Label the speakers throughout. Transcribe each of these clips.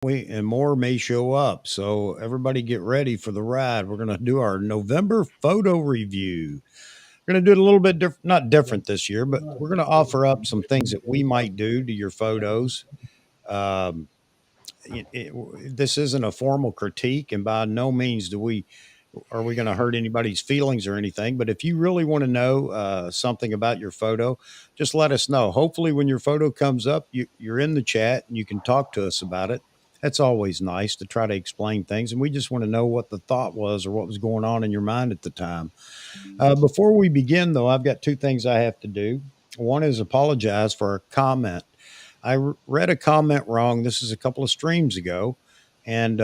Speaker 1: and more may show up. So everybody get ready for the ride. We're going to do our November photo review. We're going to do it a little bit different, not different this year, but we're going to offer up some things that we might do to your photos. Um, this isn't a formal critique, and by no means do we are we going to hurt anybody's feelings or anything. But if you really want to know something about your photo, just let us know. Hopefully, when your photo comes up, you're in the chat and you can talk to us about it. That's always nice to try to explain things. And we just want to know what the thought was or what was going on in your mind at the time. Before we begin, though, I've got two things I have to do. One is apologize for a comment. Read a comment wrong. This is a couple of streams ago, and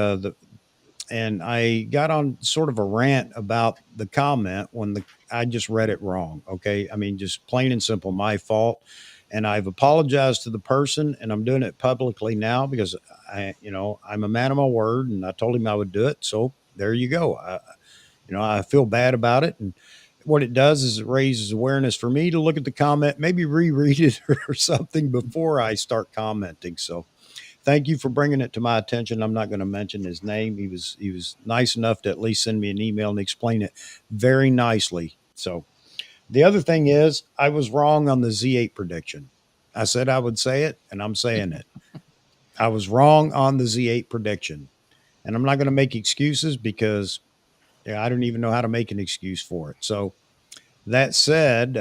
Speaker 1: I got on sort of a rant about the comment when I just read it wrong. Okay, I mean, just plain and simple, my fault. And I've apologized to the person, and I'm doing it publicly now because I'm a man of my word, and I told him I would do it. So there you go. I feel bad about it, and what it does is it raises awareness for me to look at the comment, maybe reread it or something before I start commenting. So thank you for bringing it to my attention. I'm not going to mention his name. He was nice enough to at least send me an email and explain it very nicely. So the other thing is I was wrong on the Z8 prediction. I said I would say it, and I'm saying it. I was wrong on the Z8 prediction. And I'm not going to make excuses because I don't even know how to make an excuse for it. So that said,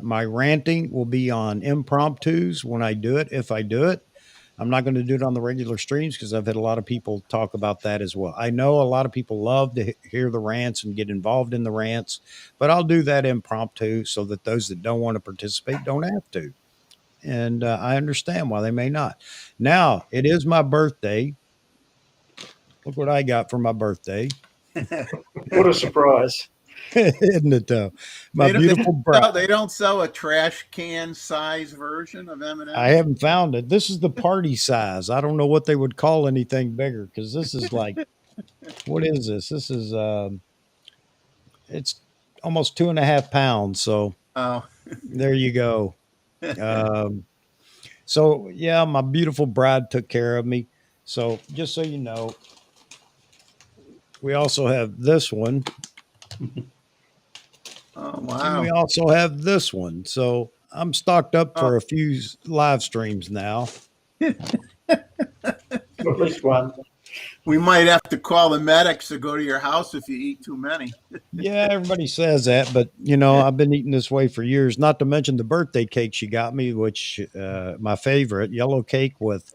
Speaker 1: my ranting will be on impromptus when I do it, if I do it. I'm not going to do it on the regular streams because I've had a lot of people talk about that as well. I know a lot of people love to hear the rants and get involved in the rants, but I'll do that impromptu so that those that don't want to participate don't have to. And I understand why they may not. Now, it is my birthday. Look what I got for my birthday.
Speaker 2: What a surprise.
Speaker 1: Isn't it though? My beautiful bride.
Speaker 3: They don't sell a trash can size version of M&M.
Speaker 1: I haven't found it. This is the party size. I don't know what they would call anything bigger because this is like, what is this? This is it's almost 2.5 pounds. So there you go. So yeah, my beautiful bride took care of me. So just so you know, we also have this one.
Speaker 3: Oh, wow.
Speaker 1: And we also have this one. So I'm stocked up for a few live streams now.
Speaker 2: At least one.
Speaker 3: We might have to call the medics to go to your house if you eat too many.
Speaker 1: Yeah, everybody says that, but I've been eating this way for years. Not to mention the birthday cake she got me, which my favorite, yellow cake with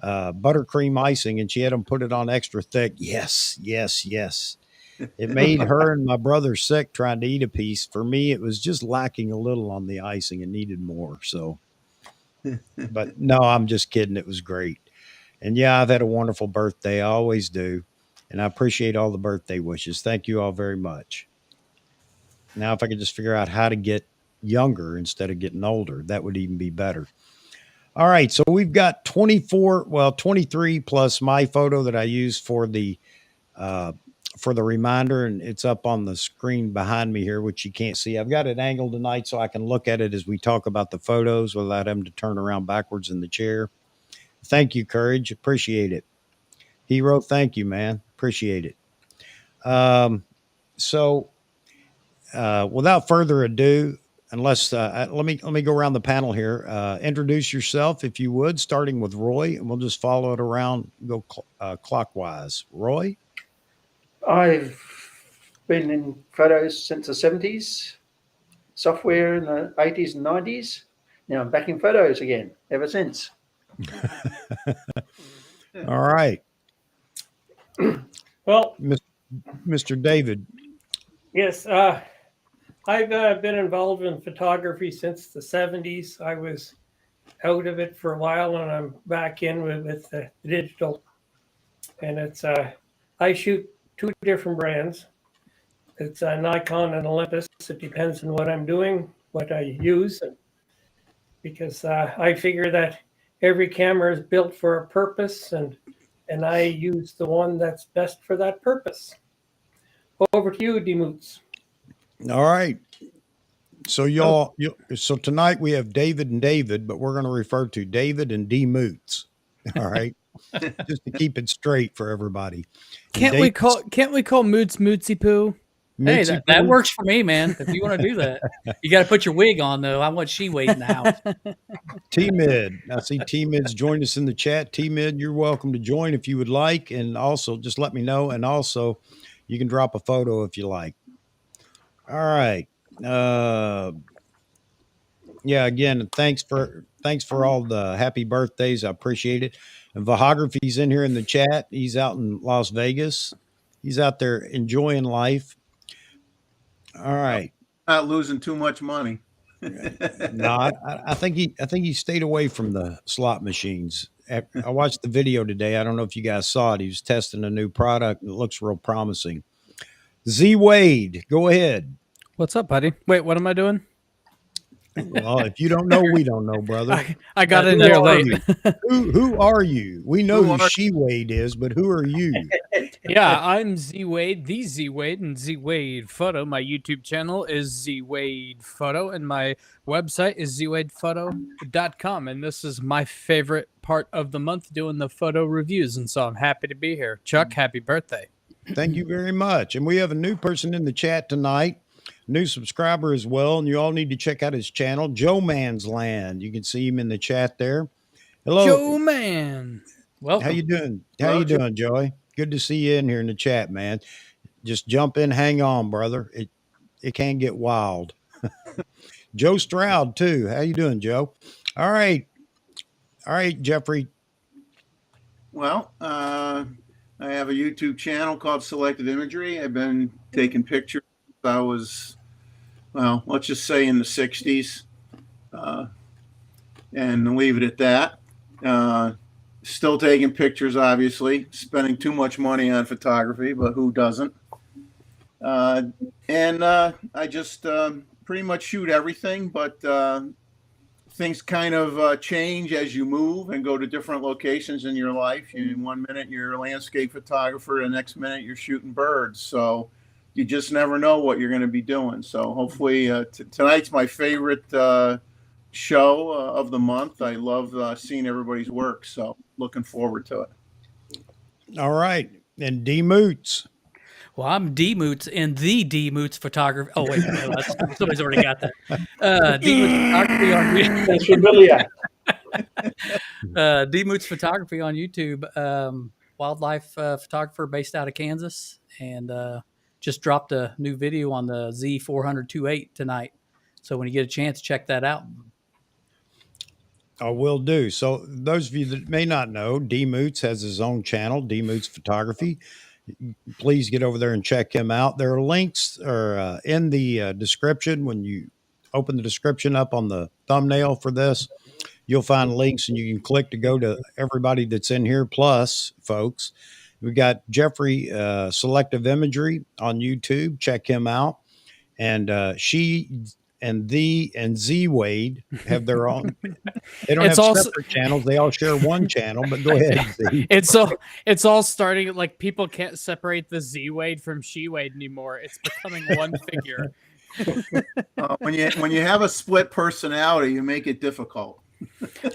Speaker 1: buttercream icing, and she had them put it on extra thick. Yes, yes, yes. It made her and my brother sick trying to eat a piece. For me, it was just lacking a little on the icing and needed more. So, but no, I'm just kidding. It was great. And yeah, I've had a wonderful birthday. I always do. And I appreciate all the birthday wishes. Thank you all very much. Now, if I could just figure out how to get younger instead of getting older, that would even be better. All right. So we've got 23 plus my photo that I use for the reminder, and it's up on the screen behind me here, which you can't see. I've got it angled tonight so I can look at it as we talk about the photos without having to turn around backwards in the chair. Thank you, Courage. Appreciate it. Hero, thank you, man. Appreciate it. So without further ado, unless let me go around the panel here. Introduce yourself, if you would, starting with Roy, and we'll just follow it around, go clockwise. Roy?
Speaker 2: I've been in photos since the 70s, software in the 80s and 90s. Now I'm back in photos again ever since.
Speaker 1: All right.
Speaker 4: Well,
Speaker 1: Mr. David.
Speaker 4: Yes, I've been involved in photography since the 70s. I was out of it for a while, and I'm back in with the digital. And it's I shoot two different brands. It's a Nikon and Olympus. It depends on what I'm doing, what I use, because I figure that every camera is built for a purpose, and I use the one that's best for that purpose. Over to you, D. Moots.
Speaker 1: All right. So so tonight we have David and David, but we're going to refer to David and D. Moots. All right. just to keep it straight for everybody.
Speaker 5: Can't we call Moots Mootsy Poo?
Speaker 6: Hey,
Speaker 1: Mitzi
Speaker 6: that
Speaker 1: Poo?
Speaker 6: works for me, man. If you want to do that, you got to put your wig on though. I want she weight in the house.
Speaker 1: T-Mid. I see T-Mid's joined us in the chat. T-Mid, you're welcome to join if you would like. And also just let me know. And also you can drop a photo if you like. All right. Yeah, again, thanks for all the happy birthdays. I appreciate it. And Vahography's in here in the chat. He's out in Las Vegas. He's out there enjoying life. All right.
Speaker 3: Not losing too much money.
Speaker 1: No, I think he stayed away from the slot machines. I watched the video today. I don't know if you guys saw it. He was testing a new product. It looks real promising. Z Wade, go ahead.
Speaker 5: What's up, buddy? Wait, what am I doing?
Speaker 1: Well, if you don't know, we don't know, brother.
Speaker 5: I got in there late.
Speaker 1: Who are you? We know who She Wade is, but who are you?
Speaker 5: Yeah, I'm Z Wade, the Z Wade, and Z Wade Photo. My YouTube channel is Z Wade Photo, and my website is zwadephoto.com. And this is my favorite part of the month, doing the photo reviews. And so I'm happy to be here. Chuck, happy birthday.
Speaker 1: Thank you very much. And we have a new person in the chat tonight, new subscriber as well. And you all need to check out his channel, Joe Man's Land. You can see him in the chat there. Hello,
Speaker 5: Joe Man.
Speaker 6: Well,
Speaker 1: how you doing? How you doing, Joey? Good to see you in here in the chat, man. Just jump in, hang on, brother. It can get wild. Joe Stroud too. How you doing, Joe? All right, Jeffrey.
Speaker 3: Well, I have a YouTube channel called Selected Imagery. I've been taking pictures since I was, well, let's just say in the 60s, and leave it at that. Still taking pictures, obviously, spending too much money on photography, but who doesn't? And I just pretty much shoot everything, but things kind of change as you move and go to different locations in your life. In 1 minute, you're a landscape photographer. The next minute, you're shooting birds. So you just never know what you're going to be doing. So hopefully tonight's my favorite show of the month. I love seeing everybody's work. So looking forward to it.
Speaker 1: All right. And D Moots.
Speaker 6: well, I'm D Moots in the D Moots photography. Oh wait, no, somebody's already got that. D Moots photography on
Speaker 2: That's familiar.
Speaker 6: D Moots photography on YouTube. Wildlife photographer based out of Kansas, and just dropped a new video on the Z400-28 tonight. So when you get a chance, check that out.
Speaker 1: I will do. So those of you that may not know, D Moots has his own channel, D Moots Photography. Please get over there and check him out. There are links in the description. When you open the description up on the thumbnail for this, you'll find links and you can click to go to everybody that's in here. Plus, folks, we got Jeffrey Selective Imagery on YouTube. Check him out. And she and Z Wade have their own. They don't have separate channels. They all share one channel. But go ahead, Z.
Speaker 5: It's all starting like people can't separate the Z Wade from She Wade anymore. It's becoming one figure.
Speaker 3: When you have a split personality, you make it difficult.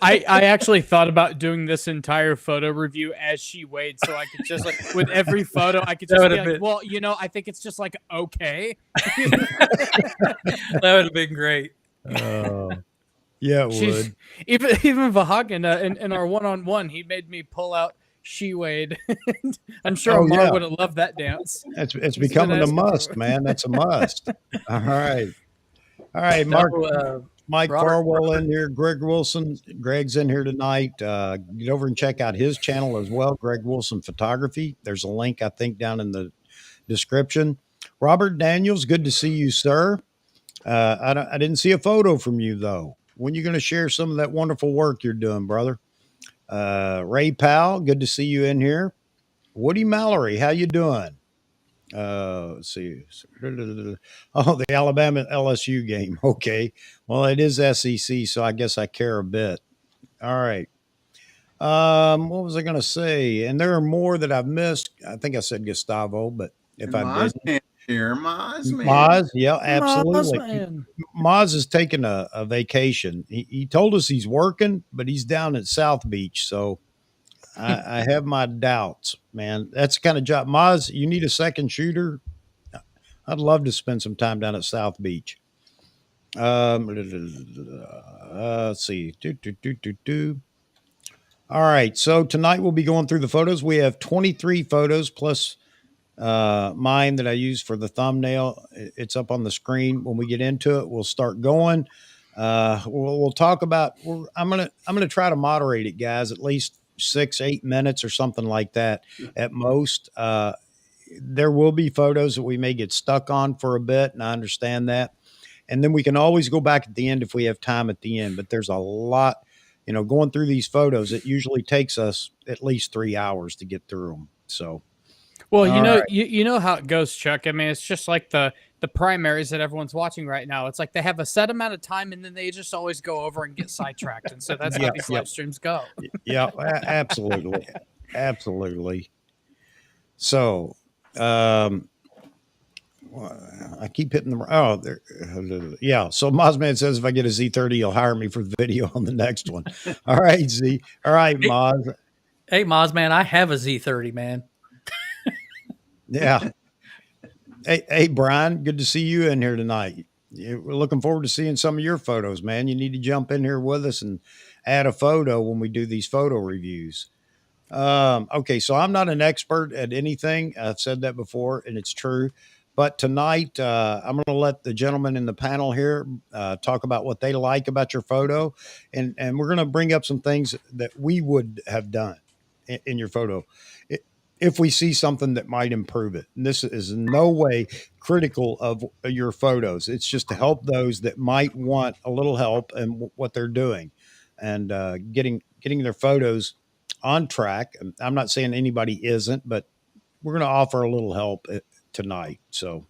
Speaker 5: I actually thought about doing this entire photo review as She Wade, so I could just like with every photo I could just be like, well, you know, I think it's just like okay.
Speaker 6: That would have been great.
Speaker 1: Yeah, it would.
Speaker 5: Even Vahagan in our one-on-one, he made me pull out She Wade. I'm sure Omar would have loved that dance.
Speaker 1: It's becoming a must, man. That's a must. All right, Mark. Mike Farwell in here, Greg Wilson. Greg's in here tonight. Get over and check out his channel as well, Greg Wilson Photography. There's a link, I think, down in the description. Robert Daniels, good to see you, sir. I didn't see a photo from you, though. When are you going to share some of that wonderful work you're doing, brother? Ray Powell, good to see you in here. Woody Mallory, how you doing? Let's see. Oh, the Alabama LSU game. Okay. Well, it is SEC, so I guess I care a bit. All right. What was I going to say? And there are more that I've missed. I think I said Gustavo, but if I didn't. Maz, yeah, absolutely. Maz is taking a vacation. He told us he's working, but he's down at South Beach, so I have my doubts, man. That's the kind of job. Maz, you need a second shooter. I'd love to spend some time down at South Beach. Let's see. All right. So tonight we'll be going through the photos. We have 23 photos plus mine that I use for the thumbnail. It's up on the screen. When we get into it, we'll start going. We'll talk about. I'm gonna try to moderate it, guys. At least 6-8 minutes or something like that at most. There will be photos that we may get stuck on for a bit, and I understand that. And then we can always go back at the end if we have time at the end. But there's a lot, going through these photos. It usually takes us at least 3 hours to get through them. So.
Speaker 5: Well,
Speaker 1: All right.
Speaker 5: you know how it goes, Chuck. I mean, it's just like the primaries that everyone's watching right now. It's like they have a set amount of time, and then they just always go over and get sidetracked. And so that's how these live streams go.
Speaker 1: Yeah, absolutely, absolutely. So, I keep hitting the yeah. So Mozman says if I get a Z30, he'll hire me for the video on the next one. All right, Z. All right, Moz.
Speaker 6: Hey, Moz, man, I have a Z30, man.
Speaker 1: Yeah. Hey, Brian, good to see you in here tonight. We're looking forward to seeing some of your photos, man. You need to jump in here with us and add a photo when we do these photo reviews. Okay, so I'm not an expert at anything. I've said that before, and it's true. But tonight, I'm going to let the gentleman in the panel here talk about what they like about your photo, and we're going to bring up some things that we would have done in your photo if we see something that might improve it. And this is in no way critical of your photos. It's just to help those that might want a little help in what they're doing and getting their photos on track. I'm not saying anybody isn't, but we're going to offer a little help tonight. So,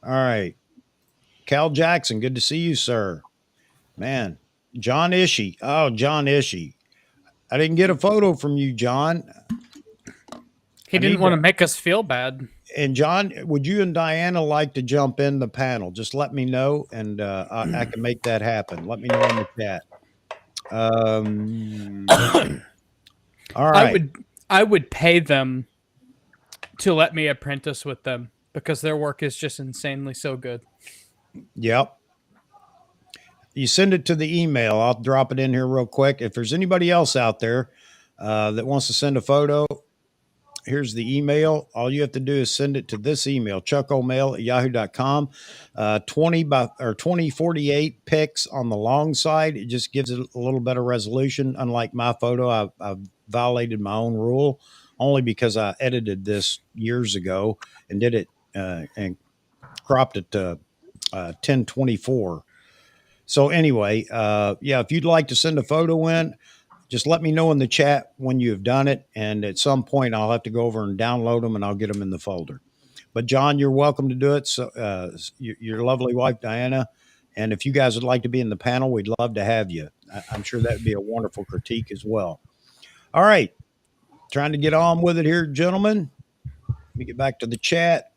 Speaker 1: all right. Cal Jackson, good to see you, sir. Man, John Ishii. Oh, John Ishii. I didn't get a photo from you, John.
Speaker 5: He didn't want to make us feel bad.
Speaker 1: And John, would you and Diana like to jump in the panel? Just let me know, and I can make that happen. Let me know in the chat. All right.
Speaker 5: I would pay them to let me apprentice with them because their work is just insanely so good.
Speaker 1: Yep. You send it to the email. I'll drop it in here real quick. If there's anybody else out there that wants to send a photo, here's the email. All you have to do is send it to this email, chuckomail@yahoo.com. 2048 pics on the long side. It just gives it a little better resolution. Unlike my photo, I've violated my own rule only because I edited this years ago and did it and cropped it to 1024. So anyway, if you'd like to send a photo in, just let me know in the chat when you have done it. And at some point I'll have to go over and download them and I'll get them in the folder. But John, you're welcome to do it. So your lovely wife, Diana. And if you guys would like to be in the panel, we'd love to have you. I'm sure that'd be a wonderful critique as well. All right. Trying to get on with it here, gentlemen. Let me get back to the chat.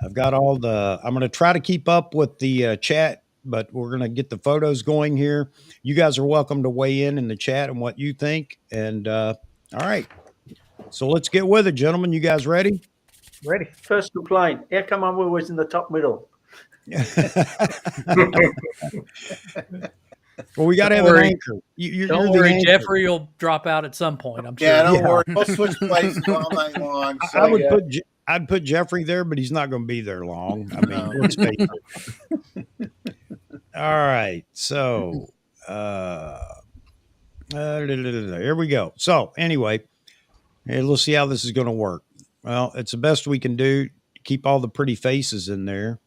Speaker 1: I've got I'm going to try to keep up with the chat, but we're going to get the photos going here. You guys are welcome to weigh in the chat and what you think. And all right. So let's get with it, gentlemen. You guys ready?
Speaker 2: Ready. First complaint. How come I'm always in the top middle?
Speaker 1: Well, we got to have an anchor.
Speaker 6: Don't worry, Jeffrey will drop out at some point, I'm sure.
Speaker 3: Yeah, don't worry. We'll switch places all night long. So,
Speaker 1: I'd put Jeffrey there, but he's not going to be there long. I mean, let's face it. All right. So here we go. So anyway, let's see how this is going to work. Well, it's the best we can do to keep all the pretty faces in there.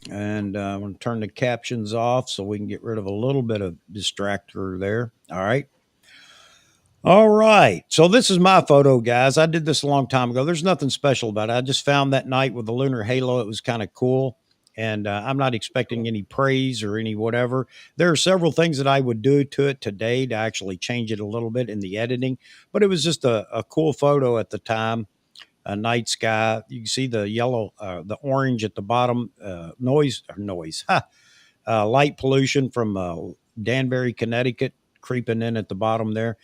Speaker 1: And I'm going to turn the captions off so we can get rid of a little bit of distractor there. All right. All right. So this is my photo, guys. I did this a long time ago. There's nothing special about it. I just found that night with the lunar halo. It was kind of cool. And I'm not expecting any praise or any whatever. There are several things that I would do to it today to actually change it a little bit in the editing. But it was just a cool photo at the time. A night sky. You can see the yellow, the orange at the bottom, light pollution from Danbury, Connecticut, creeping in at the bottom there.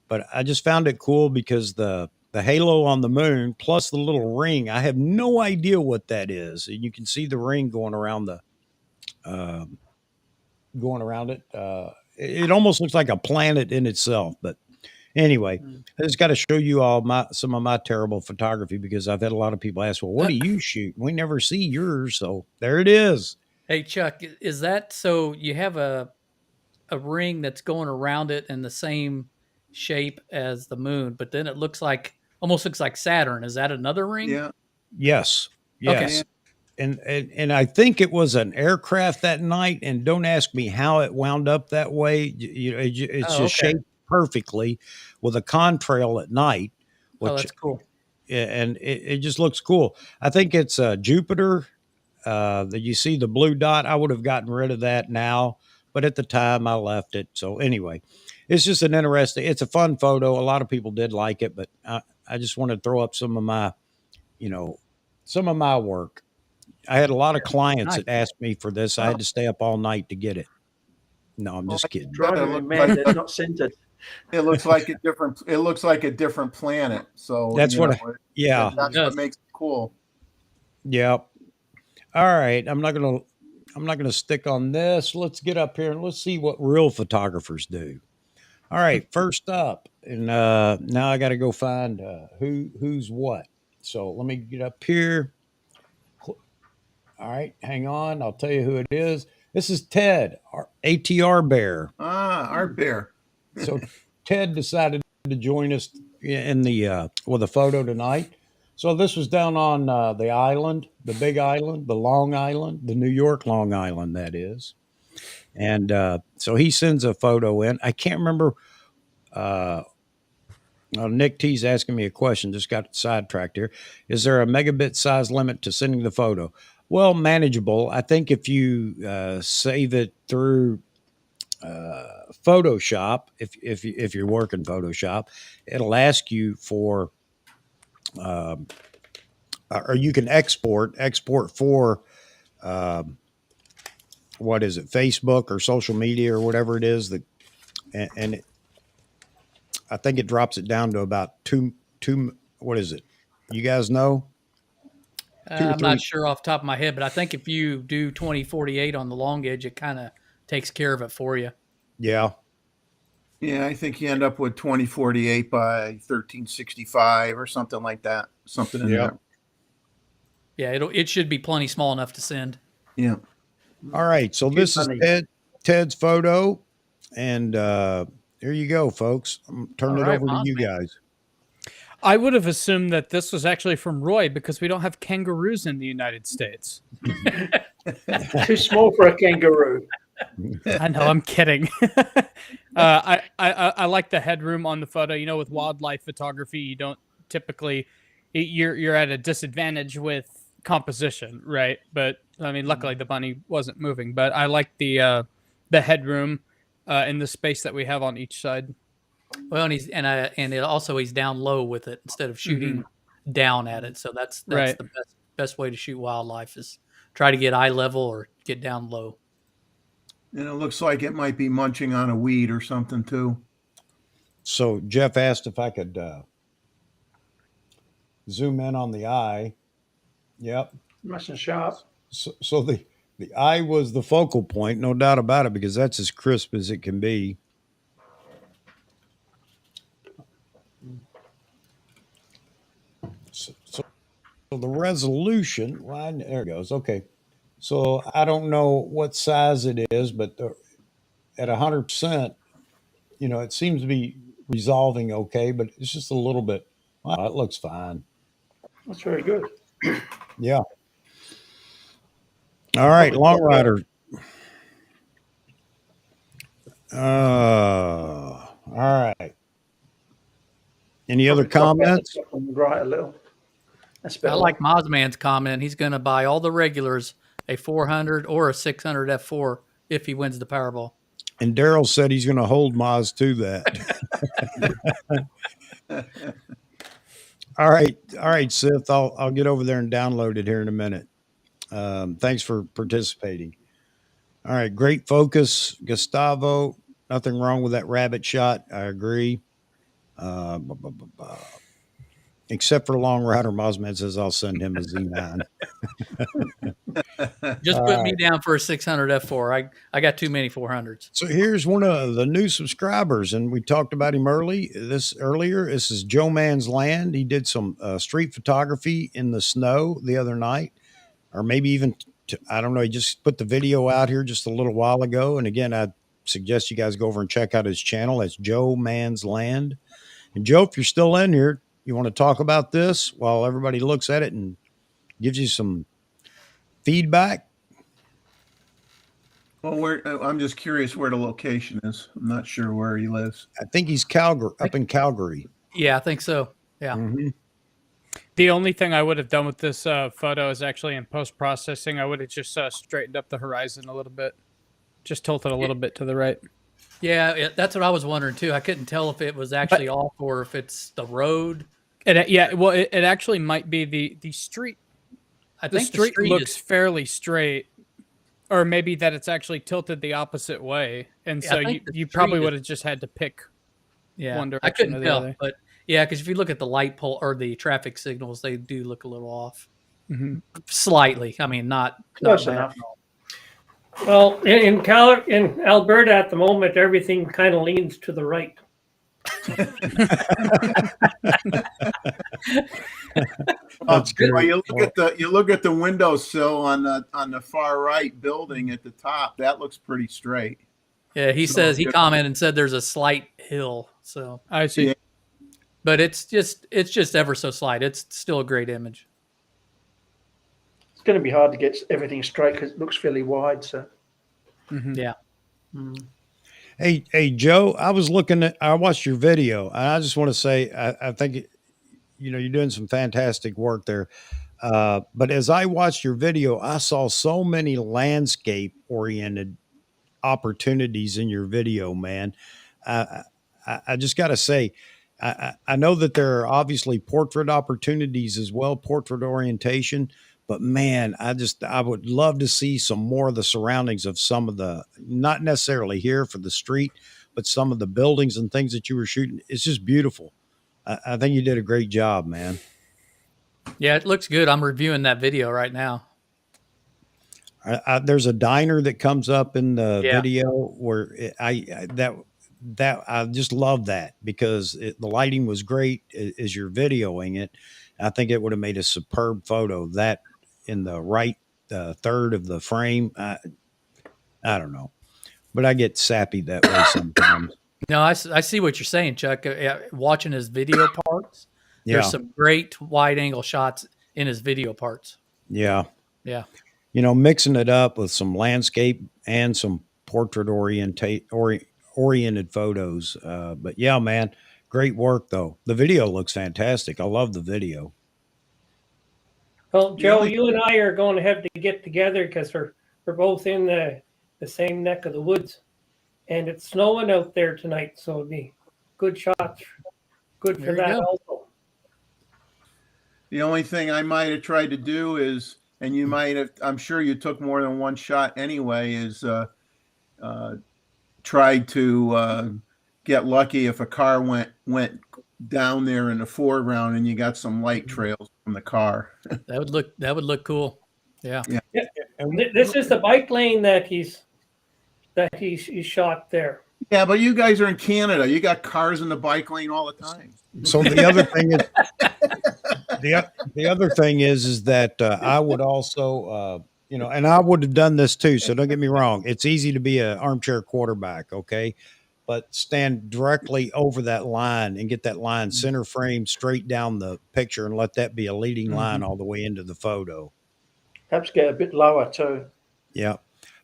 Speaker 1: but I just found it cool because the halo on the moon plus the little ring. I have no idea what that is, and you can see the ring going around the um, going around it. It almost looks like a planet in itself. But anyway,
Speaker 6: Mm.
Speaker 1: I just got to show you all some of my terrible photography because I've had a lot of people ask, "Well, what do you shoot?" We never see yours, so there it is.
Speaker 6: Hey Chuck, is that so? You have a ring that's going around it in the same shape as the moon, but then it looks like almost looks like Saturn. Is that another ring?
Speaker 3: Yeah.
Speaker 1: Yes,
Speaker 6: Okay.
Speaker 1: yes. And I think it was an aircraft that night. And don't ask me how it wound up that way. It's
Speaker 6: Oh,
Speaker 1: just
Speaker 6: okay.
Speaker 1: shaped perfectly with a contrail at night,
Speaker 6: Oh,
Speaker 1: which
Speaker 6: that's cool.
Speaker 1: and it just looks cool. I think it's Jupiter. That you see the blue dot. I would have gotten rid of that now, but at the time I left it. So anyway, it's just an interesting. It's a fun photo. A lot of people did like it, but I just want to throw up some of my, you know, some of my work. I had a lot of clients
Speaker 6: Nice.
Speaker 1: that asked me for this. I
Speaker 3: Oh,
Speaker 1: had to stay up all night to get it. No, I'm just kidding.
Speaker 2: Driving me
Speaker 3: look
Speaker 2: mad
Speaker 3: like
Speaker 2: that it's not centered.
Speaker 3: it looks like a different. It looks like a different planet. So
Speaker 1: That's
Speaker 3: you
Speaker 1: what.
Speaker 3: know,
Speaker 1: Yeah.
Speaker 3: that's
Speaker 6: Yes.
Speaker 3: what makes it cool.
Speaker 1: Yeah. All right. I'm not gonna stick on this. Let's get up here and let's see what real photographers do. All right. First up, and now I got to go find who's what. So let me get up here. All right. Hang on. I'll tell you who it is. This is Ted, our ATR Bear.
Speaker 3: Ah, Art Bear.
Speaker 1: So Ted decided to join us in the with a photo tonight. So this was down on the island, the Big Island, the Long Island, the New York Long Island, that is. And so he sends a photo in. I can't remember. Uh, Nick T's asking me a question. Just got sidetracked here. Is there a megabit size limit to sending the photo? Well, manageable. I think if you save it through Photoshop, if you're working Photoshop, it'll ask you for, um, or you can export for, um, what is it, Facebook or social media or whatever it is that, and I think it drops it down to about two. What is it? You guys know? Two or
Speaker 6: I'm not
Speaker 1: three.
Speaker 6: sure off the top of my head, but I think if you do 2048 on the long edge, it kind of takes care of it for you.
Speaker 1: Yeah.
Speaker 3: Yeah, I think you end up with 2048 by 1365 or something like that. Something in
Speaker 1: Yeah.
Speaker 3: there.
Speaker 6: Yeah, it should be plenty small enough to send.
Speaker 3: Yeah.
Speaker 1: All right. So
Speaker 2: Cute
Speaker 1: this is
Speaker 2: bunny.
Speaker 1: Ted's photo, and there you go, folks. I'm turning
Speaker 6: All
Speaker 1: it
Speaker 6: right,
Speaker 1: over to
Speaker 6: Moz
Speaker 1: you
Speaker 6: Man.
Speaker 1: guys.
Speaker 5: I would have assumed that this was actually from Roy because we don't have kangaroos in the United States.
Speaker 2: Too small for a kangaroo.
Speaker 5: I know, I'm kidding. I like the headroom on the photo. You know, with wildlife photography, you don't typically you're at a disadvantage with composition, right? But I mean, luckily the bunny wasn't moving. But I like the headroom and the space that we have on each side.
Speaker 6: Well, and he's down low with it instead of shooting down at it. So that's
Speaker 5: Right.
Speaker 6: the best way to shoot wildlife is try to get eye level or get down low.
Speaker 3: And it looks like it might be munching on a weed or something too.
Speaker 1: So Jeff asked if I could zoom in on the eye. Yep.
Speaker 2: Nice and sharp.
Speaker 1: So the eye was the focal point, no doubt about it, because that's as crisp as it can be. So the resolution, well, there it goes. Okay. So I don't know what size it is, but at 100%, it seems to be resolving okay, but it's just a little bit. Wow, it looks fine.
Speaker 2: That's very good.
Speaker 1: Yeah. All right, Long Rider. All right. Any other
Speaker 2: Probably drop out the
Speaker 1: comments?
Speaker 2: top and right a little. That's
Speaker 6: I
Speaker 2: better.
Speaker 6: like Mozman's comment. He's going to buy all the regulars a 400 or a 600 F4 if he wins the Powerball.
Speaker 1: And Daryl said he's going to hold Moz to that. All right, Sith. I'll get over there and download it here in a minute. Thanks for participating. All right, great focus, Gustavo. Nothing wrong with that rabbit shot. I agree. Except for Long Rider, Mosman says I'll send him a Z9.
Speaker 6: Just
Speaker 1: All
Speaker 6: put me
Speaker 1: right.
Speaker 6: down for a 600 F4. I got too many 400s.
Speaker 1: So here's one of the new subscribers, and we talked about him earlier. This is Joe Man's Land. He did some street photography in the snow the other night, or maybe even I don't know. He just put the video out here just a little while ago. And again, I suggest you guys go over and check out his channel. That's Joe Man's Land. And Joe, if you're still in here, you want to talk about this while everybody looks at it and gives you some feedback?
Speaker 3: Well, I'm just curious where the location is. I'm not sure where he lives.
Speaker 1: I think he's up in Calgary.
Speaker 6: Yeah, I think so. Yeah.
Speaker 1: Mm-hmm.
Speaker 5: The only thing I would have done with this photo is actually in post-processing, I would have just straightened up the horizon a little bit. Just tilted a little bit to the right.
Speaker 6: Yeah, that's what I was wondering too. I couldn't tell if it was actually off or if it's the road.
Speaker 5: It actually might be the street.
Speaker 6: I
Speaker 5: The
Speaker 6: think
Speaker 5: street looks fairly straight, or maybe that it's actually tilted the opposite way, and
Speaker 6: Yeah,
Speaker 5: so
Speaker 6: I think the
Speaker 5: you
Speaker 6: street
Speaker 5: probably
Speaker 6: is-
Speaker 5: would have just had to pick one
Speaker 6: I
Speaker 5: direction
Speaker 6: couldn't
Speaker 5: or the
Speaker 6: tell,
Speaker 5: other.
Speaker 6: but yeah, because if you look at the light pole or the traffic signals, they do look a little off, slightly. I mean, not
Speaker 2: Close
Speaker 6: bad.
Speaker 2: enough.
Speaker 4: Well, in Alberta at the moment, everything kind of leans to the right.
Speaker 1: That's good.
Speaker 3: Well, you look at the windowsill on the far right building at the top. That looks pretty straight.
Speaker 6: Yeah, he commented and said there's a slight hill. So
Speaker 5: I see.
Speaker 3: Yeah.
Speaker 6: but it's just ever so slight. It's still a great image.
Speaker 2: It's going to be hard to get everything straight because it looks fairly wide. So
Speaker 6: Yeah.
Speaker 1: Hey, Joe, I watched your video, and I just want to say, I think, you're doing some fantastic work there. But as I watched your video, I saw so many landscape oriented opportunities in your video, man. I just got to say, I know that there are obviously portrait opportunities as well, portrait orientation, but man, I would love to see some more of the surroundings of some of the, not necessarily here for the street, but some of the buildings and things that you were shooting. It's just beautiful. I think you did a great job, man.
Speaker 6: Yeah, it looks good. I'm reviewing that video right now.
Speaker 1: There's a diner that comes up in the
Speaker 6: Yeah.
Speaker 1: video where I just love that because the lighting was great as you're videoing it. I think it would have made a superb photo. That in the right third of the frame. I don't know, but I get sappy that way sometimes.
Speaker 6: No, I see what you're saying, Chuck. Watching his video parts, there's some great wide angle shots in his video parts.
Speaker 1: Yeah.
Speaker 6: Yeah.
Speaker 1: Mixing it up with some landscape and some portrait oriented photos. But yeah, man, great work though. The video looks fantastic. I love the video.
Speaker 4: Well, Joe, you and I are going to have to get together because we're both in the same neck of the woods, and it's snowing out there tonight, so it'd be good shots. Good for
Speaker 6: There you
Speaker 4: that
Speaker 6: go.
Speaker 4: also.
Speaker 3: The only thing I might have tried to do is, and you might have, I'm sure you took more than one shot anyway, is tried to get lucky if a car went down there in the foreground and you got some light trails from the car.
Speaker 6: That would look cool. Yeah.
Speaker 4: This is the bike lane that he's shot there.
Speaker 3: Yeah, but you guys are in Canada. You got cars in the bike lane all the time.
Speaker 1: So the other thing is, the other thing is that I would also, and I would have done this too. So don't get me wrong. It's easy to be an armchair quarterback. Okay. But stand directly over that line and get that line center frame straight down the picture and let that be a leading line all the way into the photo.
Speaker 2: perhaps get a bit lower too.
Speaker 1: Yeah.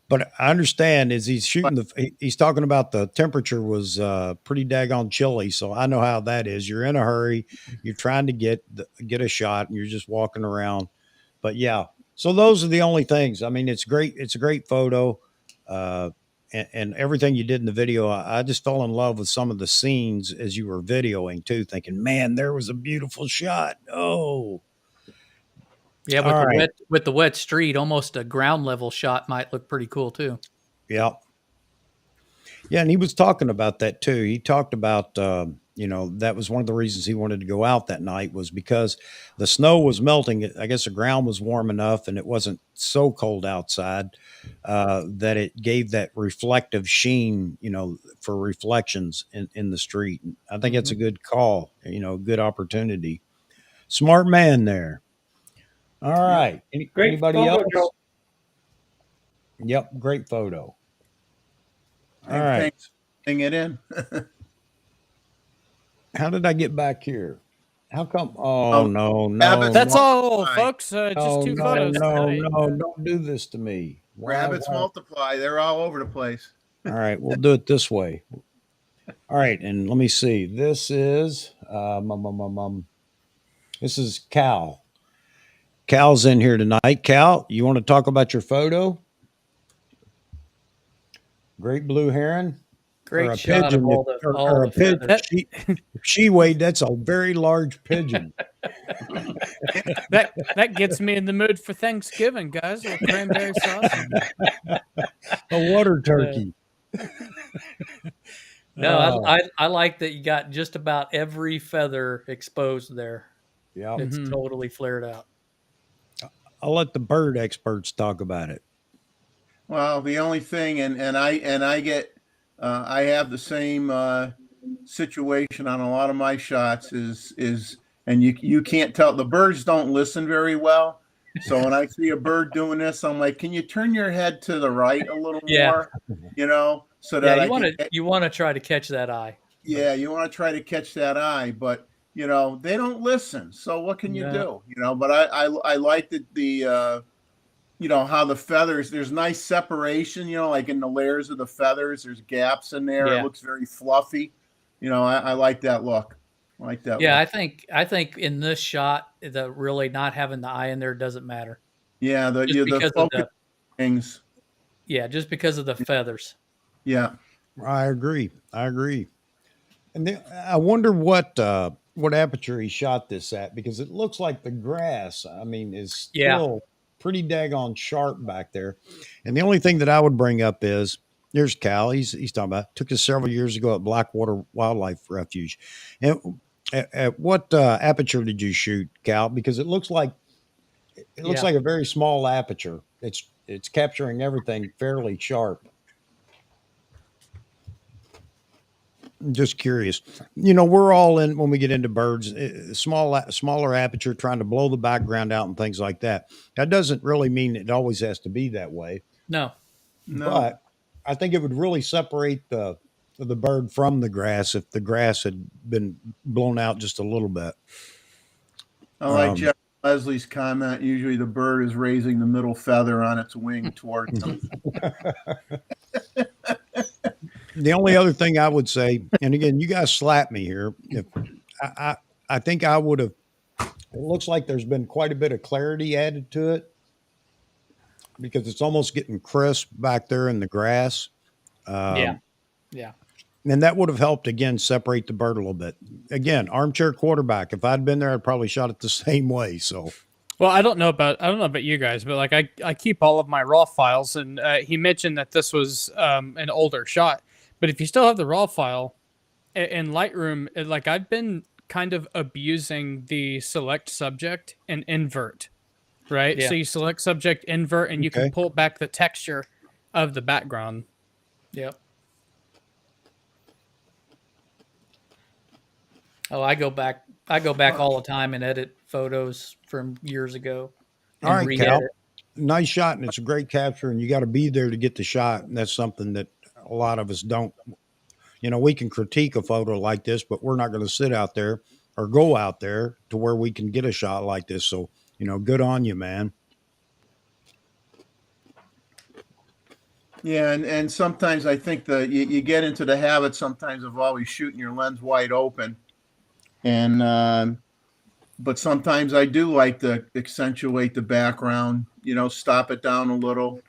Speaker 1: But I understand as he's shooting he's talking about the temperature was pretty daggone chilly. So I know how that is. You're in a hurry. You're trying to get a shot and you're just walking around. But yeah, so those are the only things. I mean, it's great. It's a great photo. And everything you did in the video, I just fell in love with some of the scenes as you were videoing too, thinking, man, there was a beautiful shot. Oh,
Speaker 6: Yeah,
Speaker 1: All
Speaker 6: with the wet street, almost a ground level shot might look pretty cool too.
Speaker 1: yeah. Yeah, and he was talking about that too. He talked about that was one of the reasons he wanted to go out that night, was because the snow was melting. I guess the ground was warm enough and it wasn't so cold outside that it gave that reflective sheen, for reflections in the street. I think it's a good call, good opportunity. Smart man there. All right.
Speaker 4: Great
Speaker 1: Anybody
Speaker 4: photo,
Speaker 1: else?
Speaker 4: Joe.
Speaker 1: Yep. Great photo. All
Speaker 3: Hey,
Speaker 1: right.
Speaker 3: thanks for putting it in.
Speaker 1: How did I get back here? How come? Oh, no,
Speaker 3: rabbits
Speaker 5: That's all,
Speaker 3: multiply.
Speaker 5: folks. Just
Speaker 1: no,
Speaker 5: 2
Speaker 1: no,
Speaker 5: photos
Speaker 1: no,
Speaker 5: tonight.
Speaker 1: no, don't do this to me. Why?
Speaker 3: Rabbits multiply. They're all over the place.
Speaker 1: All right, we'll do it this way. All right, and let me see. This is this is Cal. Cal's in here tonight. Cal, you want to talk about your photo? Great blue heron.
Speaker 6: Great
Speaker 1: Or a
Speaker 6: shot
Speaker 1: pigeon,
Speaker 6: of all the
Speaker 1: or a pigeon.
Speaker 6: feathers.
Speaker 1: She weighed. That's a very large pigeon.
Speaker 5: That gets me in the mood for Thanksgiving, guys. A little cranberry sauce.
Speaker 1: A water turkey.
Speaker 6: No, I like that you got just about every feather exposed there.
Speaker 1: Yeah,
Speaker 6: It's totally flared out.
Speaker 1: I'll let the bird experts talk about it.
Speaker 3: Well, the only thing, and I get, I have the same situation on a lot of my shots is, and you can't tell, the birds don't listen very well. So when I see a bird doing this, I'm like, can you turn your head to the right a little more, so that
Speaker 6: you want to try to catch that eye.
Speaker 3: Yeah, you want to try to catch that eye, but they don't listen. So what can you do? But I like the how the feathers, there's nice separation, like in the layers of the feathers, there's gaps in there.
Speaker 6: Yeah.
Speaker 3: It looks very fluffy. I like that look. I like that.
Speaker 6: Yeah,
Speaker 3: look.
Speaker 6: I think in this shot, the really not having the eye in there doesn't matter.
Speaker 3: Yeah, the
Speaker 6: because
Speaker 3: focus things.
Speaker 6: Yeah, just because of the feathers.
Speaker 3: Yeah,
Speaker 1: I agree. And I wonder what aperture he shot this at, because it looks like the grass, is still pretty daggone sharp back there. And the only thing that I would bring up is, there's Cal. He's talking about, took us several years ago at Blackwater Wildlife Refuge. And at what aperture did you shoot, Cal? Because it looks like like a very small aperture. It's capturing everything fairly sharp. I'm just curious. We're all in, when we get into birds, smaller aperture, trying to blow the background out and things like that. That doesn't really mean it always has to be that way.
Speaker 6: No.
Speaker 1: But I think it would really separate the bird from the grass if the grass had been blown out just a little bit.
Speaker 3: I like Jeff Leslie's comment. Usually the bird is raising the middle feather on its wing towards them.
Speaker 1: The only other thing I would say, and again, you guys slap me here, if I think I would have, it looks like there's been quite a bit of clarity added to it, because it's almost getting crisp back there in the grass.
Speaker 6: Yeah.
Speaker 1: And that would have helped, again, separate the bird a little bit. Again, armchair quarterback. If I'd been there, I'd probably shot it the same way. So,
Speaker 5: well, I don't know about you guys, but like I keep all of my raw files, and he mentioned that this was an older shot. But if you still have the raw file in Lightroom, like I've been kind of abusing the select subject and invert, right?
Speaker 6: Yeah.
Speaker 5: So you select subject, invert, and you can pull back the texture of the background.
Speaker 6: Yep. Oh, I go back all the time and edit photos from years ago.
Speaker 1: All right, Cal. Nice shot, and it's a great capture, and you got to be there to get the shot. And that's something that a lot of us don't. We can critique a photo like this, but we're not going to sit out there or go out there to where we can get a shot like this. So, good on you, man.
Speaker 3: Yeah, and sometimes I think you get into the habit sometimes of always shooting your lens wide open, and but sometimes I do like to accentuate the background. Stop it down a little,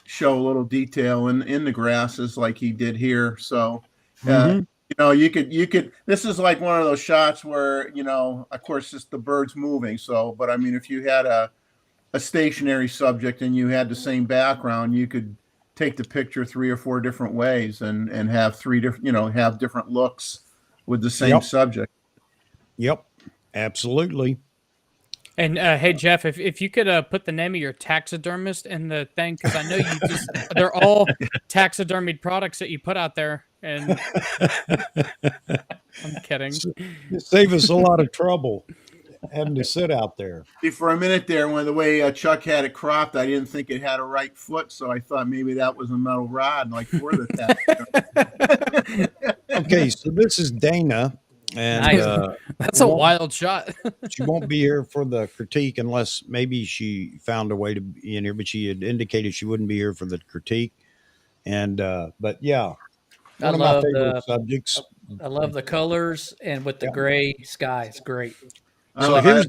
Speaker 3: show a little detail in the grasses like he did here. So, you could. This is like one of those shots where of course, it's the bird's moving. So, but if you had a stationary subject and you had the same background, you could take the picture 3 or 4 different ways and have 3 different, have different looks with the same
Speaker 1: Yep.
Speaker 3: subject.
Speaker 1: Yep, absolutely.
Speaker 5: And hey Jeff, if you could put the name of your taxidermist in the thing, because I know you just they're all taxidermied products that you put out there, and I'm kidding.
Speaker 1: Save us a lot of trouble having to sit out there.
Speaker 3: See, for a minute there, when the way Chuck had it cropped, I didn't think it had a right foot, so I thought maybe that was a metal rod, like for the taxidermy.
Speaker 1: Okay, so this is Dana, and
Speaker 6: Nice.
Speaker 5: That's a
Speaker 1: won't-
Speaker 5: wild shot.
Speaker 1: she won't be here for the critique unless maybe she found a way to be in here, but she had indicated she wouldn't be here for the critique. And but yeah,
Speaker 6: I
Speaker 1: one of my
Speaker 6: love
Speaker 1: favorite
Speaker 6: the
Speaker 1: subjects.
Speaker 6: I love the colors and with the
Speaker 1: Yeah.
Speaker 6: gray sky. It's great.
Speaker 1: So
Speaker 3: I
Speaker 1: here's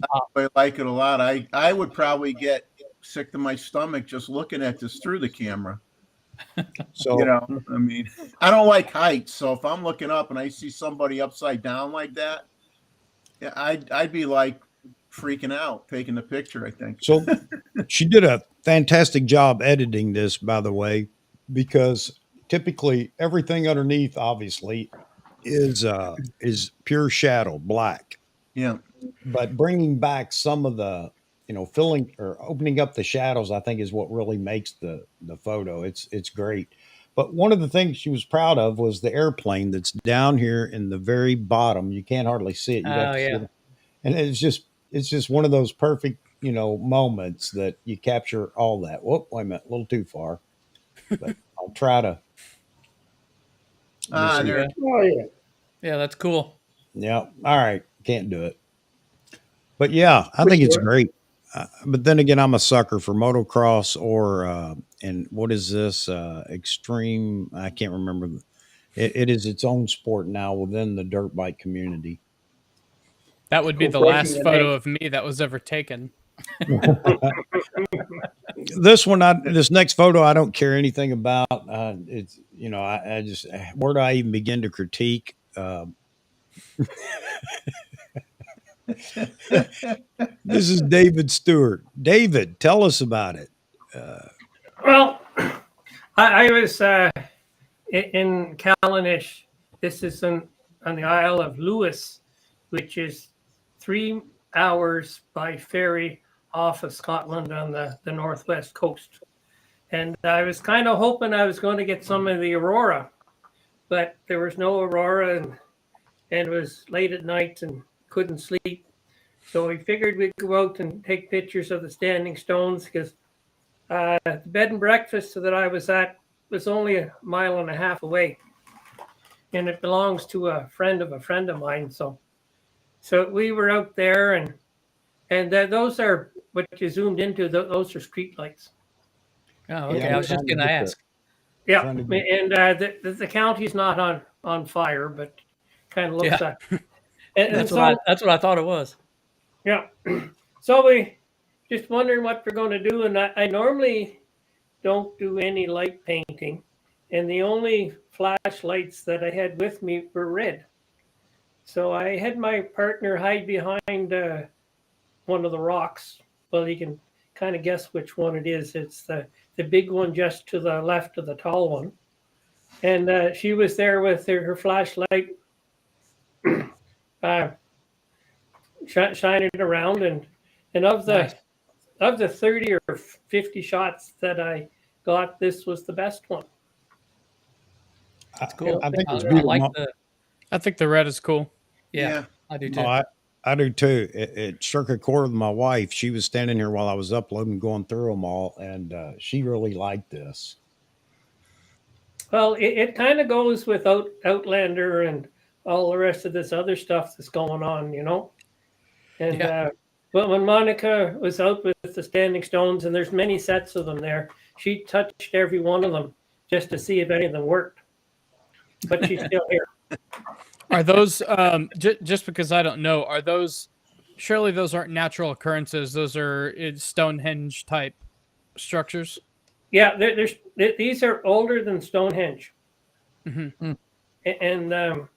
Speaker 3: like it a lot. I would probably get sick to my stomach just looking at this through the camera.
Speaker 1: so
Speaker 3: You know, I mean, I don't like heights, so if I'm looking up and I see somebody upside down like that, yeah, I'd be like freaking out taking the picture. I think.
Speaker 1: So she did a fantastic job editing this, by the way, because typically everything underneath, obviously, is pure shadow, black.
Speaker 3: Yeah.
Speaker 1: But bringing back some of the, filling or opening up the shadows, I think is what really makes the photo. It's great. But one of the things she was proud of was the airplane that's down here in the very bottom. You can't hardly see it. You'd have
Speaker 6: Oh
Speaker 1: to
Speaker 6: yeah.
Speaker 1: see it. And it's just one of those perfect, moments that you capture all that. Whoop, wait a minute, a little too far. But I'll try to.
Speaker 3: Ah,
Speaker 1: see
Speaker 3: there.
Speaker 1: it.
Speaker 2: Oh yeah.
Speaker 6: Yeah, that's cool.
Speaker 1: Yeah. All right. Can't do it. But yeah, I think it's great. But then again, I'm a sucker for motocross or and what is this extreme? I can't remember. It is its own sport now within the dirt bike community.
Speaker 5: That would be
Speaker 2: Cool
Speaker 5: the
Speaker 2: breaking
Speaker 5: last
Speaker 2: the
Speaker 5: photo
Speaker 2: neck.
Speaker 5: of me that was ever taken.
Speaker 1: This next photo, I don't care anything about. It's I just where do I even begin to critique? This is David Stewart. David, tell us about it.
Speaker 4: Well, I was in Callanish. This is on the Isle of Lewis, which is 3 hours by ferry off of Scotland on the northwest coast. And I was kind of hoping I was going to get some of the aurora, but there was no aurora, and it was late at night and couldn't sleep. So we figured we'd go out and take pictures of the standing stones, because the bed and breakfast that I was at was only 1.5 miles away, and it belongs to a friend of mine. So we were out there, and those are what you zoomed into. Those are street lights.
Speaker 6: Oh, okay.
Speaker 1: Yeah,
Speaker 6: I was just
Speaker 1: I'm
Speaker 6: going to
Speaker 1: trying to get
Speaker 6: ask.
Speaker 4: Yeah,
Speaker 1: Trying to
Speaker 4: and the county's not on fire, but kind of looks
Speaker 6: Yeah.
Speaker 4: like. And
Speaker 6: That's
Speaker 4: so,
Speaker 6: that's what I thought it was.
Speaker 4: yeah. So we just wondering what we're going to do, and I normally don't do any light painting, and the only flashlights that I had with me were red. So I had my partner hide behind one of the rocks. Well, you can kind of guess which one it is. It's the big one just to the left of the tall one. And she was there with her flashlight, shining it around. And of
Speaker 6: Nice.
Speaker 4: the 30 or 50 shots that I got, this was the best one.
Speaker 1: That's
Speaker 6: Cool.
Speaker 1: I think it's
Speaker 6: I
Speaker 1: beautiful.
Speaker 6: like the.
Speaker 5: I think the red is cool.
Speaker 6: Yeah, I do too.
Speaker 1: Oh, I do too. It struck a chord with my wife. She was standing here while I was uploading, going through them all, and she really liked this.
Speaker 4: Well, it kind of goes with Outlander and all the rest of this other stuff that's going on, And
Speaker 6: Yeah.
Speaker 4: well, when Monica was out with the Standing Stones, and there's many sets of them there, she touched every one of them just to see if any of them worked. But she's still here.
Speaker 5: Are those just because I don't know? Are those surely those aren't natural occurrences? Those are Stonehenge type structures.
Speaker 4: Yeah, these are older than Stonehenge.
Speaker 5: Mm-hmm.
Speaker 4: And I'm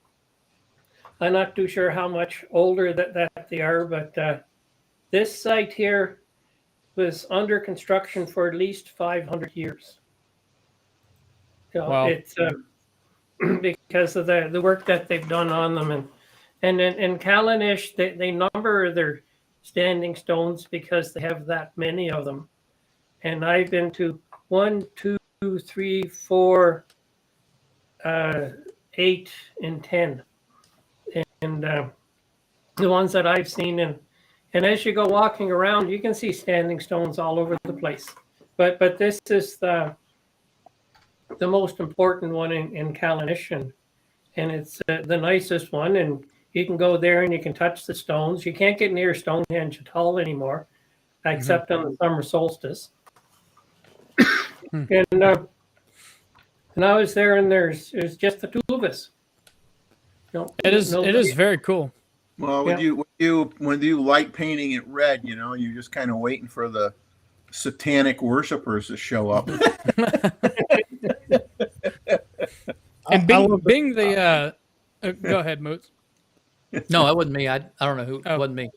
Speaker 4: not too sure how much older that they are, but this site here was under construction for at least 500 years.
Speaker 5: Wow.
Speaker 4: It's because of the work that they've done on them. And in Callanish, they number their standing stones because they have that many of them. And I've been to 1, 2, 3, 4, 8, and 10. And the ones that I've seen. And as you go walking around, you can see standing stones all over the place. But this is the most important one in Callanish, and it's the nicest one. And you can go there and you can touch the stones. You can't get near Stonehenge at all anymore, except on the summer solstice. And I was there, and there's just the two of us.
Speaker 5: It is very cool.
Speaker 3: Well, when you light painting it red, you're just kind of waiting for the satanic worshipers to show up.
Speaker 5: And being the go ahead, Moots.
Speaker 6: No, that wasn't me. I don't know who. It wasn't me.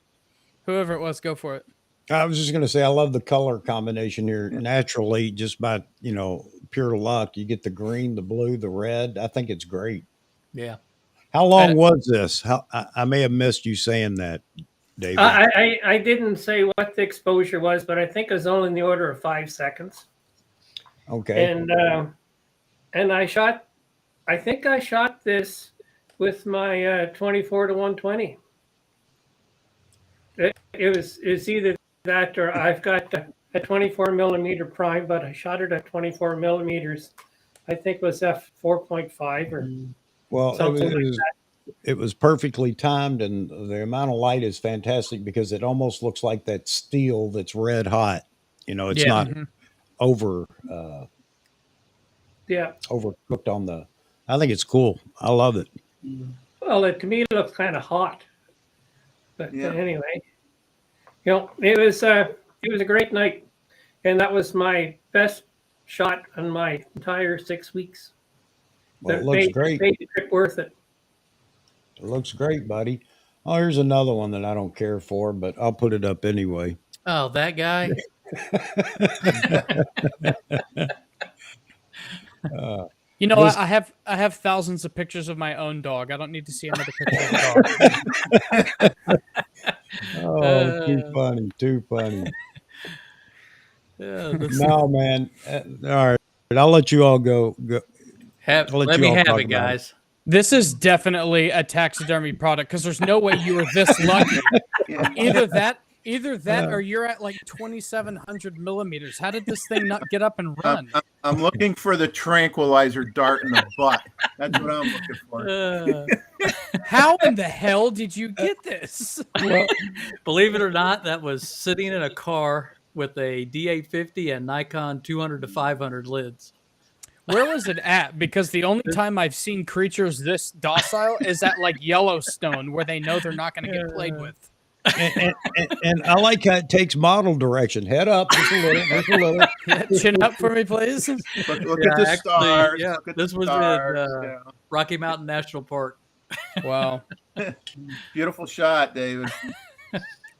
Speaker 5: Whoever it was, go for it.
Speaker 1: I was just going to say, I love the color combination here. Naturally, just by, pure luck, you get the green, the blue, the red. I think it's great.
Speaker 6: Yeah.
Speaker 1: How long was this? I may have missed you saying that, David.
Speaker 4: I didn't say what the exposure was, but I think it was only in the order of 5 seconds.
Speaker 1: Okay.
Speaker 4: And I think I shot this with my 24 to 120. It was either that or I've got a 24 millimeter prime, but I shot it at 24 millimeters. I think it was f4.5 or
Speaker 1: well,
Speaker 4: something like that.
Speaker 1: It was perfectly timed, and the amount of light is fantastic because it almost looks like that steel that's red hot. It's not overcooked on the. I think it's cool. I love it.
Speaker 4: Well, to me, it looks kind of hot. But anyway, it was a great night, and that was my best shot on my entire 6 weeks.
Speaker 1: Well, it looks great.
Speaker 4: Made the trip worth it.
Speaker 1: It looks great, buddy. Oh, here's another one that I don't care for, but I'll put it up anyway.
Speaker 6: Oh, that guy.
Speaker 5: I have thousands of pictures of my own dog. I don't need to see another picture of the dog.
Speaker 1: Oh, too funny. No, man. All right, I'll let you all go.
Speaker 6: Let me have it, guys.
Speaker 5: This is definitely a taxidermy product because there's no way you were this lucky. Either that or you're at like 2,700 millimeters. How did this thing not get up and run?
Speaker 3: I'm looking for the tranquilizer dart in the butt. That's what I'm looking for.
Speaker 5: How in the hell did you get this?
Speaker 6: Well, believe it or not, that was sitting in a car with a D850 and Nikon 200 to 500 lids.
Speaker 5: Where was it at? Because the only time I've seen creatures this docile is at like Yellowstone, where they know they're not going to get played with.
Speaker 1: And I like how it takes model direction. Head up just a little.
Speaker 5: Chin up for me, please.
Speaker 3: Look at the stars.
Speaker 6: Yeah, this was in Rocky Mountain National Park.
Speaker 5: Wow.
Speaker 3: Beautiful shot, David.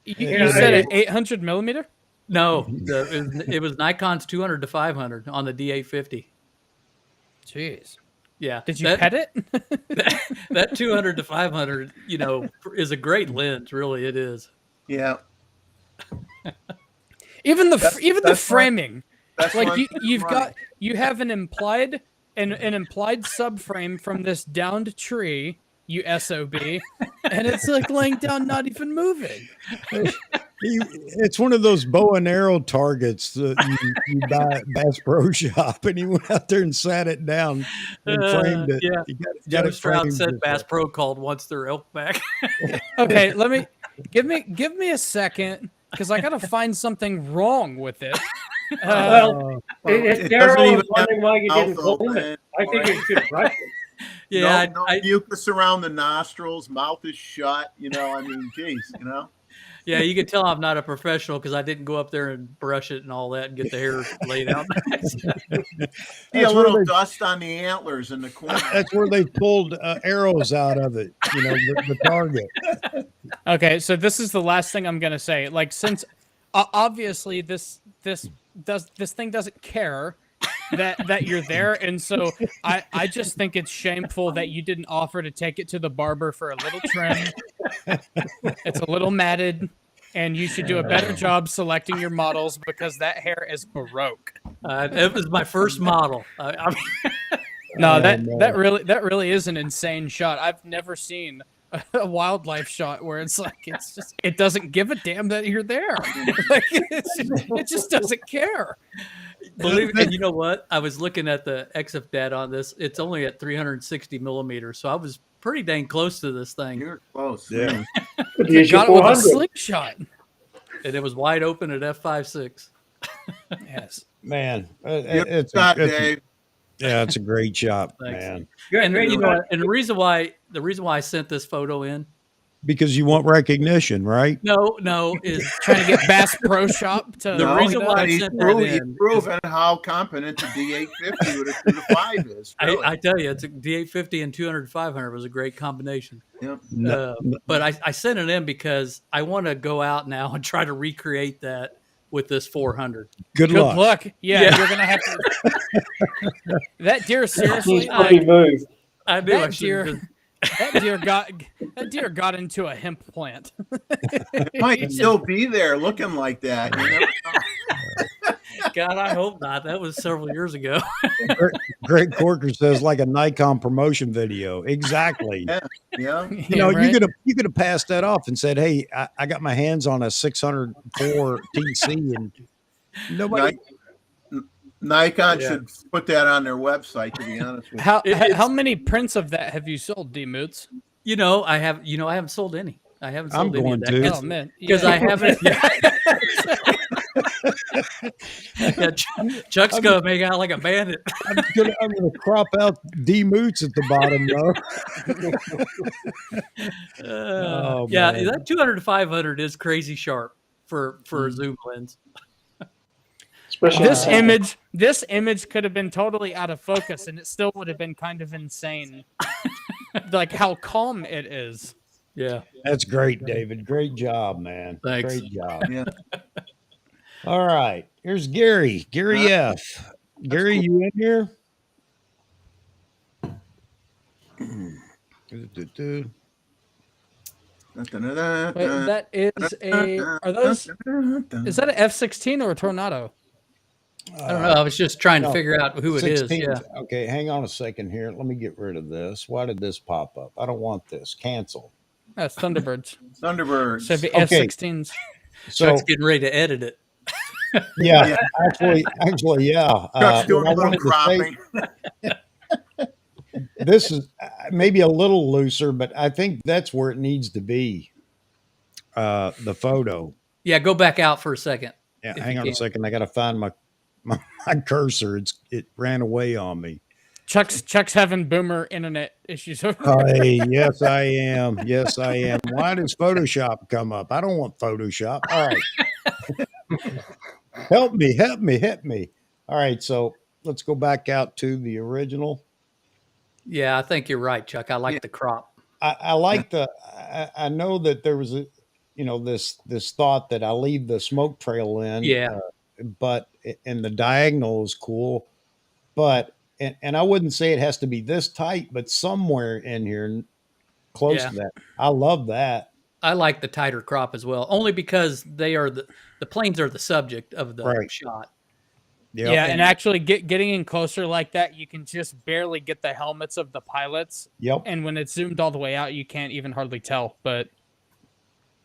Speaker 5: You said an 800 millimeter?
Speaker 6: No, it was Nikon's 200 to 500 on the D850.
Speaker 5: Jeez.
Speaker 6: Yeah.
Speaker 5: Did you pet it?
Speaker 6: That 200 to 500, is a great lens. Really, it is.
Speaker 3: Yeah.
Speaker 5: Even the framing, like you have an implied subframe from this downed tree, you SOB, and it's like laying down, not even moving.
Speaker 1: It's one of those bow and arrow targets that you buy at Bass Pro Shop, and he went out there and sat it down and framed it.
Speaker 6: Yeah.
Speaker 1: Joe
Speaker 6: Stroud said Bass Pro called wants their elk back.
Speaker 5: Okay, give me a second because I got to find something wrong with it.
Speaker 4: If Daryl was wondering why you didn't comb it, I think you should brush it.
Speaker 6: Yeah,
Speaker 3: no mucus around the nostrils, mouth is shut. Geez.
Speaker 6: Yeah, you can tell I'm not a professional because I didn't go up there and brush it and all that and get the hair laid out nice.
Speaker 3: A little dust on the antlers in the corner.
Speaker 1: That's where they pulled arrows out of it, the target.
Speaker 5: Okay, so this is the last thing I'm gonna say. Like, since obviously this thing doesn't care, that you're there, and so I just think it's shameful that you didn't offer to take it to the barber for a little trim. It's a little matted, and you should do a better job selecting your models because that hair is baroque.
Speaker 6: It was my first model.
Speaker 5: No,
Speaker 1: Oh,
Speaker 5: that really is an insane shot. I've never seen a wildlife shot where it's like it doesn't give a damn that you're there. Like it just doesn't care.
Speaker 6: Believe me, you know what? I was looking at the XF data on this. It's only at 360 millimeters, so I was pretty dang close to this thing.
Speaker 3: You're close.
Speaker 1: Yeah.
Speaker 2: Could use your
Speaker 5: Got it with a
Speaker 2: 400.
Speaker 5: slingshot.
Speaker 6: And it was wide open at f5.6.
Speaker 5: Yes.
Speaker 1: Man,
Speaker 3: Good shot, Dave.
Speaker 1: yeah, it's a great shot,
Speaker 6: Thanks.
Speaker 1: man.
Speaker 6: And you know, and the reason why I sent this photo in,
Speaker 1: Because you want recognition, right?
Speaker 6: no, is
Speaker 5: Trying to get Bass Pro Shop to
Speaker 6: The reason
Speaker 5: read it
Speaker 6: why
Speaker 5: up.
Speaker 6: I sent that
Speaker 3: He's
Speaker 6: in
Speaker 3: proven how competent the D850 with a 5 is. Really.
Speaker 6: I tell you, it's a D850 and 200-500 was a great combination.
Speaker 3: Yep.
Speaker 6: But I sent it in because I want to go out now and try to recreate that with this 400.
Speaker 1: Good
Speaker 5: Good
Speaker 1: luck.
Speaker 5: luck. Yeah,
Speaker 6: Yeah.
Speaker 5: you're gonna have to. That deer, seriously,
Speaker 2: He's probably
Speaker 5: like,
Speaker 2: moved.
Speaker 6: I do.
Speaker 5: that deer got into a hemp plant.
Speaker 3: It might still be there looking like that. You never know.
Speaker 6: God, I hope not. That was several years ago.
Speaker 1: Greg Corker says like a Nikon promotion video. Exactly.
Speaker 3: Yeah.
Speaker 1: You know,
Speaker 5: right?
Speaker 1: you could have passed that off and said, "Hey, I got my hands on a 604 TC," and nobody.
Speaker 3: Nikon
Speaker 6: Yeah.
Speaker 3: should put that on their website, to be honest with you.
Speaker 5: How many prints of that have you sold, D-Moots?
Speaker 6: I haven't sold any. I haven't
Speaker 1: I'm
Speaker 6: sold any
Speaker 1: going
Speaker 6: of that.
Speaker 1: to.
Speaker 5: Oh man,
Speaker 6: Because
Speaker 5: yeah.
Speaker 6: I haven't. Yeah, Chuck's gonna make out like a bandit.
Speaker 1: I'm gonna crop out D Moots at the bottom though. Oh,
Speaker 6: Yeah,
Speaker 1: man.
Speaker 6: that 200-500 is crazy sharp for a zoom lens.
Speaker 2: Especially
Speaker 5: This image could have been totally out of focus, and it still would have been kind of insane. Like how calm it is.
Speaker 6: Yeah.
Speaker 1: That's great, David. Great job, man.
Speaker 6: Thanks.
Speaker 1: Great job.
Speaker 3: Yeah.
Speaker 1: All right. Here's Gary. Gary F. Gary,
Speaker 3: cool.
Speaker 1: you in here?
Speaker 5: Wait, that is a. Are those? Is that an F-16 or a Tornado?
Speaker 6: I don't know. I was just trying to
Speaker 1: no,
Speaker 6: figure out who it is.
Speaker 1: 16.
Speaker 6: Yeah.
Speaker 1: Okay, hang on a second here. Let me get rid of this. Why did this pop up? I don't want this. Cancel.
Speaker 5: That's Thunderbirds.
Speaker 3: Thunderbirds.
Speaker 5: So it'd be
Speaker 1: Okay.
Speaker 5: F-16s.
Speaker 1: So
Speaker 6: Chuck's getting ready to edit it.
Speaker 1: yeah, actually, yeah.
Speaker 3: Chuck's doing
Speaker 1: what
Speaker 3: a
Speaker 1: I
Speaker 3: little
Speaker 1: wanted to say-
Speaker 3: cropping.
Speaker 1: this is maybe a little looser, but I think that's where it needs to be. The photo.
Speaker 6: Yeah, go back out for a second.
Speaker 1: Yeah,
Speaker 6: If
Speaker 1: hang
Speaker 6: you
Speaker 1: on a
Speaker 6: can.
Speaker 1: second. I got to find my cursor. It ran away on me.
Speaker 5: Chuck's having boomer internet issues.
Speaker 1: Hey, yes, I am. Yes, I am. Why does Photoshop come up? I don't want Photoshop. All right. Help me. All right. So let's go back out to the original.
Speaker 6: Yeah, I think you're right, Chuck. I like the crop.
Speaker 1: I like I know that there was this thought that I leave the smoke trail in.
Speaker 6: Yeah.
Speaker 1: But and the diagonal is cool, but and I wouldn't say it has to be this tight, but somewhere in here close
Speaker 6: Yeah.
Speaker 1: to that. I love that.
Speaker 6: I like the tighter crop as well, only because they are the planes are the subject of the
Speaker 1: Right.
Speaker 6: shot.
Speaker 1: Yep.
Speaker 5: Yeah, and actually getting in closer like that, you can just barely get the helmets of the pilots.
Speaker 1: Yep.
Speaker 5: And when it's zoomed all the way out, you can't even hardly tell. But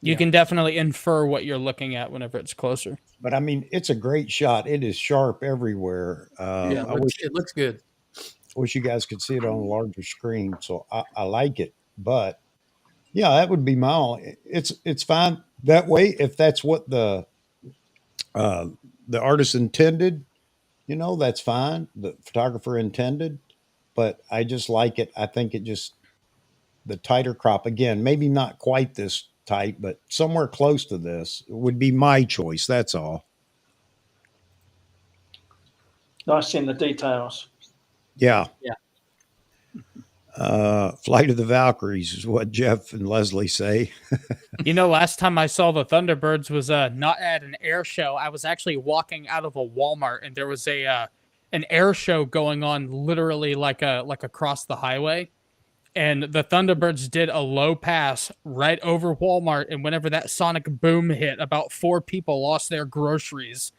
Speaker 5: you
Speaker 1: Yeah.
Speaker 5: can definitely infer what you're looking at whenever it's closer.
Speaker 1: But I mean, it's a great shot. It is sharp everywhere.
Speaker 6: Yeah,
Speaker 1: I wish
Speaker 6: it looks good.
Speaker 1: you guys could see it on a larger screen. So I like it. But yeah, that would be my only. It's fine that way if that's what the artist intended. That's fine. The photographer intended, but I just like it. I think it just the tighter crop again, maybe not quite this tight, but somewhere close to this would be my choice. That's all.
Speaker 2: nice in the details.
Speaker 1: Yeah.
Speaker 6: Yeah.
Speaker 1: Flight of the Valkyries is what Jeff and Leslie say.
Speaker 5: Last time I saw the Thunderbirds was not at an air show. I was actually walking out of a Walmart, and there was a an air show going on literally like across the highway. And the Thunderbirds did a low pass right over Walmart. And whenever that sonic boom hit, about 4 people lost their groceries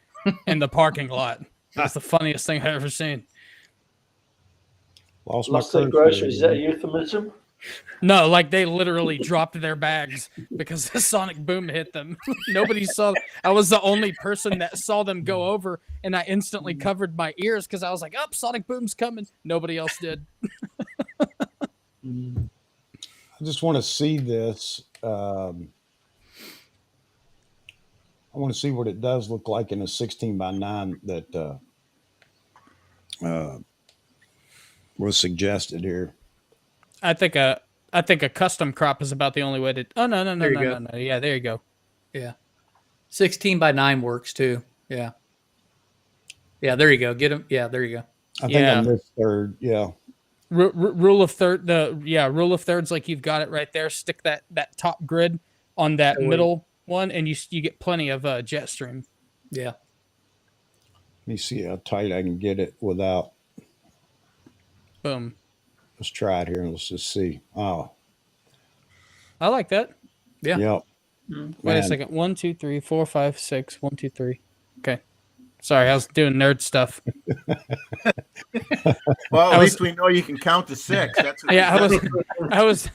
Speaker 5: in the parking lot. That's the funniest thing I've ever seen.
Speaker 1: Lost
Speaker 2: Lost
Speaker 1: my
Speaker 2: their
Speaker 1: groceries.
Speaker 2: groceries. Is that a euphemism?
Speaker 5: No, like they literally dropped their bags because the sonic boom hit them. Nobody saw. I was the only person that saw them go over, and I instantly covered my ears because I was like, "Oh, sonic boom's coming." Nobody else did.
Speaker 1: I just want to see this. I want to see what it does look like in a 16:9 that was suggested here.
Speaker 5: I think a custom crop is about the only way to. Oh no.
Speaker 6: There you go.
Speaker 5: No. Yeah, there you go.
Speaker 6: Yeah. 16:9 works too. Yeah. Yeah, there you go. Get them. Yeah, there you go.
Speaker 1: I think
Speaker 5: Yeah.
Speaker 1: I missed third. Yeah.
Speaker 5: Rule of third. Rule of thirds. Like you've got it right there. Stick that top grid on that
Speaker 6: Oh, wait.
Speaker 5: middle one, and you get plenty of jet stream.
Speaker 6: Yeah.
Speaker 1: Let me see how tight I can get it without.
Speaker 5: Boom.
Speaker 1: Let's try it here and let's just see. Oh,
Speaker 5: I like that.
Speaker 6: Yeah.
Speaker 1: yep.
Speaker 5: Wait a
Speaker 1: Man.
Speaker 5: second. 1, 2, 3, 4, 5, 6. 1, 2, 3. Okay. Sorry, I was doing nerd stuff.
Speaker 3: Well,
Speaker 5: I
Speaker 3: at
Speaker 5: was-
Speaker 3: least we know you can count to 6. That's what
Speaker 5: Yeah,
Speaker 3: you
Speaker 5: I was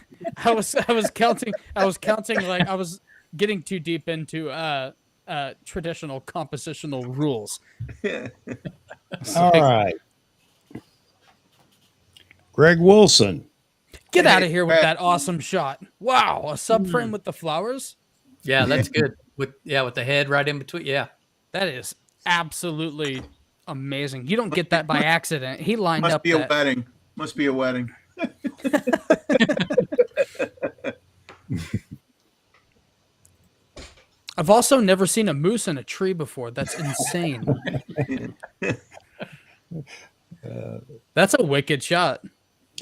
Speaker 5: counting. I was counting like I was getting too deep into traditional compositional rules.
Speaker 1: All right. Greg Wilson.
Speaker 5: Get out of here with that awesome shot! Wow, a subframe with the flowers.
Speaker 6: Yeah, that's good. With the head right in between. Yeah.
Speaker 5: That is absolutely amazing. You don't get that by accident. He lined
Speaker 3: Must
Speaker 5: up
Speaker 3: be a
Speaker 5: that.
Speaker 3: wedding. Must be a wedding.
Speaker 5: I've also never seen a moose in a tree before. That's insane. That's a wicked shot.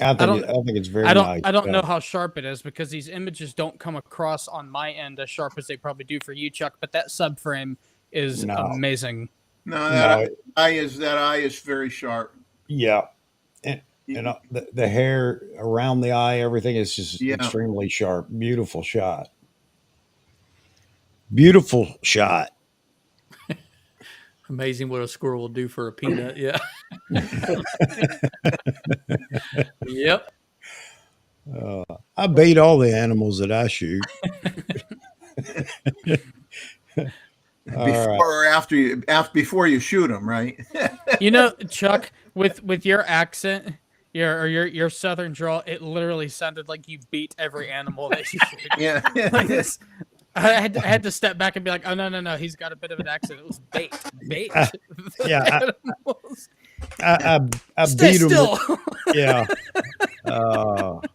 Speaker 1: I
Speaker 5: don't-
Speaker 1: think it's very
Speaker 5: I don't
Speaker 1: nice.
Speaker 5: I don't
Speaker 1: Yeah.
Speaker 5: know how sharp it is because these images don't come across on my end as sharp as they probably do for you, Chuck. But that subframe is
Speaker 1: No.
Speaker 5: amazing.
Speaker 3: No,
Speaker 1: No,
Speaker 3: that eye is very sharp.
Speaker 1: Yeah. And the hair around the eye, everything is just
Speaker 3: Yeah.
Speaker 1: extremely sharp. Beautiful shot. Beautiful shot.
Speaker 6: Amazing what a squirrel will do for a peanut. Yeah. Yep.
Speaker 1: I bait all the animals that I shoot.
Speaker 3: Before or before you shoot them, right?
Speaker 5: You know, Chuck, with your accent, your southern drawl, it literally sounded like you beat every animal that you shoot.
Speaker 3: Yeah.
Speaker 5: Like this. I had to step back and be like, oh no, he's got a bit of an accent. It was bait.
Speaker 1: Yeah,
Speaker 5: Animals.
Speaker 1: I
Speaker 5: Stay
Speaker 1: beat them.
Speaker 5: still.
Speaker 1: Yeah. Let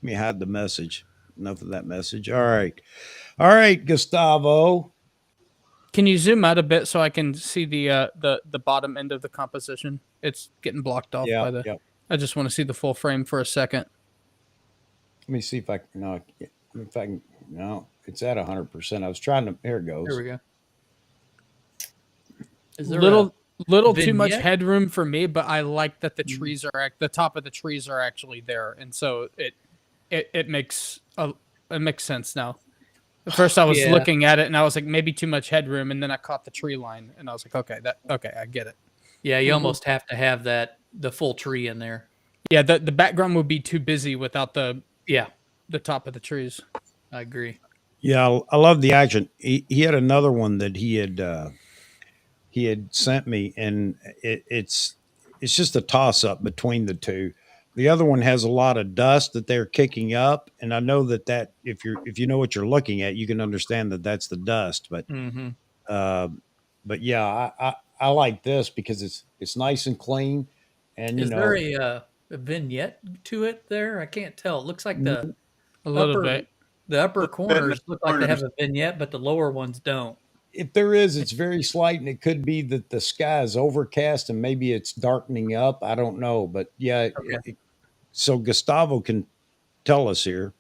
Speaker 1: me hide the message. Enough of that message. All right, Gustavo.
Speaker 5: Can you zoom out a bit so I can see the bottom end of the composition? It's getting blocked off by the.
Speaker 1: Yeah.
Speaker 5: I just want to see the full frame for a second.
Speaker 1: Let me see if I can. No, if I can. No, it's at 100%. I was trying to. Here it goes.
Speaker 6: There we go. Is there
Speaker 5: Little too much
Speaker 6: vignette?
Speaker 5: headroom for me, but I like that the trees are the top of the trees are actually there, and so it makes sense now. At first, I was
Speaker 6: Yeah.
Speaker 5: looking at it and I was like, maybe too much headroom, and then I caught the tree line, and I was like, okay, I get it.
Speaker 6: Yeah, you almost have to have the full tree in there.
Speaker 5: Yeah, the background would be too busy without the top of the trees.
Speaker 6: I agree.
Speaker 1: Yeah, I love the action. He had another one that he had sent me, and it's just a toss up between the two. The other one has a lot of dust that they're kicking up, and I know that if you know what you're looking at, you can understand that that's the dust. But yeah, I like this because it's nice and clean, and
Speaker 6: Is there a vignette to it there? I can't tell. It looks like
Speaker 5: A little bit.
Speaker 6: the upper corners look like they have a vignette, but the lower ones don't.
Speaker 1: if there is, it's very slight, and it could be that the sky is overcast and maybe it's darkening up. I don't know, but yeah.
Speaker 6: Okay.
Speaker 1: So Gustavo can tell us here.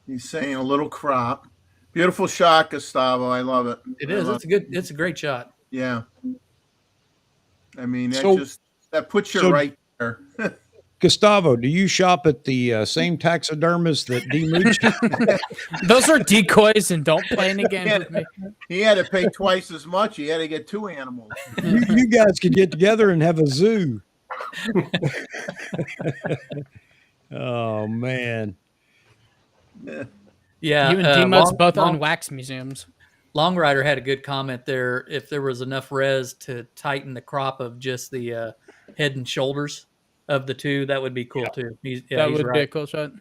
Speaker 3: He's saying a little crop. Beautiful shot, Gustavo. I love it.
Speaker 6: It
Speaker 3: I
Speaker 6: is.
Speaker 3: love
Speaker 6: It's a good. It's a great shot.
Speaker 3: Yeah. I mean,
Speaker 1: So-
Speaker 3: that puts you
Speaker 1: so-
Speaker 3: right there.
Speaker 1: Gustavo, do you shop at the same taxidermist that D Mooch?
Speaker 5: Those are decoys, and don't play any games with me.
Speaker 3: He had to pay twice as much. He had to get 2 animals.
Speaker 1: You guys could get together and have a zoo. Oh man.
Speaker 6: Yeah,
Speaker 5: You and D-Mods both
Speaker 6: Long-
Speaker 5: own wax museums.
Speaker 6: Long Rider had a good comment there. If there was enough res to tighten the crop of just the head and shoulders of the two, that would be cool too. He's
Speaker 5: That would be a
Speaker 6: right.
Speaker 5: cool shot.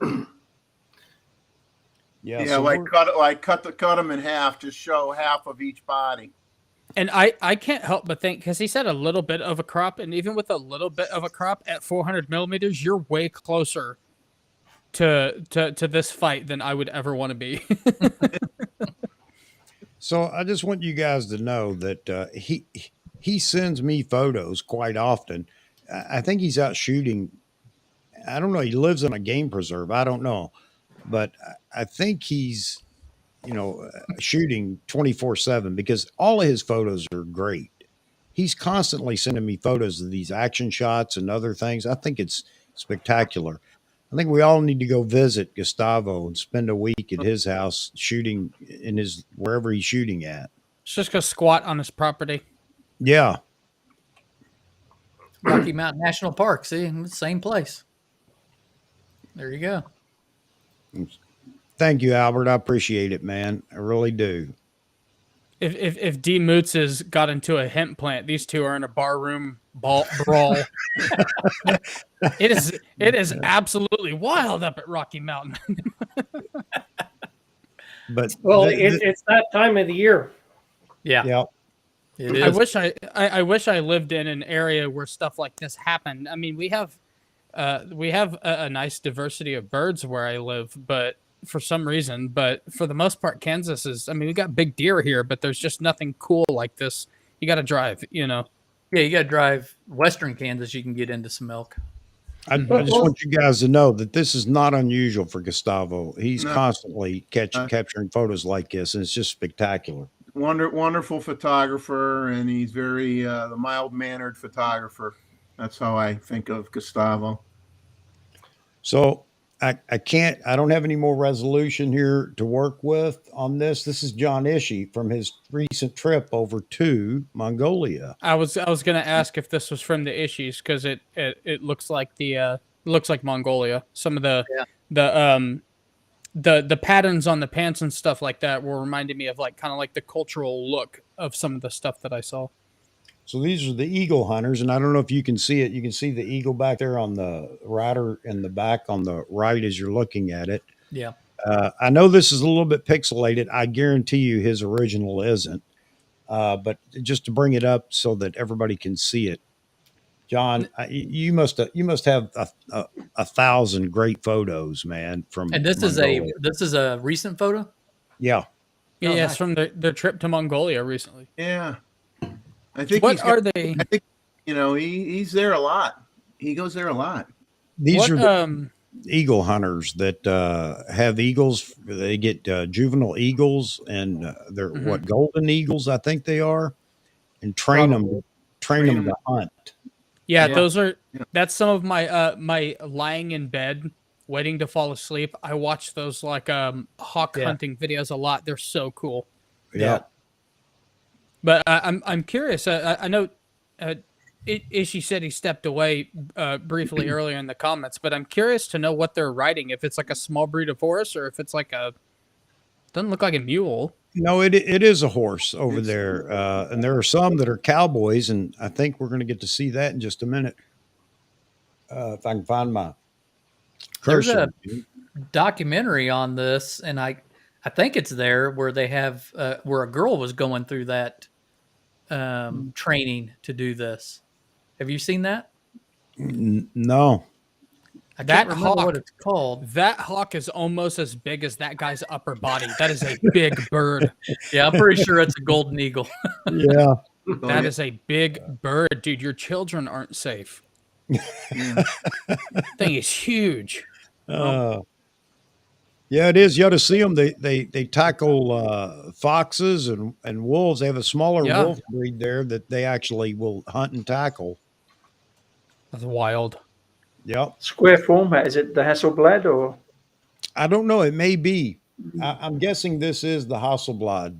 Speaker 1: Yeah,
Speaker 3: Yeah,
Speaker 1: so
Speaker 3: like
Speaker 1: we're-
Speaker 3: cut them in half to show half of each body.
Speaker 5: And I can't help but think, because he said a little bit of a crop, and even with a little bit of a crop at 400 millimeters, you're way closer to this fight than I would ever want to be.
Speaker 1: So I just want you guys to know that he sends me photos quite often. I think he's out shooting. I don't know. He lives in a game preserve. I don't know, but I think he's shooting 24/7 because all of his photos are great. He's constantly sending me photos of these action shots and other things. I think it's spectacular. I think we all need to go visit Gustavo and spend a week at his house shooting in his wherever he's shooting at.
Speaker 5: It's just go squat on his property.
Speaker 1: Yeah.
Speaker 6: Rocky Mountain National Park. See, same place. There you go.
Speaker 1: Thank you, Albert. I appreciate it, man. I really do.
Speaker 5: If D Moots has got into a hemp plant, these two are in a barroom brawl. It is absolutely wild up at Rocky Mountain.
Speaker 1: But
Speaker 4: Well, it's that time of the year.
Speaker 6: Yeah,
Speaker 1: yeah.
Speaker 6: it is.
Speaker 5: I wish I lived in an area where stuff like this happened. I mean, we have a nice diversity of birds where I live, but for some reason, but for the most part, Kansas is, I mean, we got big deer here, but there's just nothing cool like this. You got to drive,
Speaker 6: Yeah, you got to drive western Kansas. You can get into some elk.
Speaker 1: I just want you guys to know that this is not unusual for Gustavo. He's constantly capturing photos like this, and it's just spectacular.
Speaker 3: Wonderful photographer, and he's very the mild-mannered photographer. That's how I think of Gustavo.
Speaker 1: So I don't have any more resolution here to work with on this. This is John Ishii from his recent trip over to Mongolia.
Speaker 5: I was gonna ask if this was from the Ishies because it looks like looks like Mongolia. Some of the patterns on the pants and stuff like that were reminding me of like kind of like the cultural look of some of the stuff that I saw.
Speaker 1: So these are the eagle hunters, and I don't know if you can see it. You can see the eagle back there on the rider in the back on the right as you're looking at it.
Speaker 6: Yeah.
Speaker 1: I know this is a little bit pixelated. I guarantee you his original isn't. But just to bring it up so that everybody can see it, John, you must have a 1,000 great photos, man. From
Speaker 6: And this
Speaker 1: Mongolia.
Speaker 6: is a recent photo.
Speaker 1: Yeah.
Speaker 5: Yeah,
Speaker 6: Oh,
Speaker 5: it's
Speaker 6: nice.
Speaker 5: from their trip to Mongolia recently.
Speaker 3: Yeah, I think.
Speaker 5: What are they?
Speaker 3: I think he's there a lot. He goes there a lot.
Speaker 1: These
Speaker 5: What
Speaker 1: are the eagle hunters that have eagles. They get juvenile eagles, and they're what golden eagles, I think they are, and train them to hunt.
Speaker 5: Yeah,
Speaker 6: Yeah.
Speaker 5: those are. That's some of my my lying in bed, waiting to fall asleep. I watch those like hawk hunting videos a lot. They're so cool.
Speaker 1: Yeah.
Speaker 5: But I'm curious. I know Ishii said he stepped away briefly earlier in the comments, but I'm curious to know what they're riding. If it's like a small breed of horse, or if it's like doesn't look like a mule.
Speaker 1: No, it is a horse over there, and there are some that are cowboys, and I think we're going to get to see that in just a minute. If I can find my
Speaker 6: There's
Speaker 1: cursor.
Speaker 6: a documentary on this, and I think it's there where they have where a girl was going through that training to do this. Have you seen that?
Speaker 1: No.
Speaker 6: I
Speaker 5: That
Speaker 6: can't remember
Speaker 5: hawk-
Speaker 6: what it's called.
Speaker 5: That hawk is almost as big as that guy's upper body. That is a big bird.
Speaker 6: Yeah, I'm pretty sure it's a golden eagle.
Speaker 1: Yeah.
Speaker 5: That is a big bird, dude. Your children aren't safe.
Speaker 3: Yeah.
Speaker 5: Thing is huge.
Speaker 1: Uh, Yeah, it is. You ought to see them. They tackle foxes and wolves. They have a smaller
Speaker 5: Yeah.
Speaker 1: wolf breed there that they actually will hunt and tackle.
Speaker 5: That's wild.
Speaker 1: Yep.
Speaker 2: Square format, is it the Hasselblad or?
Speaker 1: I don't know. It may be. I'm guessing this is the Hasselblad.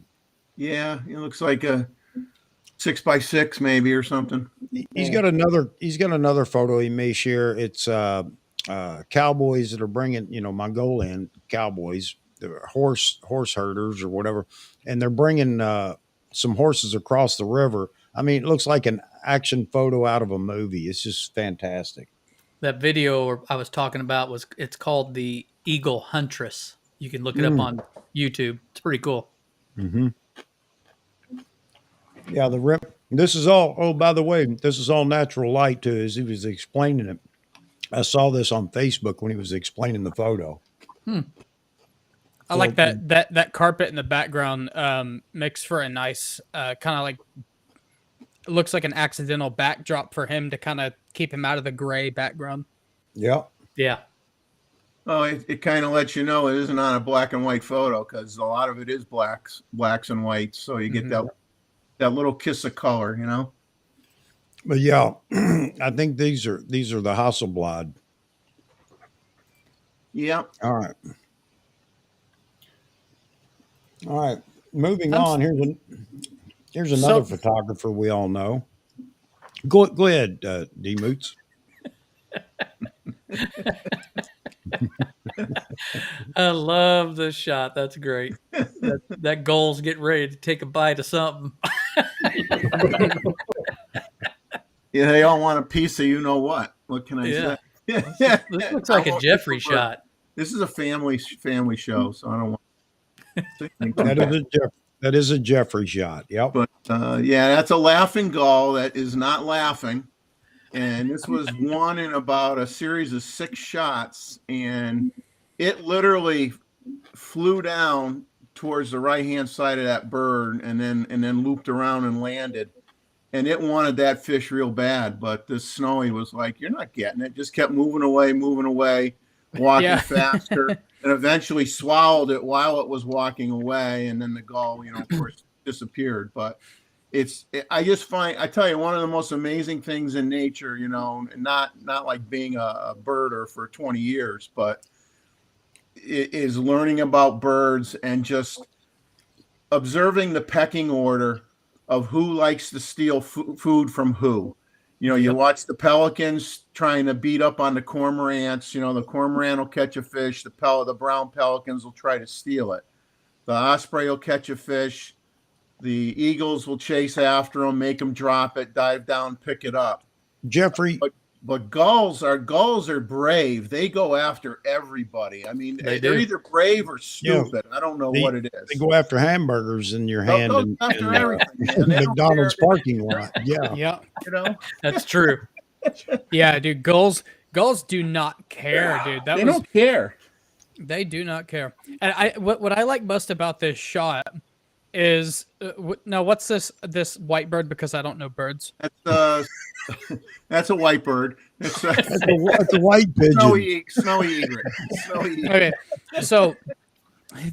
Speaker 3: Yeah, it looks like a 6x6 maybe or something.
Speaker 1: He's got another photo he may share. It's cowboys that are bringing, Mongolian cowboys, the horse herders or whatever, and they're bringing some horses across the river. I mean, it looks like an action photo out of a movie. It's just fantastic.
Speaker 6: That video I was talking about it's called the Eagle Huntress. You can look it up on YouTube. It's pretty cool.
Speaker 1: Mm-hmm. Yeah, the rip. This is all. Oh, by the way, this is all natural light too. As he was explaining it, I saw this on Facebook when he was explaining the photo.
Speaker 5: I like that carpet in the background makes for a nice kind of like, it looks like an accidental backdrop for him to kind of keep him out of the gray background.
Speaker 1: Yeah.
Speaker 6: Yeah.
Speaker 3: Oh, it kind of lets you know it isn't on a black and white photo because a lot of it is blacks and whites. So you get that little kiss of color, you know.
Speaker 1: But yeah, I think these are the Hasselblad.
Speaker 3: Yeah.
Speaker 1: All right. Moving on. Here's another photographer we all know. Go ahead, D Moots.
Speaker 6: I love this shot. That's great. That goal's getting ready to take a bite of something.
Speaker 3: Yeah, they all want a piece of you know what. What can I say?
Speaker 6: This looks like a Jeffrey shot.
Speaker 3: This is a family show, so I don't want.
Speaker 1: That is a Jeffrey shot. Yep.
Speaker 3: But yeah, that's a laughing gull that is not laughing. And this was one in about a series of 6 shots, and it literally flew down towards the right-hand side of that bird, and then looped around and landed. And it wanted that fish real bad, but this Snowy was like, "You're not getting it." Just kept moving away, walking faster, and eventually swallowed it while it was walking away. And then the gull, of course, disappeared. But I tell you, one of the most amazing things in nature, not like being a birder for 20 years, but it is learning about birds and just observing the pecking order of who likes to steal food from who. You watch the pelicans trying to beat up on the cormorants. The cormorant will catch a fish. The brown pelicans will try to steal it. The osprey will catch a fish. The eagles will chase after them, make them drop it, dive down, pick it up.
Speaker 1: Jeffrey.
Speaker 3: But gulls are brave. They go after everybody. I mean, they're either brave or stupid. I don't know what it is.
Speaker 1: They go after hamburgers in your hand
Speaker 3: and everything.
Speaker 1: McDonald's parking lot. Yeah.
Speaker 5: Yeah.
Speaker 6: That's true.
Speaker 5: Yeah, dude. Gulls do not care, dude.
Speaker 3: They don't care.
Speaker 5: They do not care. And what I like most about this shot is now what's this white bird, because I don't know birds.
Speaker 3: That's a white bird. That's
Speaker 1: a white pigeon.
Speaker 3: Snowy egret.
Speaker 5: Okay, so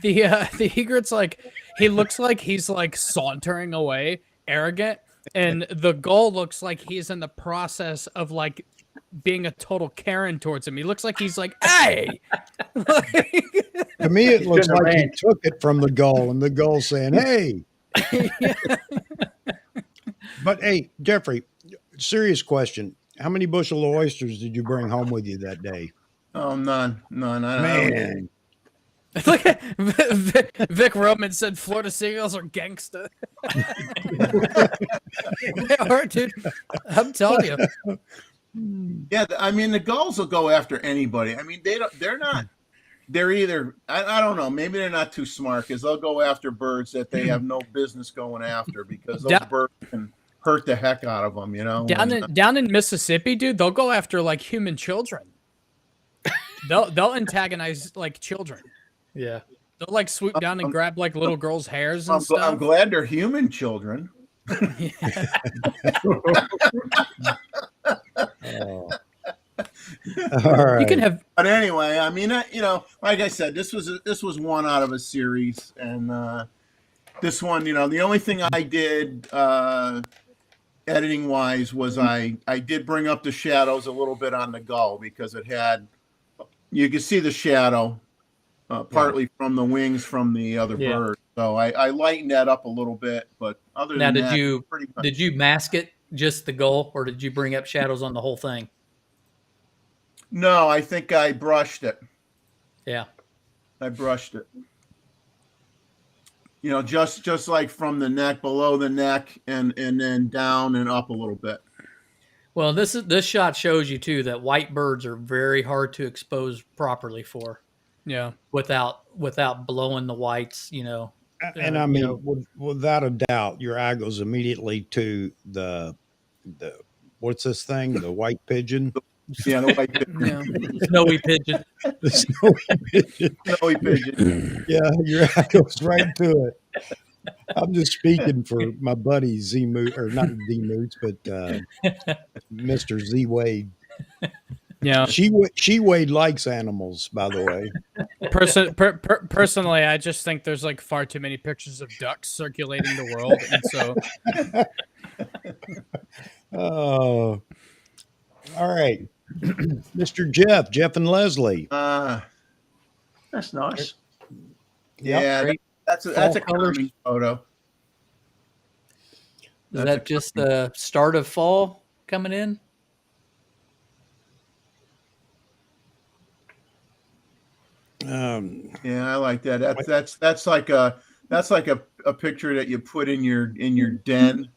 Speaker 5: the egret's like, he looks like he's like sauntering away, arrogant, and the gull looks like he's in the process of like being a total Karen towards him. He looks like he's like, "Hey."
Speaker 1: To me, it looks like he took it from the gull, and the gull saying, "Hey." But hey, Jeffrey, serious question: how many bushel of oysters did you bring home with you that day?
Speaker 3: Oh, none.
Speaker 1: Man.
Speaker 5: Look at Vic Roman said Florida seagulls are gangsta. They are, dude. I'm telling you.
Speaker 3: Yeah, I mean, the gulls will go after anybody. I mean, they're either, I don't know, maybe they're not too smart, because they'll go after birds that they have no business going after, because those birds can hurt the heck out of them,
Speaker 5: Down in Mississippi, dude, they'll go after like human children. They'll antagonize like children.
Speaker 6: Yeah.
Speaker 5: They'll like swoop down and grab like little girls' hairs and stuff.
Speaker 3: I'm glad they're human children.
Speaker 1: All right.
Speaker 5: You can have
Speaker 3: But anyway, I mean, like I said, this was one out of a series, and this one, the only thing I did editing wise was I did bring up the shadows a little bit on the gull because you could see the shadow partly from the wings from the other
Speaker 6: Yeah.
Speaker 3: bird. So I lightened that up a little bit, but other
Speaker 6: Now,
Speaker 3: than
Speaker 6: did
Speaker 3: that,
Speaker 6: you
Speaker 3: pretty much.
Speaker 6: did you mask it just the goal, or did you bring up shadows on the whole thing?
Speaker 3: No, I think I brushed it.
Speaker 6: Yeah.
Speaker 3: I brushed it. Just like from the neck, below the neck, and then down and up a little bit.
Speaker 6: Well, this shot shows you too that white birds are very hard to expose properly for
Speaker 5: yeah.
Speaker 6: without blowing the whites.
Speaker 1: And I mean, without a doubt, your eye goes immediately to the what's this thing? The white pigeon.
Speaker 3: Yeah, the white
Speaker 5: Yeah.
Speaker 6: Snowy pigeon.
Speaker 1: The snowy pigeon.
Speaker 3: snowy pigeon.
Speaker 1: Yeah, your eye goes right to it. I'm just speaking for my buddy Z Moot, or not Z Moots, but Mr. Z Wade.
Speaker 5: Yeah.
Speaker 1: She Wade likes animals, by the way.
Speaker 5: Personally, I just think there's like far too many pictures of ducks circulating the world, and so.
Speaker 1: Oh, all right, Mr. Jeff and Leslie.
Speaker 2: That's nice.
Speaker 3: Yeah,
Speaker 6: Great.
Speaker 3: that's a calming photo.
Speaker 6: Is that just the start of fall coming in?
Speaker 3: Yeah, I like that. That's like a picture that you put in your den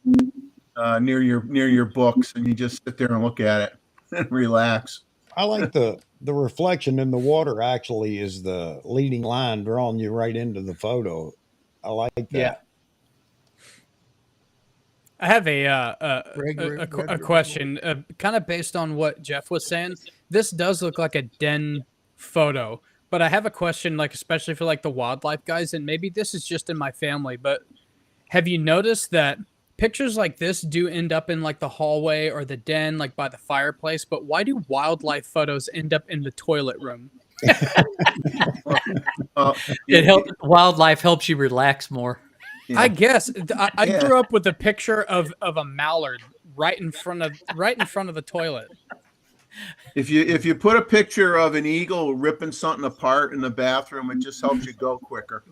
Speaker 3: near your books, and you just sit there and look at it and relax.
Speaker 1: I like the reflection in the water. Actually, is the leading line drawing you right into the photo. I like that.
Speaker 6: Yeah.
Speaker 5: I have a question, kind of based on what Jeff was saying. This does look like a den photo, but I have a question, like especially for like the wildlife guys, and maybe this is just in my family, but have you noticed that pictures like this do end up in like the hallway or the den, like by the fireplace? But why do wildlife photos end up in the toilet room?
Speaker 6: Wildlife helps you relax more.
Speaker 3: Yeah.
Speaker 5: I guess I grew up with a picture of a mallard right in front of the toilet.
Speaker 3: If you put a picture of an eagle ripping something apart in the bathroom, it just helps you go quicker.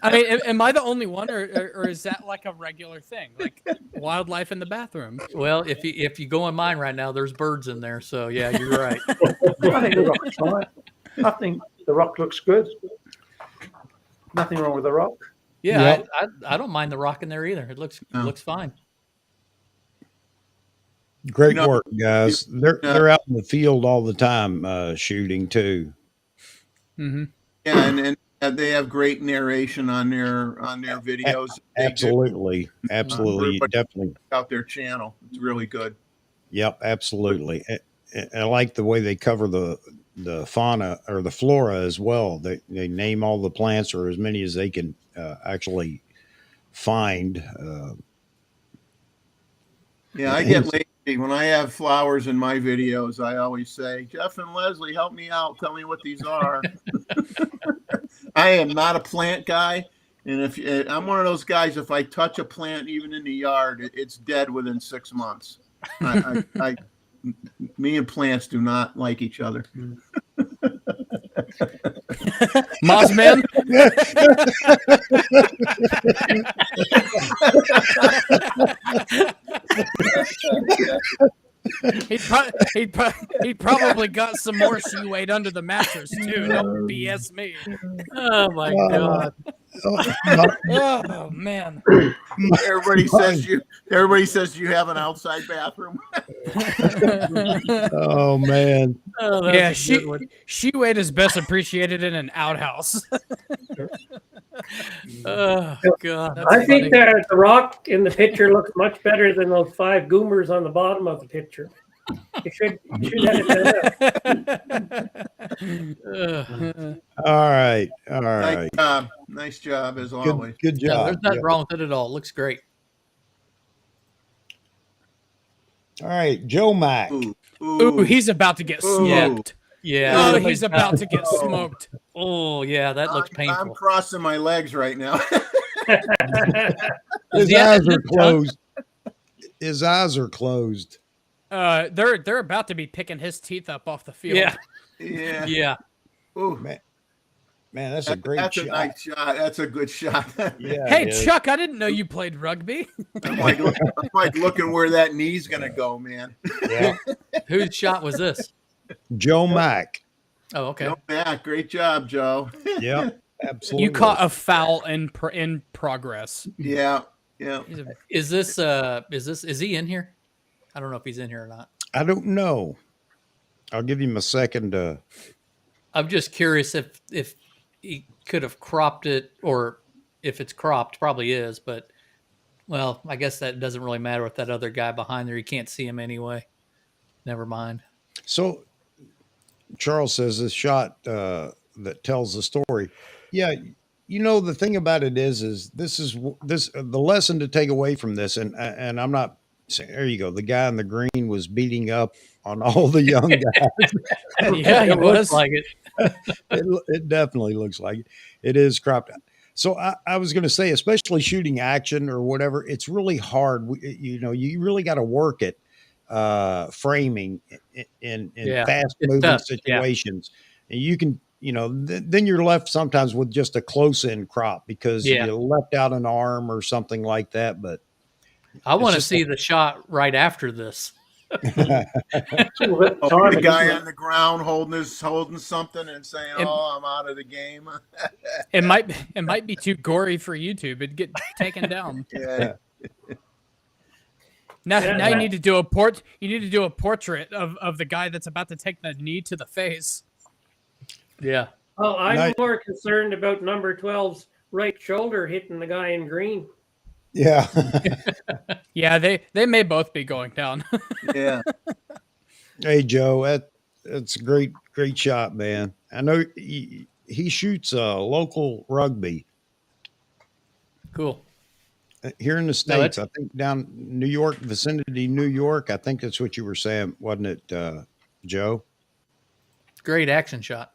Speaker 5: I mean, am I the only one, or is that like a regular thing, like wildlife in the bathroom?
Speaker 6: Well, if you go in mine right now, there's birds in there. So yeah, you're right.
Speaker 2: I think the rock's fine. I think the rock looks good. Nothing wrong with the rock.
Speaker 6: Yeah,
Speaker 1: Yep.
Speaker 6: I don't mind the rock in there either. It looks fine.
Speaker 1: Great work, guys. They're out in the field all the time shooting too.
Speaker 5: Mm-hmm.
Speaker 3: Yeah, and they have great narration on their videos.
Speaker 1: Absolutely, definitely.
Speaker 3: Out their channel, it's really good.
Speaker 1: Yep, absolutely. I like the way they cover the fauna or the flora as well. They name all the plants, or as many as they can actually find.
Speaker 3: Yeah, I get lazy when I have flowers in my videos. I always say, Jeff and Leslie, help me out. Tell me what these are. I am not a plant guy, and if I'm one of those guys, if I touch a plant even in the yard, it's dead within 6 months. Me and plants do not like each other.
Speaker 5: Mossman. He probably got some more C-Weight under the mattress too. Don't BS me.
Speaker 6: Oh my god.
Speaker 5: Oh man.
Speaker 3: Everybody says you have an outside bathroom.
Speaker 1: Oh man.
Speaker 6: Oh,
Speaker 5: Yeah, she-Weight is best appreciated in an outhouse.
Speaker 6: Oh god.
Speaker 4: I think that the rock in the picture looks much better than those 5 goomers on the bottom of the picture. You should have it
Speaker 1: All right.
Speaker 3: Nice job as always.
Speaker 1: Good
Speaker 6: Yeah,
Speaker 1: job.
Speaker 6: there's nothing wrong with it at all. It looks great.
Speaker 1: All right, Joe Mack.
Speaker 3: Ooh,
Speaker 5: Ooh, he's about to get
Speaker 3: Ooh.
Speaker 5: smoked.
Speaker 6: Yeah.
Speaker 5: Oh, he's about to get smoked.
Speaker 6: Oh, yeah, that looks
Speaker 3: I'm
Speaker 6: painful.
Speaker 3: crossing my legs right now.
Speaker 1: His
Speaker 6: Yeah,
Speaker 1: eyes
Speaker 6: is
Speaker 1: are
Speaker 6: it
Speaker 1: closed. His eyes are closed.
Speaker 5: They're about to be picking his teeth up off the field.
Speaker 6: Yeah.
Speaker 3: Yeah.
Speaker 6: Yeah.
Speaker 3: Ooh,
Speaker 1: Man, that's a great
Speaker 3: that's
Speaker 1: shot.
Speaker 3: a nice shot. That's a good shot.
Speaker 1: Yeah.
Speaker 5: Hey,
Speaker 1: it is.
Speaker 5: Chuck, I didn't know you played rugby.
Speaker 3: I'm like looking where that knee's gonna go, man.
Speaker 1: Yeah.
Speaker 6: Whose shot was this?
Speaker 1: Joe Mack.
Speaker 6: Oh, okay.
Speaker 3: Joe Mack, great job, Joe.
Speaker 1: Yeah, absolutely.
Speaker 5: You caught a foul in progress.
Speaker 3: Yeah, yeah.
Speaker 5: He's a-
Speaker 6: Is he in here? I don't know if he's in here or not.
Speaker 1: I don't know. I'll give him a second to.
Speaker 6: I'm just curious if he could have cropped it, or if it's cropped, probably is, but well, I guess that doesn't really matter with that other guy behind there. You can't see him anyway. Never mind.
Speaker 1: So Charles says this shot that tells the story. Yeah, you know the thing about it is this the lesson to take away from this, and I'm not saying there you go. The guy in the green was beating up on all the young guys.
Speaker 5: yeah, he
Speaker 6: It looks
Speaker 5: was.
Speaker 6: like it.
Speaker 1: It definitely looks like it. It is cropped out. So I was going to say, especially shooting action or whatever, it's really hard. You know, you really got to work it framing in
Speaker 6: Yeah,
Speaker 1: fast
Speaker 6: it's
Speaker 1: moving
Speaker 6: tough. Yeah.
Speaker 1: situations. And you can, you know, then you're left sometimes with just a close in crop because
Speaker 6: Yeah.
Speaker 1: you left out an arm or something like that. But
Speaker 6: I want to
Speaker 1: just
Speaker 6: see the shot right after this.
Speaker 2: It's all about
Speaker 3: Oh,
Speaker 2: timing,
Speaker 3: the guy
Speaker 2: isn't
Speaker 3: on the ground holding something and saying, "Oh, I'm out of the game."
Speaker 5: It might be too gory for YouTube. It'd get taken down.
Speaker 3: Yeah.
Speaker 5: Now,
Speaker 4: Yeah.
Speaker 5: now you need to do a port. You need to do a portrait of the guy that's about to take the knee to the face.
Speaker 6: Yeah.
Speaker 4: Well, I'm
Speaker 1: Nice.
Speaker 4: more concerned about number 12's right shoulder hitting the guy in green.
Speaker 1: yeah.
Speaker 5: Yeah, they may both be going down.
Speaker 3: Yeah.
Speaker 1: Hey, Joe, that's a great shot, man. I know he shoots local rugby.
Speaker 6: Cool.
Speaker 1: Here in the
Speaker 6: No,
Speaker 1: States, I think down New York, vicinity New York, I think that's what you were saying, wasn't it, Joe?
Speaker 6: Great action shot.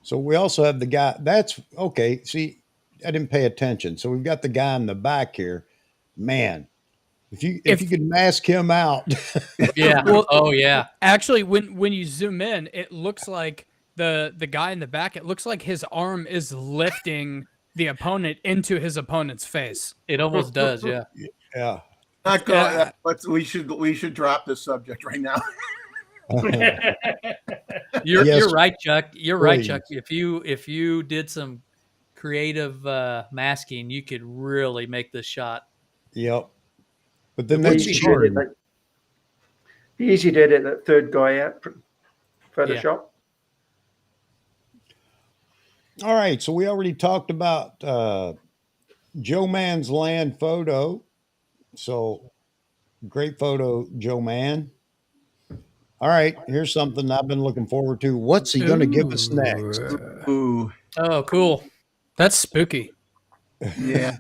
Speaker 1: So we also have the guy. That's okay. See, I didn't pay attention. So we've got the guy in the back here. Man, if you could mask him out,
Speaker 6: Yeah.
Speaker 5: Well-
Speaker 6: Oh, yeah.
Speaker 5: Actually, when you zoom in, it looks like the guy in the back. It looks like his arm is lifting the opponent into his opponent's face.
Speaker 6: It almost does. Yeah.
Speaker 1: yeah.
Speaker 3: Not going. But we should drop this subject right now.
Speaker 6: You're
Speaker 1: Yes,
Speaker 6: right, Chuck. You're right,
Speaker 1: please.
Speaker 6: Chuck. If you did some creative masking, you could really make this shot.
Speaker 1: Yep. But then
Speaker 2: it?
Speaker 1: that's
Speaker 2: Easy to
Speaker 1: cheating.
Speaker 2: edit. Easy to edit that third guy out. Photoshop.
Speaker 1: All right. So we already talked about Joe Man's land photo. So great photo, Joe Man. All right. Here's something I've been looking forward to. What's he going to give us next?
Speaker 3: Ooh.
Speaker 6: Oh, cool.
Speaker 5: That's spooky.
Speaker 3: Yeah.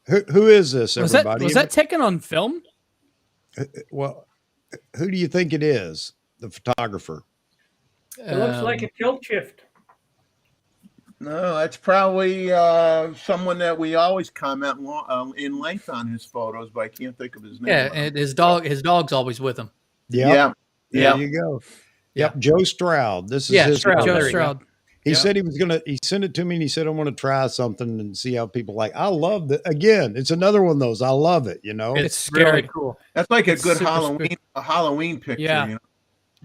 Speaker 1: Who is this,
Speaker 5: Was
Speaker 1: everybody?
Speaker 5: that taken on film?
Speaker 1: Well, who do you think it is? The photographer.
Speaker 4: It looks like a tilt shift.
Speaker 3: No, that's probably someone that we always comment in length on his photos, but I can't think of his name.
Speaker 6: Yeah, and his dog's always with him.
Speaker 1: Yep.
Speaker 3: Yeah.
Speaker 1: There
Speaker 3: Yeah.
Speaker 1: you go. Yep. Joe Stroud. This is
Speaker 6: Yeah,
Speaker 1: his.
Speaker 6: Stroud.
Speaker 1: photo.
Speaker 6: There
Speaker 5: Joe
Speaker 6: you go.
Speaker 5: Stroud.
Speaker 1: He
Speaker 6: Yeah.
Speaker 1: said he sent it to me and he said, I want to try something and see how people like. I love that. Again, it's another one of those. I love it. You know,
Speaker 5: It's
Speaker 6: really
Speaker 5: scary.
Speaker 6: cool.
Speaker 3: That's like a
Speaker 5: It's
Speaker 3: good
Speaker 5: super
Speaker 3: Halloween picture.
Speaker 5: Yeah.
Speaker 3: You know?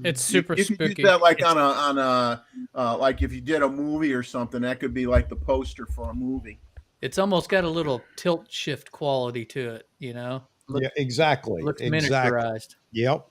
Speaker 5: It's super
Speaker 3: you could
Speaker 5: spooky.
Speaker 3: use that like on a like if you did a movie or something, that could be like the poster for a movie.
Speaker 6: It's almost got a little tilt shift quality to it, you know.
Speaker 1: yeah, exactly.
Speaker 6: Looks
Speaker 1: Exactly.
Speaker 6: miniaturized.
Speaker 1: Yep.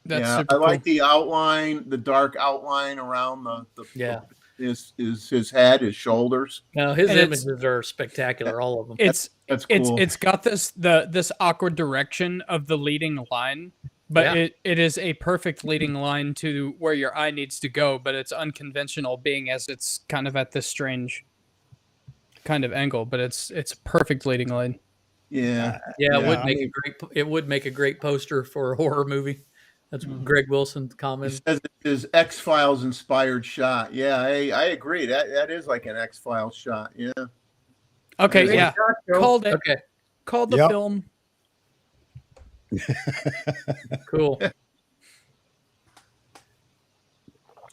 Speaker 5: That's
Speaker 3: Yeah,
Speaker 5: super
Speaker 3: I like
Speaker 5: cool.
Speaker 3: the outline, the dark outline around the
Speaker 6: Yeah.
Speaker 3: his head, his shoulders.
Speaker 6: No, his
Speaker 5: And it's-
Speaker 6: images are spectacular, all of them.
Speaker 5: It's
Speaker 3: That's cool.
Speaker 5: it's got this awkward direction of the leading line, but
Speaker 6: Yeah.
Speaker 5: it is a perfect leading line to where your eye needs to go, but it's unconventional being as it's kind of at this strange kind of angle, but it's a perfect leading line.
Speaker 3: Yeah.
Speaker 6: Yeah, it
Speaker 3: Yeah,
Speaker 6: would
Speaker 1: I
Speaker 6: make
Speaker 1: mean-
Speaker 6: a great. It would make a great poster for a horror movie. That's Greg Wilson
Speaker 3: He
Speaker 6: comment.
Speaker 3: says it is X-Files inspired shot. Yeah, I agree. That is like an X-Files shot. Yeah.
Speaker 5: Okay,
Speaker 3: Great
Speaker 5: yeah,
Speaker 4: shot, Joe.
Speaker 5: called it.
Speaker 6: Okay,
Speaker 5: Called the
Speaker 1: Yep.
Speaker 5: film.
Speaker 6: cool.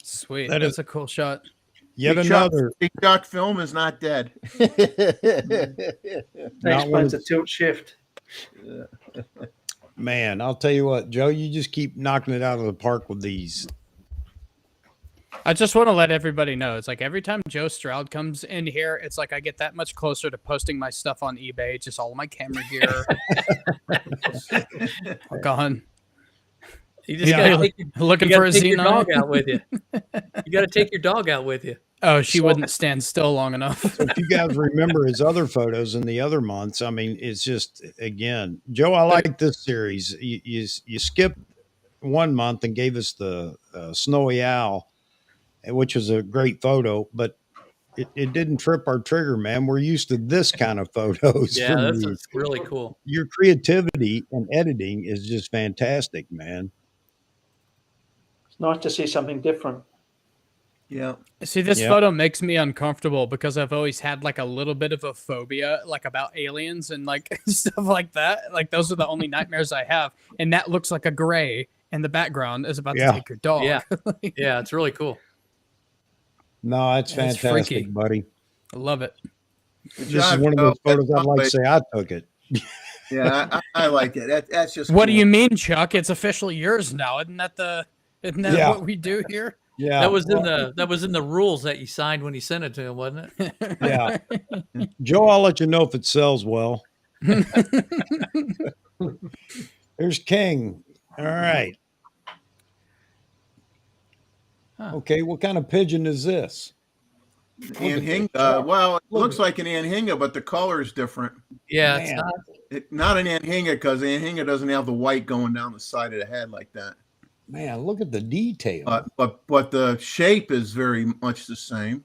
Speaker 5: Sweet.
Speaker 1: That is-
Speaker 5: That's a cool shot.
Speaker 1: Yet
Speaker 3: Big Chuck-
Speaker 1: another.
Speaker 3: Big Chuck film is not dead.
Speaker 2: That
Speaker 1: Not when
Speaker 2: explains the
Speaker 1: it's-
Speaker 2: tilt shift.
Speaker 1: Man, I'll tell you what, Joe, you just keep knocking it out of the park with these.
Speaker 5: I just want to let everybody know. It's like every time Joe Stroud comes in here, it's like I get that much closer to posting my stuff on eBay. Just all of my camera gear. Gone.
Speaker 6: You just
Speaker 5: Yeah.
Speaker 6: gotta take,
Speaker 5: Looking
Speaker 6: you
Speaker 5: for
Speaker 6: gotta
Speaker 5: a
Speaker 6: take your
Speaker 5: Xenon.
Speaker 6: dog out with you. You got to take your dog out with you.
Speaker 5: Oh, she
Speaker 1: So-
Speaker 5: wouldn't stand still long enough.
Speaker 1: So if you guys remember his other photos in the other months, I mean, it's just, again, Joe, I like this series. You skipped 1 month and gave us the Snowy Owl, which was a great photo, but it didn't trip our trigger, man. We're used to this kind of photos.
Speaker 6: Yeah,
Speaker 1: from
Speaker 6: that's
Speaker 1: you.
Speaker 6: really cool.
Speaker 1: Your creativity and editing is just fantastic, man.
Speaker 2: It's nice to see something different.
Speaker 3: Yeah.
Speaker 5: See, this
Speaker 1: Yep.
Speaker 5: photo makes me uncomfortable because I've always had like a little bit of a phobia, like about aliens and like stuff like that. Like those are the only nightmares I have. And that looks like a gray in the background is about
Speaker 1: Yeah.
Speaker 5: to take your dog.
Speaker 6: Yeah. Yeah, it's really cool.
Speaker 1: No, it's
Speaker 5: That's
Speaker 1: fantastic,
Speaker 5: freaky.
Speaker 1: buddy.
Speaker 5: I love it.
Speaker 3: Good
Speaker 1: This is
Speaker 3: job,
Speaker 1: one of
Speaker 3: Joe.
Speaker 1: those photos I'd like to
Speaker 3: That's
Speaker 1: say I took it.
Speaker 3: Yeah, I like it. That's just
Speaker 5: What do
Speaker 3: cool.
Speaker 5: you mean, Chuck? It's officially yours now. Isn't that
Speaker 1: Yeah.
Speaker 5: what we do here?
Speaker 1: Yeah.
Speaker 6: That was in the rules that you signed when you sent it to him, wasn't it?
Speaker 1: Yeah. Joe, I'll let you know if it sells well. There's King. All right.
Speaker 6: Huh.
Speaker 1: Okay, what kind of pigeon is this?
Speaker 3: Anhinga. Well, it looks like an Anhinga, but the color is different.
Speaker 6: Yeah, it's
Speaker 1: Man.
Speaker 6: not.
Speaker 3: Not an Anhinga because Anhinga doesn't have the white going down the side of the head like that.
Speaker 1: Man, look at the detail.
Speaker 3: But the shape is very much the same.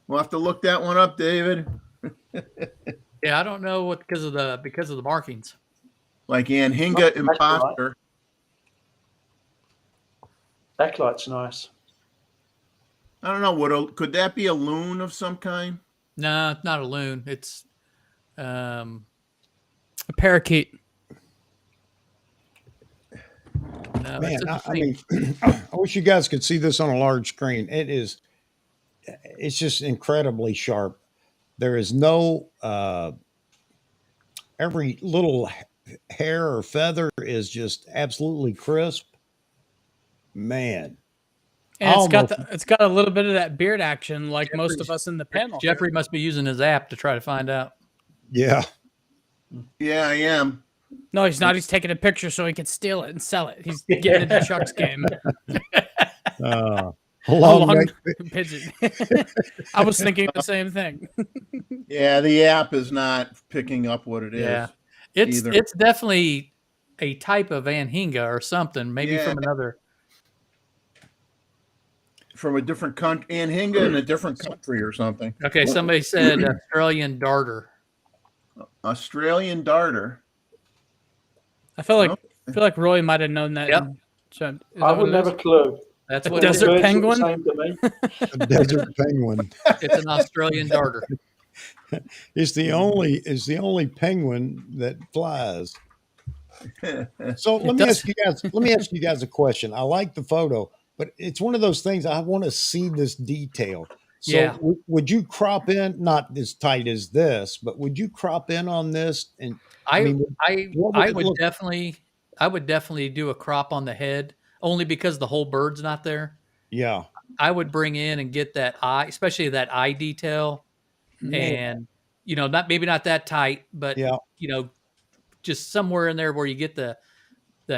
Speaker 3: We'll have to look that one up, David.
Speaker 6: Yeah, I don't know what because of the markings.
Speaker 3: Like Anhinga
Speaker 2: That's
Speaker 3: imposter.
Speaker 2: Backlight's nice.
Speaker 3: I don't know. Could that be a loon of some kind?
Speaker 6: No, it's not a loon. It's
Speaker 5: A parakeet.
Speaker 6: no,
Speaker 1: Man,
Speaker 6: it's a
Speaker 1: I mean, I wish you guys could see this on a large screen. It's just incredibly sharp. There is no, every little hair or feather is just absolutely crisp. Man.
Speaker 5: And
Speaker 1: Almost.
Speaker 5: it's got a little bit of that beard action like most of us in the panel.
Speaker 6: Jeffrey must be using his app to try to find out.
Speaker 1: Yeah.
Speaker 3: Yeah, I am.
Speaker 5: No, he's not. He's taking a picture so he can steal it and sell it. He's getting into Chuck's game.
Speaker 1: A
Speaker 5: A
Speaker 1: long
Speaker 5: long
Speaker 1: neck.
Speaker 5: pigeon. I was thinking the same thing.
Speaker 3: Yeah, the app is not picking up what it is.
Speaker 6: Yeah, it's
Speaker 3: either.
Speaker 6: it's definitely a type of Anhinga or something, maybe
Speaker 3: Yeah.
Speaker 6: from another.
Speaker 3: From a different country. Anhinga in a different country or something.
Speaker 6: Okay, somebody said Australian darter.
Speaker 3: Australian darter.
Speaker 5: I feel like Roy might have known that.
Speaker 6: Yep.
Speaker 5: So, is
Speaker 2: I
Speaker 5: that what
Speaker 2: wouldn't
Speaker 5: it
Speaker 2: have
Speaker 5: is?
Speaker 2: a clue.
Speaker 6: That's
Speaker 5: A
Speaker 6: what
Speaker 5: desert
Speaker 2: Birds are the
Speaker 5: penguin?
Speaker 2: same to me.
Speaker 1: A desert penguin.
Speaker 6: it's an Australian darter.
Speaker 1: It's the only penguin that flies. So let me ask you guys a question. I like the photo, but it's one of those things I want to see this detail. So
Speaker 6: Yeah.
Speaker 1: would you crop in, not as tight as this, but would you crop in on this? And
Speaker 6: I
Speaker 1: mean, what would
Speaker 6: I
Speaker 1: it
Speaker 6: would
Speaker 1: look-
Speaker 6: definitely do a crop on the head only because the whole bird's not there.
Speaker 1: yeah,
Speaker 6: I would bring in and get that eye, especially that eye detail, and maybe not that tight, but
Speaker 1: yeah,
Speaker 6: just somewhere in there where you get the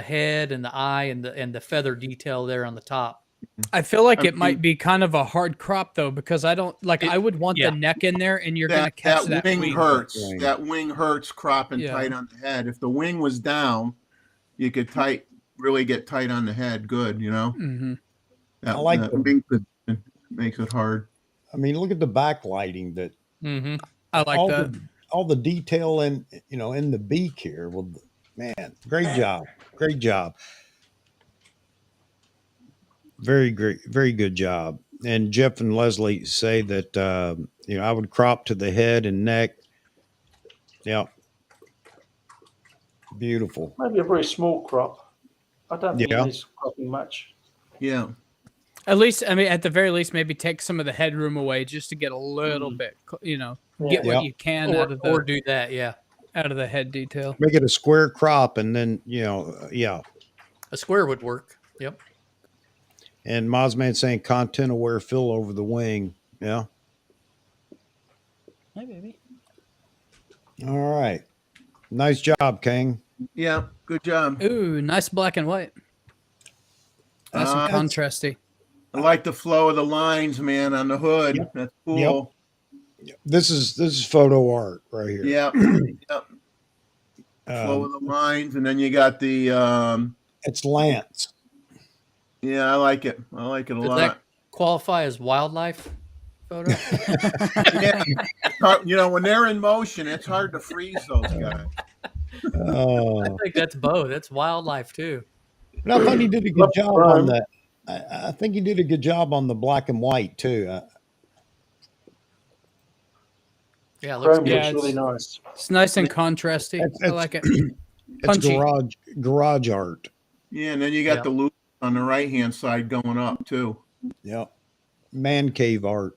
Speaker 6: head and the eye and the feather detail there on the top.
Speaker 5: I feel like
Speaker 3: I
Speaker 5: it might
Speaker 3: mean-
Speaker 5: be kind of a hard crop though, because I don't like. I would want
Speaker 6: yeah.
Speaker 5: the neck in there, and you're gonna
Speaker 3: That,
Speaker 5: catch
Speaker 3: that
Speaker 5: that
Speaker 3: wing hurts.
Speaker 1: Wing.
Speaker 3: That wing hurts cropping
Speaker 5: Yeah.
Speaker 3: tight on the head. If the wing was down, you could really get tight on the head. Good,
Speaker 5: Mhm.
Speaker 3: That,
Speaker 1: I like
Speaker 3: that
Speaker 1: the-
Speaker 3: wing makes it hard.
Speaker 1: I mean, look at the backlighting that
Speaker 6: Mm-hmm.
Speaker 5: I like
Speaker 1: all
Speaker 5: that.
Speaker 1: all the detail in in the beak here. Well, man, great job, great job, very great, very good job. And Jeff and Leslie say that I would crop to the head and neck. Yeah, beautiful.
Speaker 2: Maybe a very small crop. I don't think it
Speaker 1: Yeah,
Speaker 2: needs cropping much.
Speaker 3: Yeah.
Speaker 5: At least, I mean, at the very least, maybe take some of the headroom away just to get a little bit, get what
Speaker 1: Yeah.
Speaker 5: you can
Speaker 6: Or,
Speaker 5: out of
Speaker 6: or do that, yeah.
Speaker 5: out of the head detail.
Speaker 1: make it a square crop, and then yeah.
Speaker 6: A square would work. Yep.
Speaker 1: And Mozman saying content aware fill over the wing. Yeah.
Speaker 6: Hey, baby.
Speaker 1: All right. Nice job, King.
Speaker 3: Yeah. Good job.
Speaker 5: Ooh, nice black and white. Nice and
Speaker 3: That's-
Speaker 5: contrasty.
Speaker 3: I like the flow of the lines, man, on the hood.
Speaker 1: Yep.
Speaker 3: That's cool.
Speaker 1: This is photo art right here.
Speaker 3: Yeah. Yep. Flow of the lines, and then you got the
Speaker 1: It's Lance.
Speaker 3: yeah, I like it. I like it a
Speaker 6: Does
Speaker 3: lot.
Speaker 6: that qualify as wildlife photo?
Speaker 3: Yeah. When they're in motion, it's hard to freeze those guys.
Speaker 1: Oh,
Speaker 6: I think that's both. That's wildlife too.
Speaker 1: but I thought he did a good
Speaker 2: Love
Speaker 1: job
Speaker 2: Chrome.
Speaker 1: on that. I think he did a good job on the black and white too.
Speaker 6: Yeah, it looks
Speaker 2: Chrome
Speaker 6: good.
Speaker 5: Yeah,
Speaker 2: looks really
Speaker 5: it's-
Speaker 2: nice.
Speaker 5: It's nice and contrasty. I
Speaker 1: It's-
Speaker 5: like it.
Speaker 1: It's
Speaker 5: Punchy.
Speaker 1: garage art.
Speaker 3: Yeah, and then you got
Speaker 6: Yeah.
Speaker 3: the loop on the right hand side going up too.
Speaker 1: Yep. Man cave art.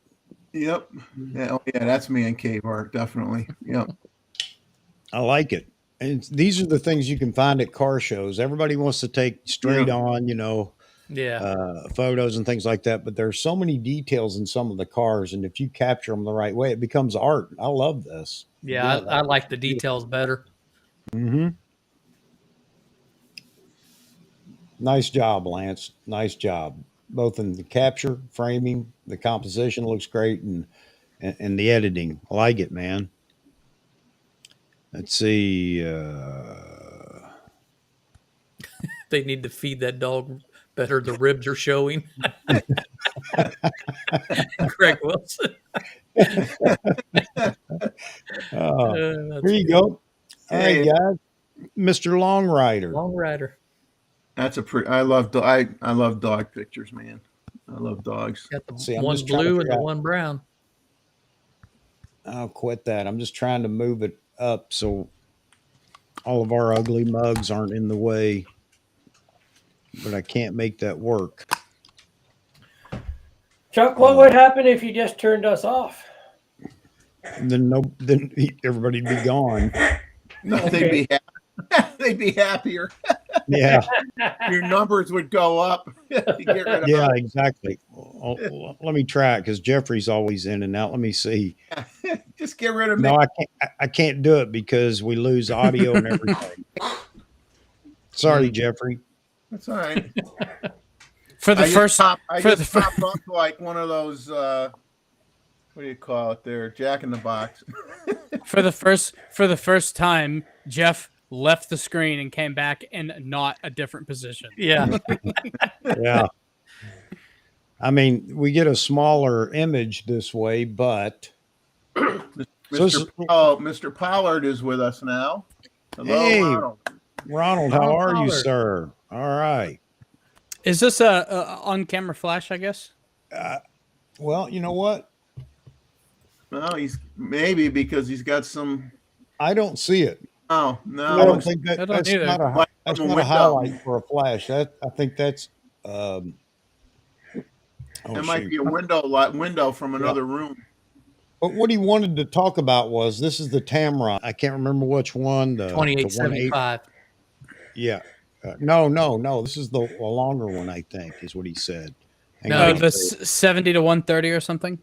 Speaker 3: Yep. Yeah, oh, yeah, that's man cave art, definitely. Yep.
Speaker 1: I like it. And these are the things you can find at car shows. Everybody wants to take straight on,
Speaker 6: Yeah.
Speaker 1: photos and things like that. But there's so many details in some of the cars, and if you capture them the right way, it becomes art. I love this.
Speaker 6: Yeah, I like the details better.
Speaker 1: Mm-hmm. Nice job, Lance. Nice job. Both in the capture, framing, the composition looks great, and the editing. I like it, man. Let's see.
Speaker 6: They need to feed that dog better. The ribs are showing. Greg Wilson.
Speaker 1: Here
Speaker 6: That's
Speaker 1: you go. All right,
Speaker 3: Hey.
Speaker 1: guys. Mr. Long Rider.
Speaker 6: Long Rider.
Speaker 3: That's a pretty. I love dog pictures, man. I love dogs.
Speaker 6: Got the
Speaker 1: See, I'm
Speaker 6: one
Speaker 1: just trying to
Speaker 6: blue and
Speaker 1: figure
Speaker 6: the
Speaker 1: out-
Speaker 6: one brown.
Speaker 1: I'll quit that. I'm just trying to move it up so all of our ugly mugs aren't in the way, but I can't make that work.
Speaker 4: Chuck, what would happen if you just turned us off?
Speaker 1: Then everybody'd be gone.
Speaker 3: No,
Speaker 4: Okay.
Speaker 3: they'd be happier.
Speaker 1: Yeah,
Speaker 3: Your numbers would go up. You get rid of
Speaker 1: yeah,
Speaker 3: them.
Speaker 1: exactly. Let me try it because Jeffrey's always in and out. Let me see.
Speaker 3: Just get rid of
Speaker 1: No,
Speaker 3: me.
Speaker 1: I can't do it because we lose audio and everything. Sorry, Jeffrey.
Speaker 3: That's all right.
Speaker 5: For the
Speaker 3: I just
Speaker 5: first,
Speaker 3: pop- I
Speaker 5: for
Speaker 3: just
Speaker 5: the
Speaker 3: pop up like one of those. What do you call it? There, Jack in the Box.
Speaker 5: for the first time, Jeff left the screen and came back in not a different position.
Speaker 6: Yeah.
Speaker 1: Yeah. I mean, we get a smaller image this way, but
Speaker 3: Mr. Pollard is with us now. Hello,
Speaker 1: Hey.
Speaker 3: Ronald.
Speaker 1: Ronald, how
Speaker 6: Ronald
Speaker 1: are you,
Speaker 6: Pollard.
Speaker 1: sir? All right.
Speaker 5: Is this a on-camera flash? I guess.
Speaker 1: Well, you know what?
Speaker 3: Well, he's maybe because he's got some.
Speaker 1: I don't see it.
Speaker 3: Oh
Speaker 1: I
Speaker 3: no,
Speaker 1: don't think
Speaker 5: I
Speaker 1: that,
Speaker 5: don't
Speaker 1: that's
Speaker 5: either.
Speaker 1: not a
Speaker 3: Like
Speaker 1: that's
Speaker 3: from a
Speaker 1: not a
Speaker 3: window.
Speaker 1: highlight for a flash. I think that's oh,
Speaker 3: it might
Speaker 1: shoot.
Speaker 3: be a window from another room.
Speaker 1: But what he wanted to talk about was this is the Tamron. I can't remember which one. The
Speaker 6: 2875.
Speaker 1: Yeah. No. This is the longer one, I think, is what he said. Hang
Speaker 6: No,
Speaker 1: on.
Speaker 5: Oh, the 70 to 130 or something.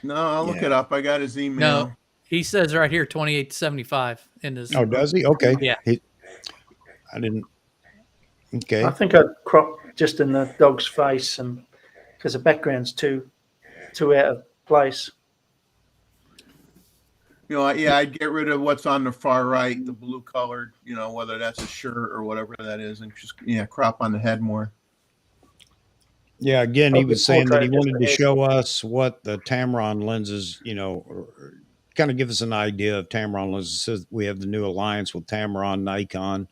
Speaker 3: No, I'll look
Speaker 1: Yeah.
Speaker 3: it up. I got his email.
Speaker 6: No, he says right here 2875 in his.
Speaker 1: Oh, does he? Okay.
Speaker 6: Yeah.
Speaker 1: I didn't. Okay.
Speaker 2: I think I'd crop just in the dog's face, and because the background's too out of place.
Speaker 3: Yeah, I'd get rid of what's on the far right, the blue colored. Whether that's a shirt or whatever that is, and just crop on the head more.
Speaker 1: Yeah, again, he
Speaker 2: Okay,
Speaker 1: was saying that he
Speaker 2: portrait, just
Speaker 1: wanted to
Speaker 2: the
Speaker 1: show us what the Tamron lenses, kind of give us an idea of Tamron. As it says, we have the new alliance with Tamron, Nikon,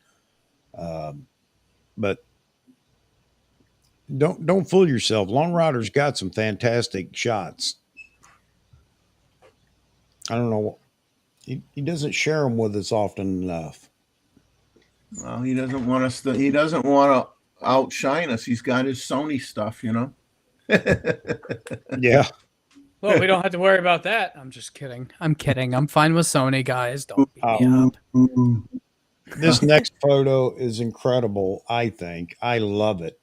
Speaker 1: but don't fool yourself. Long Rider's got some fantastic shots. I don't know. He doesn't share them with us often enough.
Speaker 3: Well, he doesn't want us to. He doesn't want to outshine us. He's got his Sony stuff, you know.
Speaker 1: Yeah.
Speaker 5: Well, we don't have to worry about that. I'm just kidding. I'm kidding. I'm fine with Sony, guys. Don't beat me up.
Speaker 1: This next photo is incredible. I think I love it.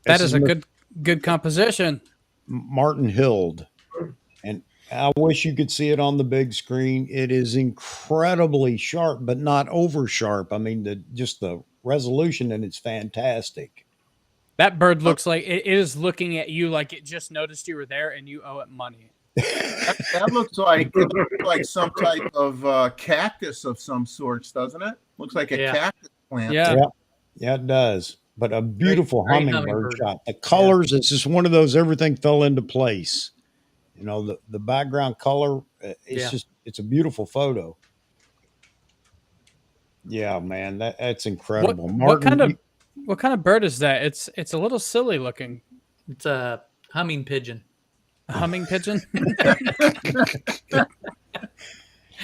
Speaker 5: That
Speaker 1: This
Speaker 5: is a good composition.
Speaker 1: Martin Hild, and I wish you could see it on the big screen. It is incredibly sharp, but not over sharp. I mean, just the resolution, and it's fantastic.
Speaker 5: That bird looks like it is looking at you like it just noticed you were there and you owe it money.
Speaker 3: That looks like some type of cactus of some sorts, doesn't it? Looks like a cactus plant.
Speaker 5: Yeah.
Speaker 1: Yeah, it does. But a beautiful
Speaker 6: Great
Speaker 1: hummingbird
Speaker 6: hummingbird.
Speaker 1: shot. The colors, it's just one of those, everything fell into place. You know, the background color, it's a beautiful photo. Yeah, man, that's incredible.
Speaker 5: What kind of bird is that? It's a little silly looking.
Speaker 6: It's a humming pigeon.
Speaker 5: A humming pigeon?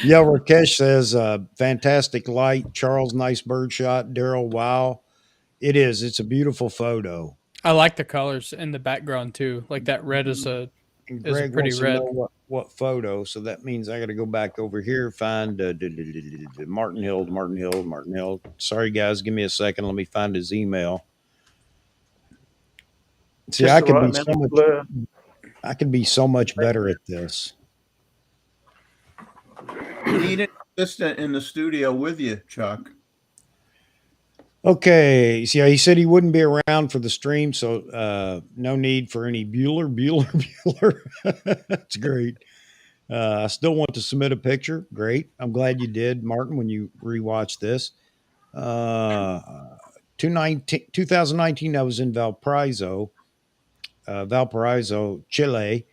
Speaker 1: Yeah, Rakesh says, fantastic light. Charles, nice bird shot. Daryl, wow. It is. It's a beautiful photo.
Speaker 5: I like the colors in the background too. Like that red is
Speaker 1: And Greg
Speaker 5: pretty
Speaker 1: wants
Speaker 5: red.
Speaker 1: to know what photo. So that means I got to go back over here, find Martin Hild. Sorry, guys. Give me a second. Let me find his email. See,
Speaker 2: Just
Speaker 1: I
Speaker 2: the
Speaker 1: could
Speaker 2: right
Speaker 1: be
Speaker 2: amount of blur.
Speaker 1: I could be so much better at this.
Speaker 3: You need an assistant in the studio with you, Chuck.
Speaker 1: Okay. See, he said he wouldn't be around for the stream, so no need for any Bueller. That's great. I still want to submit a picture. Great. I'm glad you did, Martin, when you rewatch this. 2019, I was in Valparaiso, Chile,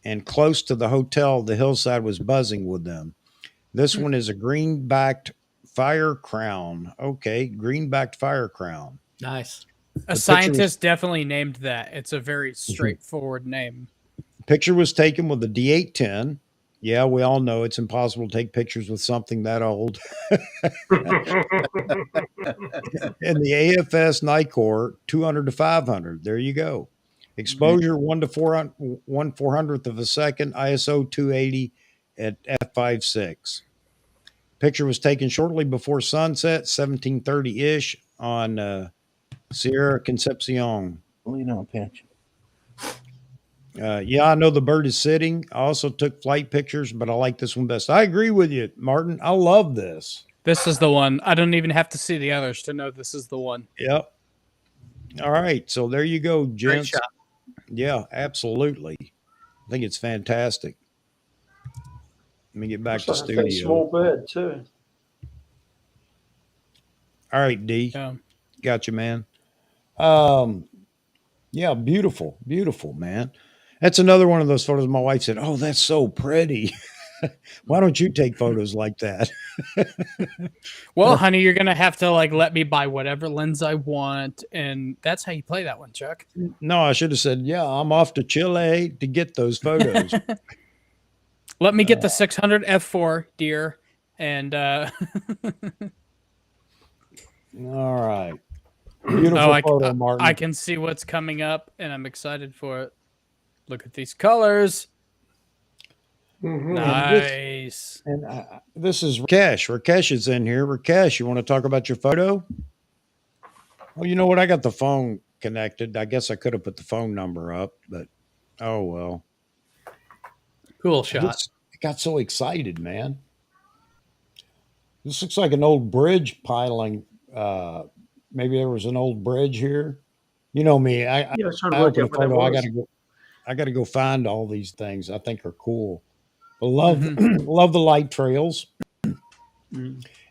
Speaker 1: and close to the hotel, the hillside was buzzing with them. This one is a green-backed fire crown. Okay, green-backed fire crown.
Speaker 6: Nice.
Speaker 5: A scientist definitely named that. It's a very straightforward name.
Speaker 1: Picture was taken with the D810. Yeah, we all know it's impossible to take pictures with something that old. And the AFS Nikkor 200 to 500. There you go. Exposure 1 to 1/400th of a second. ISO 280 at f5.6. Picture was taken shortly before sunset, 1730-ish on Sierra Concepcion.
Speaker 3: Patch.
Speaker 1: Yeah, I know the bird is sitting. I also took flight pictures, but I like this one best. I agree with you, Martin. I love this.
Speaker 5: This is the one. I don't even have to see the others to know this is the one.
Speaker 1: Yep. All right. So there you go,
Speaker 6: Great
Speaker 1: gents.
Speaker 6: shot.
Speaker 1: Yeah, absolutely. I think it's fantastic. Let me get back to
Speaker 2: Looks like a fairly
Speaker 1: studio.
Speaker 2: small bird too.
Speaker 1: All right, D.
Speaker 5: Yeah.
Speaker 1: Got you, man. Yeah, beautiful, beautiful, man. That's another one of those photos. My wife said, "Oh, that's so pretty. Why don't you take photos like that?"
Speaker 5: Well, honey, you're gonna have to like let me buy whatever lens I want, and that's how you play that one, Chuck.
Speaker 1: No, I should have said, "Yeah, I'm off to Chile to get those photos."
Speaker 5: Let me get the 600 f4, dear, and
Speaker 1: All right. Beautiful
Speaker 5: oh,
Speaker 1: photo, Martin.
Speaker 5: I can see what's coming up, and I'm excited for it. Look at these colors. Nice.
Speaker 1: And this is Rakesh. Rakesh is in here. Rakesh, you want to talk about your photo? Well, you know what? I got the phone connected. I guess I could have put the phone number up, but oh well.
Speaker 6: Cool shot.
Speaker 1: I got so excited, man. This looks like an old bridge piling. Maybe there was an old bridge here. You know me.
Speaker 2: Yeah, I was trying to
Speaker 1: I
Speaker 2: work
Speaker 1: open a
Speaker 2: out what that
Speaker 1: photo. I
Speaker 2: was.
Speaker 1: got to go find all these things. I think are cool. But love the light trails.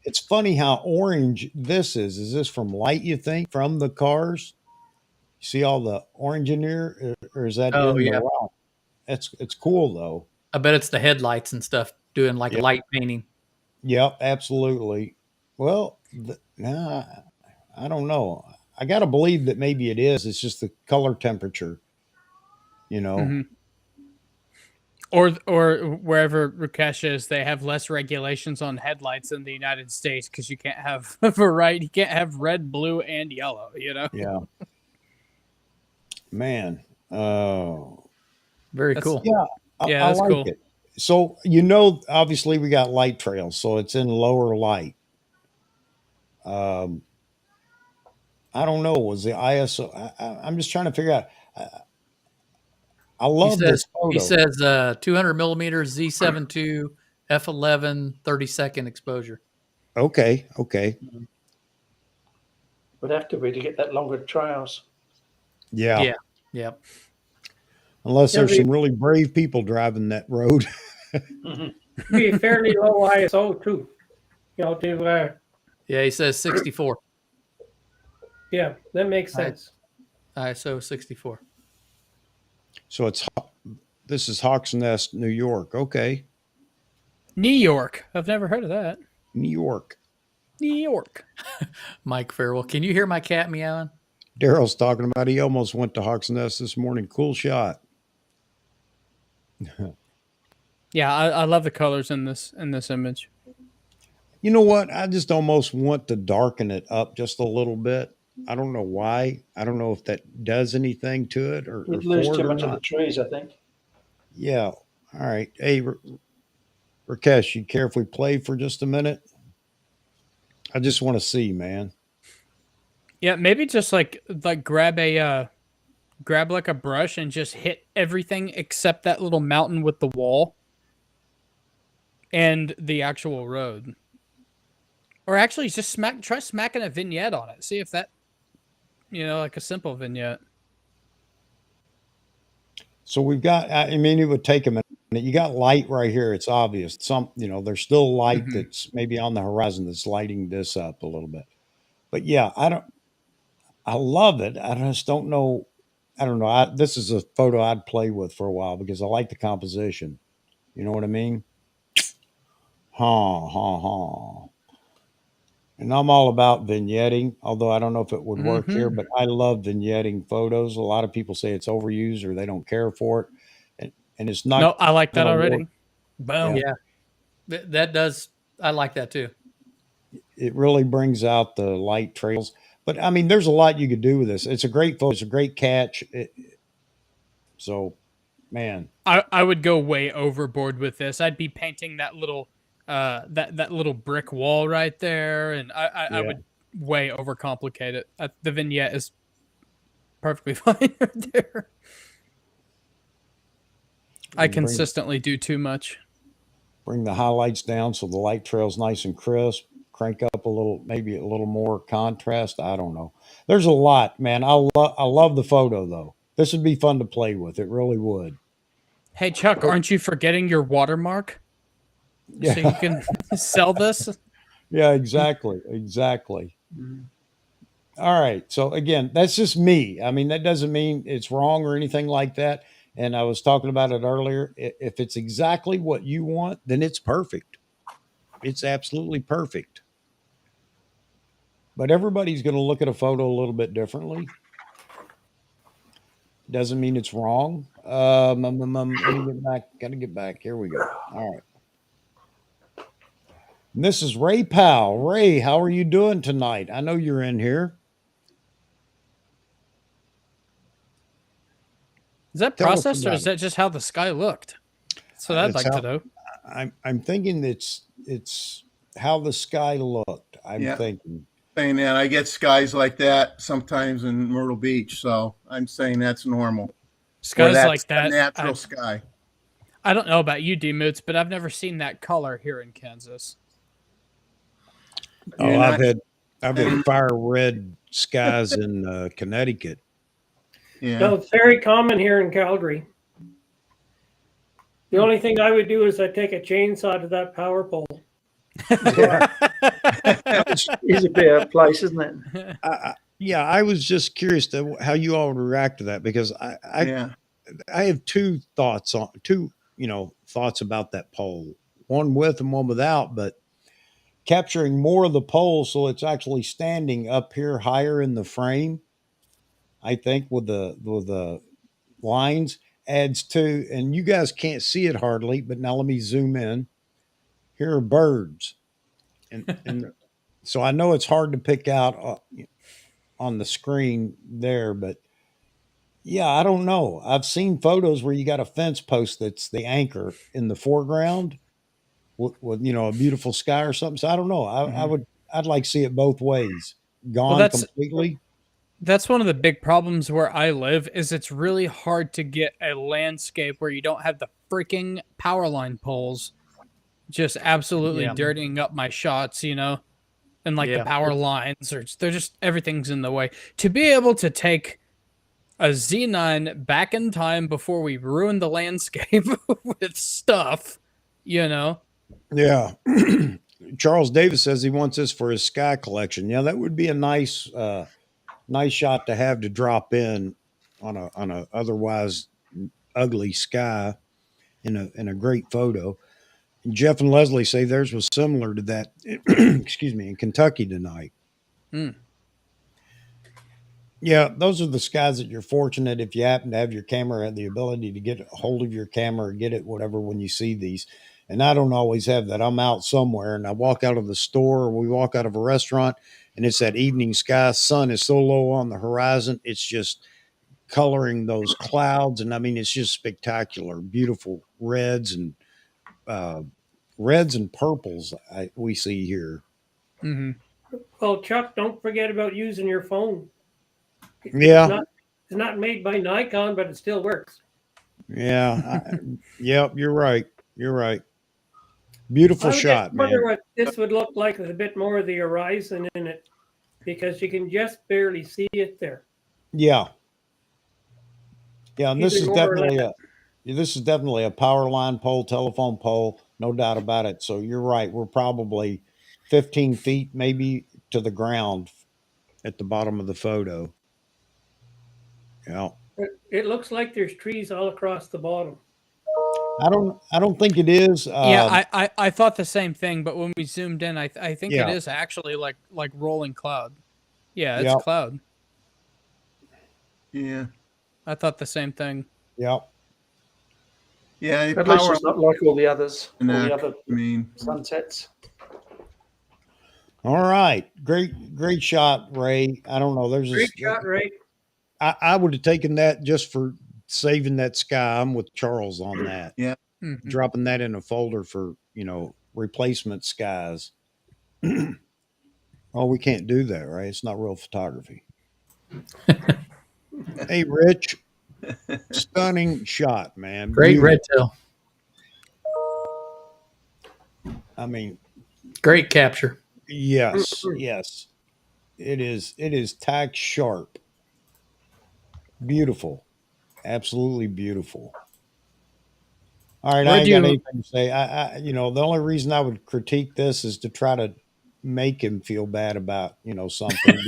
Speaker 1: It's funny how orange this is. Is this from light, you think, from the cars? You see all the orange in here? Or is that in the rock? It's cool, though.
Speaker 6: I bet it's the headlights and stuff doing like
Speaker 1: Yeah.
Speaker 6: light painting.
Speaker 1: Yep, absolutely. Well, nah, I don't know. I got to believe that maybe it is. It's just the color temperature, you know.
Speaker 5: Mhm. Or wherever Rakesh is, they have less regulations on headlights in the United States because you can't have you can't have red, blue, and yellow. You know.
Speaker 1: Yeah. Man.
Speaker 6: Very
Speaker 5: That's-
Speaker 6: cool.
Speaker 1: Yeah,
Speaker 5: Yeah,
Speaker 1: I
Speaker 5: that's
Speaker 1: like
Speaker 5: cool.
Speaker 1: it. So, you know, obviously we got light trails, so it's in lower light. I don't know. Was the ISO? I'm just trying to figure out. I
Speaker 6: He
Speaker 1: love
Speaker 6: says
Speaker 1: this photo.
Speaker 6: 200 millimeters Z72 f11 30-second exposure.
Speaker 1: Okay, okay,
Speaker 2: Would have to be to get that longer trails.
Speaker 1: yeah.
Speaker 6: Yeah. Yep.
Speaker 1: Unless
Speaker 4: Yeah,
Speaker 1: there's some really brave people driving that road.
Speaker 4: Be fairly low ISO too. You know, to
Speaker 6: Yeah, he says 64.
Speaker 4: yeah, that makes
Speaker 6: Right.
Speaker 4: sense.
Speaker 6: ISO 64.
Speaker 1: So this is Hawks Nest, New York. Okay,
Speaker 5: New York. I've never heard of that.
Speaker 1: New York.
Speaker 5: New York.
Speaker 6: Mike Farewell. Can you hear my cat meowing?
Speaker 1: Daryl's talking about he almost went to Hawks Nest this morning. Cool shot.
Speaker 5: Yeah, I love the colors in this image.
Speaker 1: You know what? I just almost want to darken it up just a little bit. I don't know why. I don't know if that does anything to it or
Speaker 2: You'd lose
Speaker 1: for it
Speaker 2: too
Speaker 1: or
Speaker 2: much of the
Speaker 1: not.
Speaker 2: trees, I think.
Speaker 1: Yeah. All right. Hey, Rakesh, you care if we play for just a minute? I just want to see, man.
Speaker 5: Yeah, maybe just like grab like a brush and just hit everything except that little mountain with the wall and the actual road. Or actually just try smacking a vignette on it. See if that, like a simple vignette.
Speaker 1: So we've got, I mean, it would take a minute. You got light right here. It's obvious. There's still light
Speaker 5: Mhm.
Speaker 1: that's maybe on the horizon that's lighting this up a little bit. But yeah, I love it. I just don't know. I don't know. This is a photo I'd play with for a while because I like the composition. You know what I mean? Ha, ha, ha. And I'm all about vignetting, although I don't know if it would work here,
Speaker 5: Mhm.
Speaker 1: but I love vignetting photos. A lot of people say it's overused or they don't care for it. And it's not
Speaker 5: No, I like that
Speaker 1: gonna work.
Speaker 5: already. Boom.
Speaker 6: Yeah. That does. I like that too.
Speaker 1: It really brings out the light trails. But I mean, there's a lot you could do with this. It's a great photo. It's a great catch. So, man,
Speaker 5: I would go way overboard with this. I'd be painting that little that little brick wall right there, and I
Speaker 1: yeah.
Speaker 5: would way overcomplicate it. The vignette is perfectly fine right there. I consistently do too much.
Speaker 1: Bring the highlights down so the light trail's nice and crisp. Crank up a little, maybe a little more contrast. I don't know. There's a lot, man. I love the photo though. This would be fun to play with. It really would.
Speaker 5: Hey Chuck, aren't you forgetting your watermark?
Speaker 1: Yeah.
Speaker 5: So you can sell this?
Speaker 1: Yeah, exactly. Exactly. All right. So again, that's just me. I mean, that doesn't mean it's wrong or anything like that. And I was talking about it earlier. If it's exactly what you want, then it's perfect. It's absolutely perfect. But everybody's going to look at a photo a little bit differently. Doesn't mean it's wrong. Let me get back. Got to get back. Here we go. All right. And this is Ray Powell. Ray, how are you doing tonight? I know you're in here.
Speaker 5: Is that
Speaker 1: Tell us
Speaker 5: processed or
Speaker 1: about
Speaker 5: is that just how the sky looked? So I'd
Speaker 1: It's
Speaker 5: like to know.
Speaker 1: I'm thinking it's how the sky looked. I'm
Speaker 3: Yeah.
Speaker 1: thinking.
Speaker 3: Saying that I get skies like that sometimes in Myrtle Beach, so I'm saying that's normal. Or
Speaker 5: Skies
Speaker 3: that's
Speaker 5: like that.
Speaker 3: a natural sky.
Speaker 5: I don't know about you, D-Moots, but I've never seen that color here in Kansas.
Speaker 1: Oh,
Speaker 3: You're not-
Speaker 1: I've had fire red skies in Connecticut.
Speaker 3: Yeah.
Speaker 4: No, it's very common here in Calgary. The only thing I would do is I'd take a chainsaw to that power pole.
Speaker 2: It's a bit place, isn't it?
Speaker 1: Yeah, I was just curious to how you all would react to that because
Speaker 3: Yeah.
Speaker 1: I have two thoughts on two thoughts about that pole. One with and one without, but capturing more of the pole so it's actually standing up here higher in the frame. I think with the lines adds to, and you guys can't see it hardly, but now let me zoom in. Here are birds, and so I know it's hard to pick out on the screen there, but yeah, I don't know. I've seen photos where you got a fence post that's the anchor in the foreground with a beautiful sky or something. So I don't know. I'd like to see it both ways,
Speaker 5: Well,
Speaker 1: gone completely.
Speaker 5: that's one of the big problems where I live is it's really hard to get a landscape where you don't have the freaking power line poles just absolutely
Speaker 6: Yeah.
Speaker 5: dirtying up my shots, and like the
Speaker 6: Yeah.
Speaker 5: power lines or they're just everything's in the way. To be able to take a Z9 back in time before we ruined the landscape with stuff,
Speaker 1: Yeah. Charles Davis says he wants this for his sky collection. Yeah, that would be a nice shot to have to drop in on a otherwise ugly sky in a great photo. And Jeff and Leslie say theirs was similar to that. Excuse me, in Kentucky tonight.
Speaker 5: Hmm.
Speaker 1: Yeah, those are the skies that you're fortunate if you happen to have your camera and the ability to get a hold of your camera or get it, whatever, when you see these. And I don't always have that. I'm out somewhere and I walk out of the store or we walk out of a restaurant and it's that evening sky. Sun is so low on the horizon. It's just coloring those clouds. And I mean, it's just spectacular, beautiful uh, reds and purples we see here.
Speaker 5: Mm-hmm.
Speaker 4: Well, Chuck, don't forget about using your phone.
Speaker 1: Yeah.
Speaker 4: It's not made by Nikon, but it still works.
Speaker 1: Yeah. Yep. You're right. You're right. Beautiful
Speaker 4: I would
Speaker 1: shot,
Speaker 4: just wonder
Speaker 1: man.
Speaker 4: what this would look like with a bit more of the horizon in it, because you can just barely see it there.
Speaker 1: Yeah. Yeah. And
Speaker 4: Either more or less.
Speaker 1: this is definitely a power line pole, telephone pole, no doubt about it. So you're right. We're probably 15 feet maybe to the ground at the bottom of the photo. Yeah.
Speaker 4: It looks like there's trees all across the bottom.
Speaker 1: I don't think it is.
Speaker 5: Yeah, I thought the same thing, but when we zoomed in, I think it
Speaker 1: Yeah.
Speaker 5: is actually like rolling cloud. Yeah, it's
Speaker 1: Yeah.
Speaker 5: cloud.
Speaker 3: Yeah.
Speaker 5: I thought the same thing.
Speaker 1: Yeah.
Speaker 3: Yeah. The
Speaker 2: At least
Speaker 3: power,
Speaker 2: it's not like all the others, all
Speaker 3: I
Speaker 2: the other
Speaker 3: mean,
Speaker 2: sunsets.
Speaker 1: All right. Great shot, Ray. I don't know.
Speaker 4: Great shot, Ray.
Speaker 1: I would have taken that just for saving that sky. I'm with Charles on that.
Speaker 3: yeah.
Speaker 5: Mhm.
Speaker 1: Dropping that in a folder for, replacement skies. Oh, we can't do that, right? It's not real photography. Hey, Rich. Stunning shot, man.
Speaker 6: Great red tail.
Speaker 1: I mean,
Speaker 6: Great capture.
Speaker 1: yes, yes. It is tack sharp. Beautiful. Absolutely beautiful. All right, I ain't got anything to say. The only reason I would critique this is to try to make him feel bad about, something.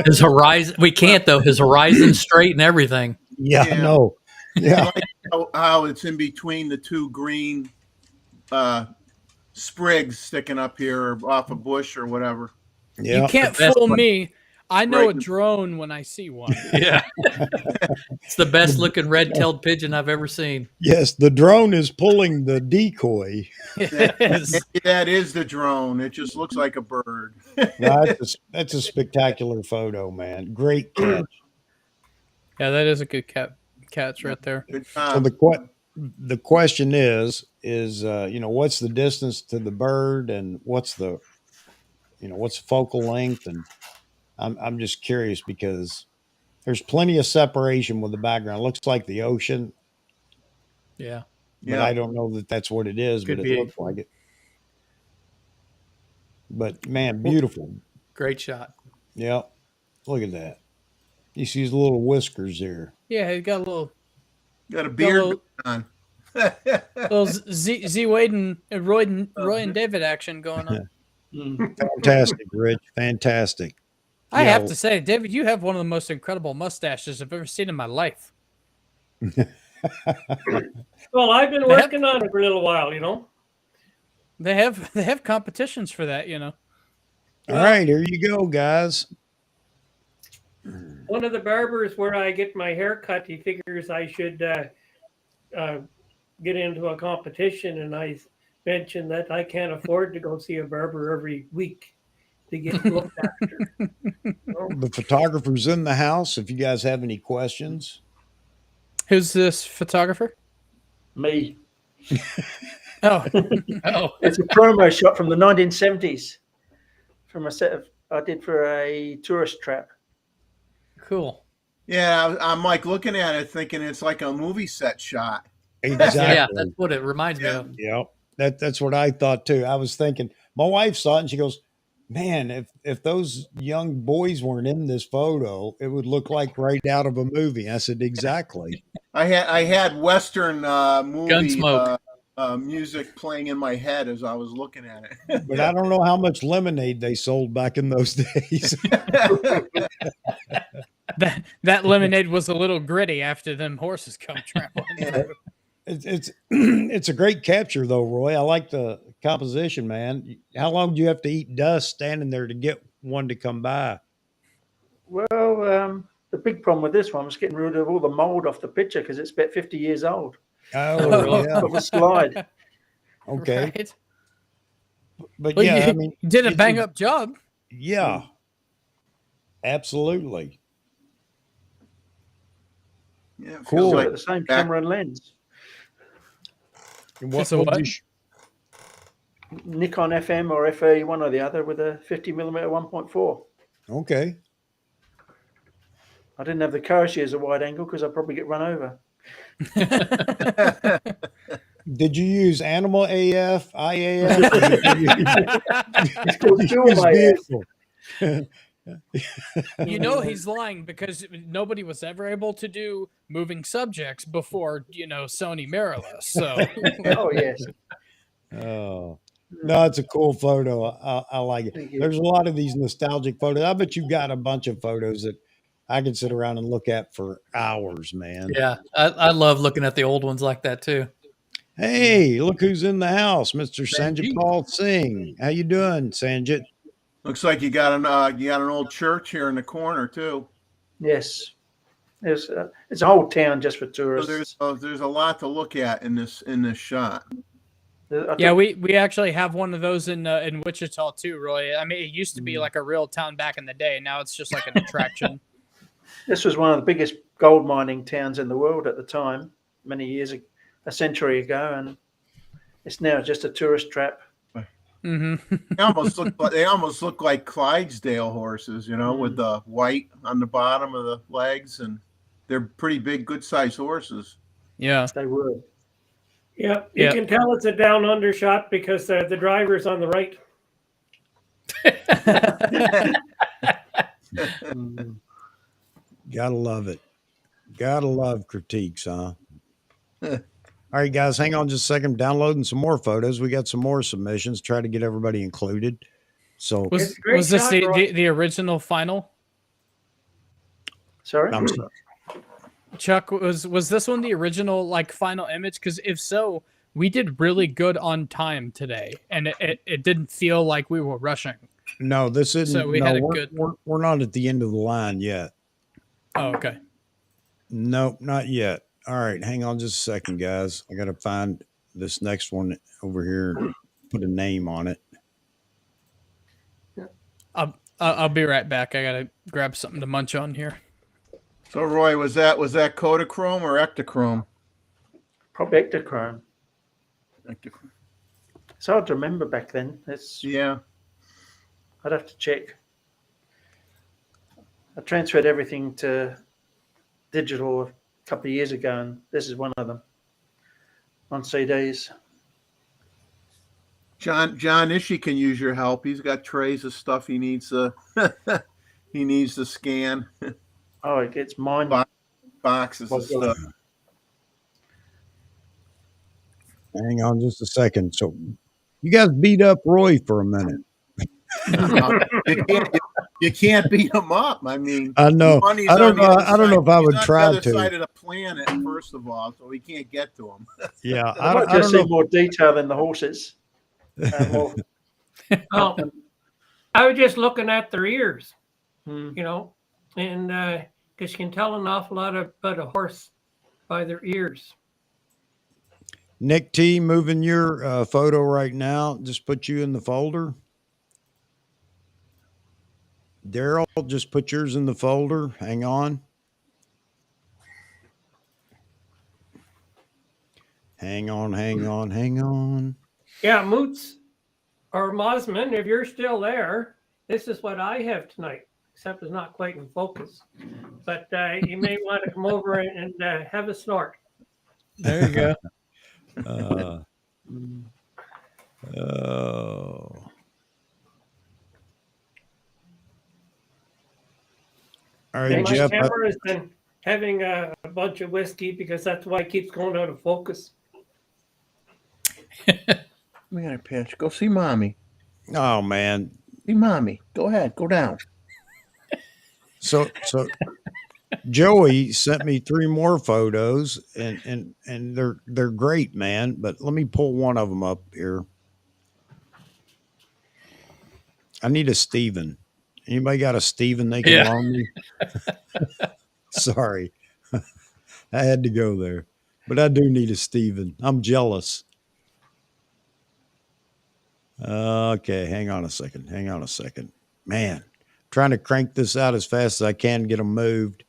Speaker 6: His horizon. We can't though. His horizon's straight and everything.
Speaker 1: Yeah,
Speaker 3: Yeah.
Speaker 1: no. Yeah.
Speaker 3: I like how it's in between the two green sprigs sticking up here off a bush or whatever.
Speaker 1: Yeah.
Speaker 5: You can't
Speaker 6: The best
Speaker 5: fool
Speaker 6: one.
Speaker 5: me. I know
Speaker 3: Right.
Speaker 5: a drone when I see one.
Speaker 6: Yeah. It's the best looking red-tailed pigeon I've ever seen.
Speaker 1: Yes, the drone is pulling the decoy.
Speaker 5: Yes.
Speaker 3: Maybe that is the drone. It just looks like a bird.
Speaker 1: That's a spectacular photo, man. Great catch.
Speaker 5: Yeah, that is a good catch right there.
Speaker 3: Good
Speaker 1: So
Speaker 3: job.
Speaker 1: the question is what's the distance to the bird and what's the focal length, and I'm just curious because there's plenty of separation with the background. It looks like the ocean,
Speaker 6: Yeah.
Speaker 1: but
Speaker 3: Yeah.
Speaker 1: I don't know that that's what it is,
Speaker 6: Could
Speaker 1: but
Speaker 6: be.
Speaker 1: it looks like it. But man, beautiful.
Speaker 6: Great shot.
Speaker 1: Yeah. Look at that. You see his little whiskers there.
Speaker 5: Yeah, he got a little
Speaker 3: Got a beard on.
Speaker 5: Z Wade and Roy and David action going on.
Speaker 1: Fantastic, Rich. Fantastic.
Speaker 5: I
Speaker 1: Yeah.
Speaker 5: have to say, David, you have one of the most incredible mustaches I've ever seen in my life.
Speaker 4: Well, I've been
Speaker 5: They have-
Speaker 4: working on it for a little while, you know.
Speaker 5: They have competitions for that, you know.
Speaker 1: All right, here you go, guys.
Speaker 4: One of the barbers where I get my hair cut, he figures I should get into a competition, and I mentioned that I can't afford to go see a barber every week to get looked after.
Speaker 1: The photographer's in the house. If you guys have any questions,
Speaker 5: Who's this photographer?
Speaker 2: Me.
Speaker 5: Oh,
Speaker 6: Oh,
Speaker 2: It's a promo shot from the 1970s from a set of I did for a tourist trap.
Speaker 6: cool.
Speaker 3: Yeah, I'm like looking at it, thinking it's like a movie set shot.
Speaker 1: exactly.
Speaker 6: Yeah, that's what it reminds me
Speaker 3: Yeah.
Speaker 6: of.
Speaker 1: Yep. That's what I thought too. I was thinking, my wife saw it and she goes, "Man, if those young boys weren't in this photo, it would look like right out of a movie." I said, "Exactly."
Speaker 3: I had Western movie
Speaker 6: Gunsmoke.
Speaker 3: music playing in my head as I was looking at it.
Speaker 1: But I don't know how much lemonade they sold back in those days.
Speaker 5: that lemonade was a little gritty after them horses come traveling through.
Speaker 1: It's it's a great capture though, Roy. I like the composition, man. How long do you have to eat dust standing there to get one to come by?
Speaker 2: Well, the big problem with this one was getting rid of all the mold off the picture because it's about 50 years old.
Speaker 1: Oh,
Speaker 6: really?
Speaker 1: yeah.
Speaker 2: Of the slide.
Speaker 1: Okay.
Speaker 5: Right?
Speaker 1: But
Speaker 5: Well,
Speaker 1: yeah,
Speaker 5: you
Speaker 1: I mean,
Speaker 5: did a
Speaker 1: it's
Speaker 5: bang up job.
Speaker 1: Yeah, absolutely.
Speaker 3: Yeah, it
Speaker 1: Cool.
Speaker 3: feels
Speaker 2: So
Speaker 3: like
Speaker 2: the same camera and lens.
Speaker 1: And
Speaker 5: So
Speaker 1: what'd
Speaker 5: what?
Speaker 1: you
Speaker 2: Nikon FM or FE, one or the other, with a 50mm 1.4.
Speaker 1: okay.
Speaker 2: I didn't have the courage to use a wide angle because I'd probably get run over.
Speaker 1: Did you use Animal AF, IAF? Or
Speaker 2: It's called
Speaker 1: did you
Speaker 2: film
Speaker 1: use
Speaker 2: AF.
Speaker 1: vehicle?
Speaker 5: You know he's lying because nobody was ever able to do moving subjects before, Sony mirrorless. So
Speaker 2: Oh, yes.
Speaker 1: Oh, no, it's a cool photo. I like it.
Speaker 2: Thank you.
Speaker 1: There's a lot of these nostalgic photos. I bet you've got a bunch of photos that I could sit around and look at for hours, man.
Speaker 6: Yeah, I love looking at the old ones like that too.
Speaker 1: Hey, look who's in the house, Mr. Sanjit
Speaker 6: Sanjit.
Speaker 1: Paul Singh. How you doing, Sanjit?
Speaker 3: looks like you got an old church here in the corner too.
Speaker 2: Yes. It's a whole town just for
Speaker 3: So
Speaker 2: tourists.
Speaker 3: there's a lot to look at in this shot.
Speaker 5: yeah, we actually have one of those in Wichita too, Roy. I mean, it used to be like a real town back in the day. Now it's just like an attraction.
Speaker 2: This was one of the biggest gold mining towns in the world at the time, many years, a century ago, and it's now just a tourist trap.
Speaker 5: Mm-hmm.
Speaker 3: They almost look like Clydesdale horses, with the white on the bottom of the legs, and they're pretty big, good sized horses.
Speaker 5: Yeah.
Speaker 2: They were.
Speaker 4: Yeah, you
Speaker 5: Yeah.
Speaker 4: can tell it's a down under shot because the driver's on the right.
Speaker 1: Gotta love it. Gotta love critiques, huh? All right, guys, hang on just a second. I'm downloading some more photos. We got some more submissions. Try to get everybody included. So
Speaker 4: It's a great
Speaker 5: Was this
Speaker 4: shot,
Speaker 5: the,
Speaker 4: Roy.
Speaker 5: the original final?
Speaker 2: Sorry?
Speaker 1: I'm sorry.
Speaker 5: Chuck, was this one the original final image? Because if so, we did really good on time today, and it didn't feel like we were rushing.
Speaker 1: No, this isn't.
Speaker 5: So we
Speaker 1: no,
Speaker 5: had a
Speaker 1: we're,
Speaker 5: good-
Speaker 1: we're not at the end of the line yet.
Speaker 5: Oh, okay.
Speaker 1: Nope, not yet. All right, hang on just a second, guys. I got to find this next one over here and put a name on it.
Speaker 5: I'll be right back. I gotta grab something to munch on here.
Speaker 3: So, Roy, was that Kodachrome or Ektachrome?
Speaker 2: Probably Ectochrome.
Speaker 3: Ektachrome.
Speaker 2: It's hard to remember back then.
Speaker 3: Yeah.
Speaker 2: I'd have to check. I transferred everything to digital a couple of years ago, and this is one of them on CDs.
Speaker 3: John Ishii can use your help. He's got trays of stuff he needs to scan,
Speaker 2: Oh, it gets mine.
Speaker 3: boxes of stuff.
Speaker 1: Hang on just a second. So you guys beat up Roy for a minute.
Speaker 3: You You can't beat him up. I mean,
Speaker 1: I know.
Speaker 3: money's
Speaker 1: I don't
Speaker 3: on the
Speaker 1: know.
Speaker 3: other
Speaker 1: I don't know
Speaker 3: side.
Speaker 1: if I
Speaker 3: He's
Speaker 1: would
Speaker 3: on the
Speaker 1: try
Speaker 3: other
Speaker 1: to.
Speaker 3: side of the planet, first of all, so we can't get to him.
Speaker 1: Yeah,
Speaker 2: I might
Speaker 1: I
Speaker 2: just
Speaker 1: don't
Speaker 2: see
Speaker 1: know.
Speaker 2: more detail in the horses. More,
Speaker 4: Oh, I was just looking at their ears,
Speaker 2: Hmm.
Speaker 4: you know, and because you can tell an awful lot about a horse by their ears.
Speaker 1: Nick T, moving your photo right now. Just put you in the folder. Daryl, just put yours in the folder. Hang on. Hang on, hang on, hang on.
Speaker 4: Yeah, Moots or Mosman, if you're still there, this is what I have tonight, except it's not quite in focus. But you may want to come over and have a snort.
Speaker 6: There you go.
Speaker 1: Uh, oh. All right,
Speaker 4: And my
Speaker 1: Jeff.
Speaker 4: camera has been having a bunch of whiskey because that's why it keeps going out of focus.
Speaker 3: We got a pinch. Go see mommy.
Speaker 1: Oh man.
Speaker 3: See mommy. Go ahead. Go down.
Speaker 1: So Joey sent me 3 more photos, and they're great, man. But let me pull one of them up here. I need a Steven. Anybody got a Steven they can
Speaker 6: Yeah.
Speaker 1: loan me? Sorry, I had to go there, but I do need a Steven. I'm jealous. Okay, hang on a second. Hang on a second, man. Trying to crank this out as fast as I can, get them moved.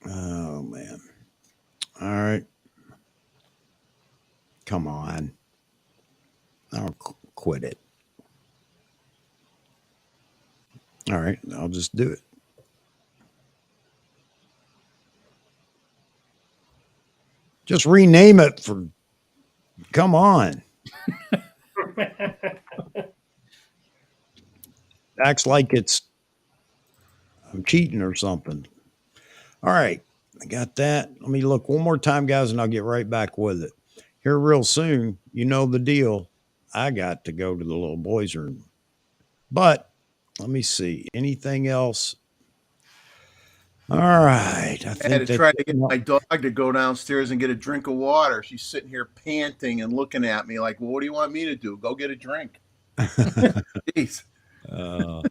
Speaker 1: Oh man. All right. Come on. I'll quit it. All right. I'll just do it. Just rename it for, come on. Acts like I'm cheating or something. All right. I got that. Let me look one more time, guys, and I'll get right back with it. Here real soon, you know the deal. I got to go to the little boys' room. But let me see. Anything else? All right. I
Speaker 3: I had
Speaker 1: think
Speaker 3: to
Speaker 1: that
Speaker 3: try to get my dog to go downstairs and get a drink of water. She's sitting here panting and looking at me like, well, what do you want me to do? Go get a drink. Jeez.
Speaker 1: all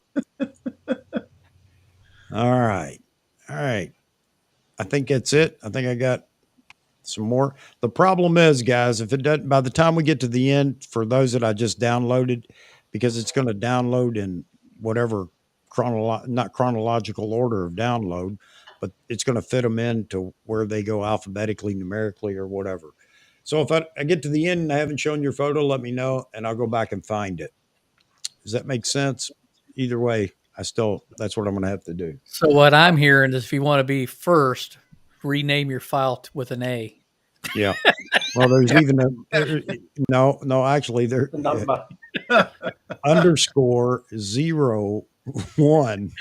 Speaker 1: right. All right. I think that's it. I think I got some more. The problem is, guys, if it doesn't, by the time we get to the end, for those that I just downloaded, because it's going to download in whatever not chronological order of download, but it's going to fit them into where they go alphabetically, numerically, or whatever. So if I get to the end and I haven't shown your photo, let me know and I'll go back and find it. Does that make sense? Either way, that's what I'm going to have to do.
Speaker 6: So what I'm hearing is if you want to be first, rename your file with an A.
Speaker 1: Yeah. Well, there's even no, actually there
Speaker 2: The number.
Speaker 1: underscore 01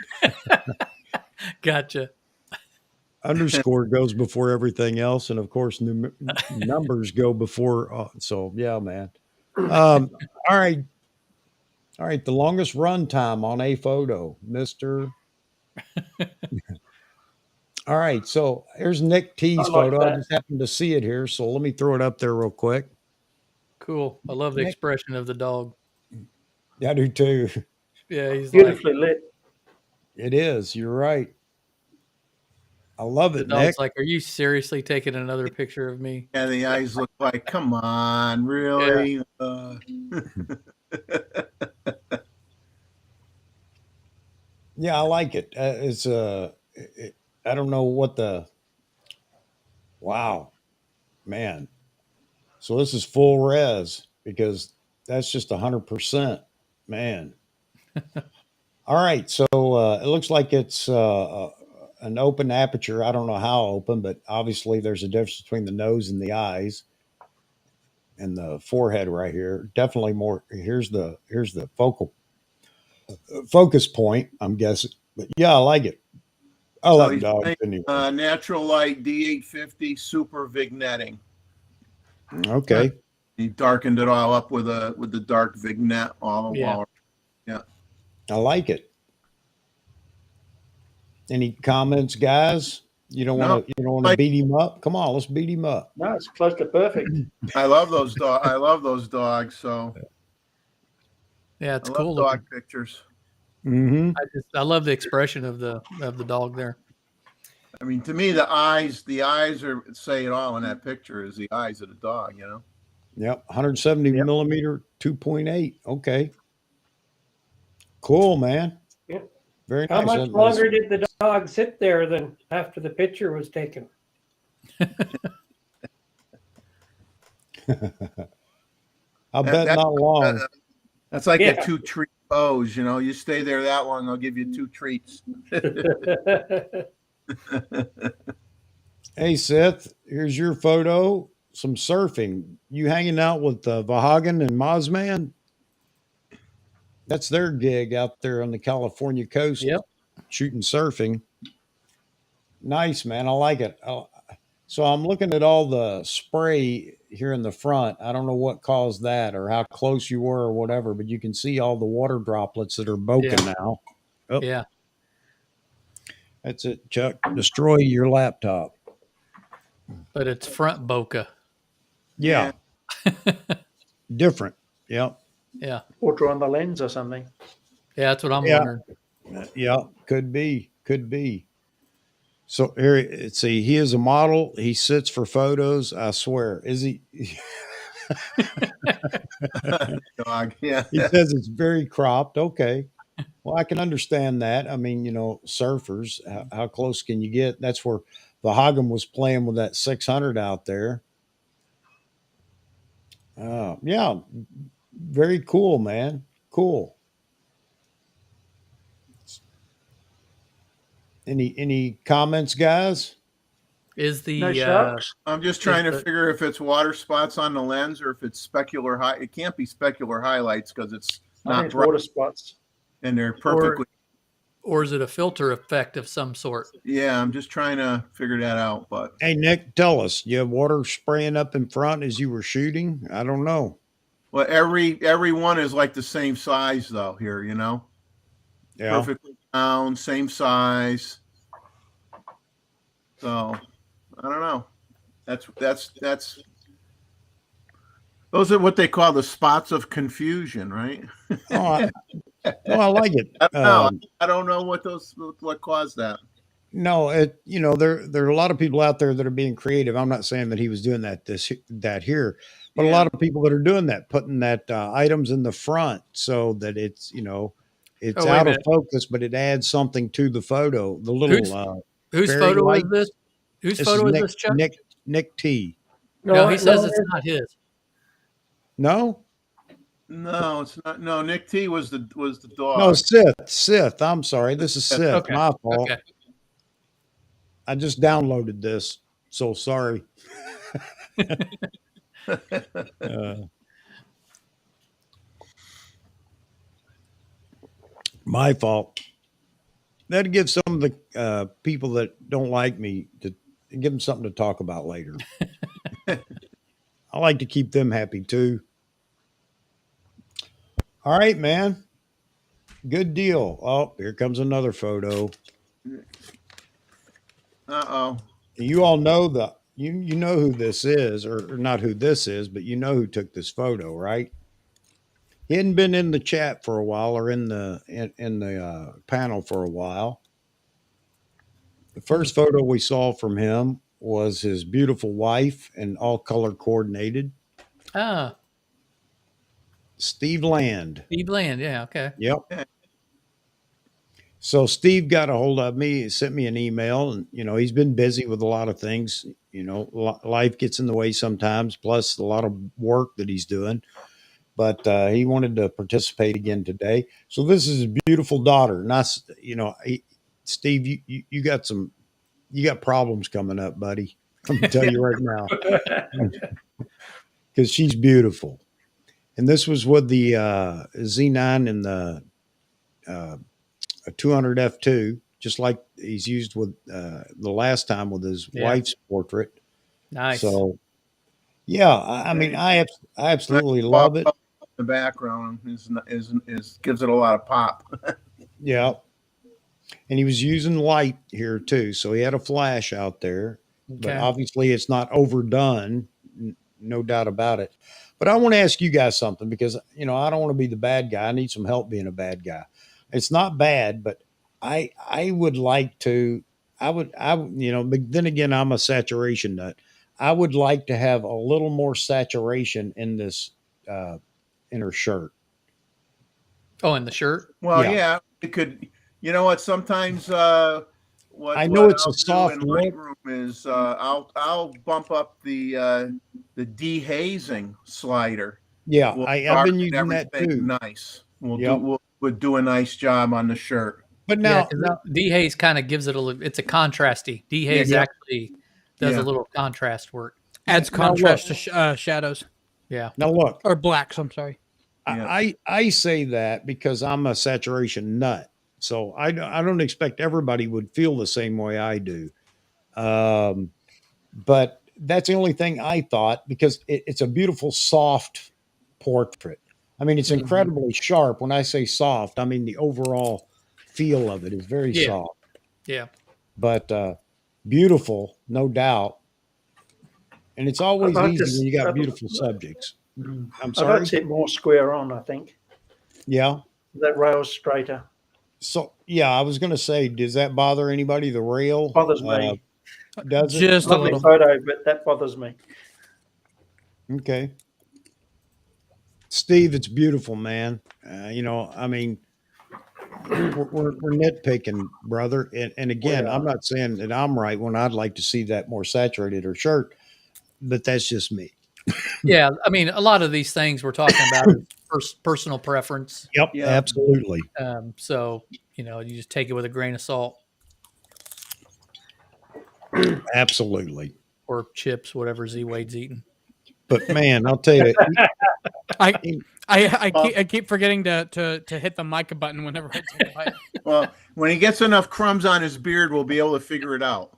Speaker 6: Gotcha.
Speaker 1: underscore goes before everything else. And of course, numbers go before. So yeah, man. All right. All right. The longest run time on a photo, Mr. All right. So here's Nick T's
Speaker 2: I like
Speaker 1: photo. I
Speaker 2: that.
Speaker 1: just happened to see it here. So let me throw it up there real quick.
Speaker 6: Cool. I love the
Speaker 1: Nick.
Speaker 6: expression of the dog.
Speaker 1: I do too.
Speaker 6: Yeah, he's like,
Speaker 2: Beautifully lit.
Speaker 1: It is. You're right. I love
Speaker 6: the
Speaker 1: it, Nick.
Speaker 6: dog's like, are you seriously taking another picture of me?
Speaker 3: Yeah, the eyes look like, come on, really?
Speaker 1: Yeah, I like it. I don't know what wow, man. So this is full res because that's just 100%, man. All right. So it looks like it's an open aperture. I don't know how open, but obviously there's a difference between the nose and the eyes and the forehead right here. Definitely more. Here's the focus point, I'm guessing. But yeah, I like it. I
Speaker 3: So
Speaker 1: like
Speaker 3: he's
Speaker 1: dogs
Speaker 3: playing,
Speaker 1: anyway.
Speaker 3: Natural Light D850 Super Vignetting.
Speaker 1: Okay.
Speaker 3: He darkened it all up with the dark vignette all the
Speaker 6: Yeah.
Speaker 3: while.
Speaker 1: I like it. Any comments, guys? You don't
Speaker 3: No,
Speaker 1: want to beat him up? Come on, let's beat him up.
Speaker 2: No, it's close to perfect.
Speaker 3: I love those dogs. So
Speaker 6: Yeah,
Speaker 3: I
Speaker 6: it's
Speaker 3: love
Speaker 6: cool
Speaker 3: dog
Speaker 6: looking.
Speaker 3: pictures.
Speaker 1: Mm-hmm.
Speaker 6: I love the expression of the dog there.
Speaker 3: I mean, to me, the eyes are say it all in that picture. Is the eyes of the dog, you know?
Speaker 1: Yep. 170
Speaker 6: Yep.
Speaker 1: millimeter 2.8. Okay. Cool, man.
Speaker 4: Yep.
Speaker 1: Very
Speaker 4: How
Speaker 1: nice.
Speaker 4: much longer did the dog sit there than after the picture was taken?
Speaker 1: I bet
Speaker 3: That-
Speaker 1: not long.
Speaker 3: That's like
Speaker 4: Yeah.
Speaker 3: a 2-treat pose, you know. You stay there that long, I'll give you 2 treats.
Speaker 1: Hey, Seth, here's your photo. Some surfing. You hanging out with Vahagan and Mozman? That's their gig out there on the California coast.
Speaker 6: Yep.
Speaker 1: Shooting surfing. Nice, man. I like it. So I'm looking at all the spray here in the front. I don't know what caused that or how close you were or whatever, but you can see all the water droplets that are bokeh now. Oh,
Speaker 6: Yeah.
Speaker 1: that's it, Chuck. Destroy your laptop.
Speaker 6: But it's front bokeh.
Speaker 1: Yeah. Different. Yep.
Speaker 6: Yeah.
Speaker 2: Water on the lens or something.
Speaker 6: Yeah, that's what I'm
Speaker 1: Yeah.
Speaker 6: wondering.
Speaker 1: Yeah. Could be. Could be. So here, see, he is a model. He sits for photos. I swear. Is he?
Speaker 3: Dog, yeah.
Speaker 1: He says it's very cropped. Okay. Well, I can understand that. I mean, surfers, how close can you get? That's where Vahagan was playing with that 600 out there. Yeah. Very cool, man. Cool. Any comments, guys?
Speaker 6: Is the
Speaker 2: No sharks.
Speaker 3: I'm just trying to
Speaker 6: the-
Speaker 3: figure if it's water spots on the lens or if it's specular high. It can't be specular highlights because it's
Speaker 2: I think
Speaker 3: not
Speaker 2: it's
Speaker 3: bright
Speaker 2: water spots.
Speaker 3: and they're perfectly.
Speaker 6: or is it a filter effect of some sort?
Speaker 3: Yeah, I'm just trying to figure that out. But
Speaker 1: Hey, Nick, tell us, you have water spraying up in front as you were shooting? I don't know.
Speaker 3: well, every one is like the same size though. Here, you know,
Speaker 1: Yeah.
Speaker 3: perfectly round, same size. So I don't know. That's those are what they call the spots of confusion, right?
Speaker 1: Oh, I like it.
Speaker 3: I don't know. I don't know what caused that.
Speaker 1: No, there are a lot of people out there that are being creative. I'm not saying that he was doing that here, but a
Speaker 3: Yeah.
Speaker 1: lot of people that are doing that, putting that items in the front so that it's it's
Speaker 6: Oh, wait a
Speaker 1: out of
Speaker 6: minute.
Speaker 1: focus, but it adds something to the photo. The little
Speaker 6: Whose
Speaker 1: fairy
Speaker 6: photo
Speaker 1: light.
Speaker 6: is this? Whose
Speaker 1: This
Speaker 6: photo
Speaker 1: is
Speaker 6: is this, Chuck?
Speaker 1: Nick T.
Speaker 6: No, he says it's not his.
Speaker 1: No,
Speaker 3: No, it's not. No, Nick T was the dog.
Speaker 1: no, Sith. I'm sorry. This is Sith.
Speaker 6: Okay.
Speaker 1: My fault.
Speaker 6: Okay.
Speaker 1: I just downloaded this, so sorry. My fault. That'd give some of the people that don't like me to give them something to talk about later. I like to keep them happy too. All right, man. Good deal. Oh, here comes another photo.
Speaker 3: Uh-oh.
Speaker 1: You all know you know who this is, or not who this is, but you know who took this photo, right? He hadn't been in the chat for a while or in the panel for a while. The first photo we saw from him was his beautiful wife and all color coordinated.
Speaker 6: Ah,
Speaker 1: Steve Land.
Speaker 6: Steve Land. Yeah. Okay.
Speaker 1: Yep. So Steve got a hold of me, sent me an email, and he's been busy with a lot of things. Life gets in the way sometimes, plus a lot of work that he's doing. But he wanted to participate again today. So this is his beautiful daughter. Not, Steve, you got problems coming up, buddy. I'm gonna tell you right now, because she's beautiful. And this was with the Z9 and the 200 F2, just like he's used with the last time with his wife's portrait.
Speaker 6: Nice.
Speaker 1: So Yeah, I mean, I absolutely love it.
Speaker 3: The background is gives it a lot of pop.
Speaker 1: Yeah, and he was using light here too, so he had a flash out there, but
Speaker 6: Okay.
Speaker 1: obviously it's not overdone, no doubt about it. But I want to ask you guys something because I don't want to be the bad guy. I need some help being a bad guy. It's not bad, but I would like to. But then again, I'm a saturation nut. I would like to have a little more saturation in this uh, inner shirt.
Speaker 6: Oh, and the shirt.
Speaker 3: Well,
Speaker 1: Yeah,
Speaker 3: yeah, it could. You know what? Sometimes
Speaker 1: I know
Speaker 3: what
Speaker 1: it's a
Speaker 3: I'll do
Speaker 1: soft
Speaker 3: in
Speaker 1: look.
Speaker 3: Lightroom is I'll bump up the dehazing slider.
Speaker 1: Yeah,
Speaker 3: We'll
Speaker 1: I've been
Speaker 3: darken
Speaker 1: using that
Speaker 3: everything
Speaker 1: too.
Speaker 3: nice.
Speaker 1: Yep.
Speaker 3: We'll do a nice job on the shirt.
Speaker 1: But
Speaker 6: Yeah,
Speaker 1: now,
Speaker 6: because dehaze kind of gives it it's a contrasty. Dehaze
Speaker 3: Yeah.
Speaker 6: actually does a
Speaker 3: Yeah.
Speaker 6: little contrast work.
Speaker 5: Adds
Speaker 1: now look,
Speaker 5: contrast to shadows
Speaker 6: Yeah.
Speaker 1: now look,
Speaker 5: or blacks. I'm sorry.
Speaker 3: Yeah.
Speaker 1: I say that because I'm a saturation nut. So I don't expect everybody would feel the same way I do. Um, but that's the only thing I thought because it's a beautiful, soft portrait. I mean, it's
Speaker 6: Mhm.
Speaker 1: incredibly sharp. When I say soft, I mean the overall feel of it is very
Speaker 6: Yeah.
Speaker 1: soft,
Speaker 6: Yeah.
Speaker 1: but beautiful, no doubt. And it's
Speaker 2: I'd
Speaker 1: always
Speaker 2: like to.
Speaker 1: easy when you got beautiful subjects. I'm
Speaker 2: I'd like to
Speaker 1: sorry.
Speaker 2: see it more square on. I think
Speaker 1: Yeah.
Speaker 2: that rail's straighter.
Speaker 1: So yeah, I was going to say, does that bother anybody? The rail
Speaker 2: Bothers me.
Speaker 1: does it?
Speaker 5: Just a
Speaker 2: Lovely
Speaker 5: little.
Speaker 2: photo, but that bothers me.
Speaker 1: Okay, Steve, it's beautiful, man. I mean, we're nitpicking, brother. And
Speaker 2: We
Speaker 1: again, I'm
Speaker 2: are.
Speaker 1: not saying that I'm right when I'd like to see that more saturated or shirt, but that's just me.
Speaker 6: Yeah. I mean, a lot of these things we're talking about is personal preference.
Speaker 1: Yep,
Speaker 3: Yeah.
Speaker 1: absolutely,
Speaker 6: So, you just take it with a grain of salt
Speaker 1: absolutely.
Speaker 6: or chips, whatever Z Wade's eating.
Speaker 1: But man, I'll tell you,
Speaker 5: I
Speaker 1: he-
Speaker 5: I keep forgetting to hit the mic button whenever I take a bite.
Speaker 3: Well, when he gets enough crumbs on his beard, we'll be able to figure it out.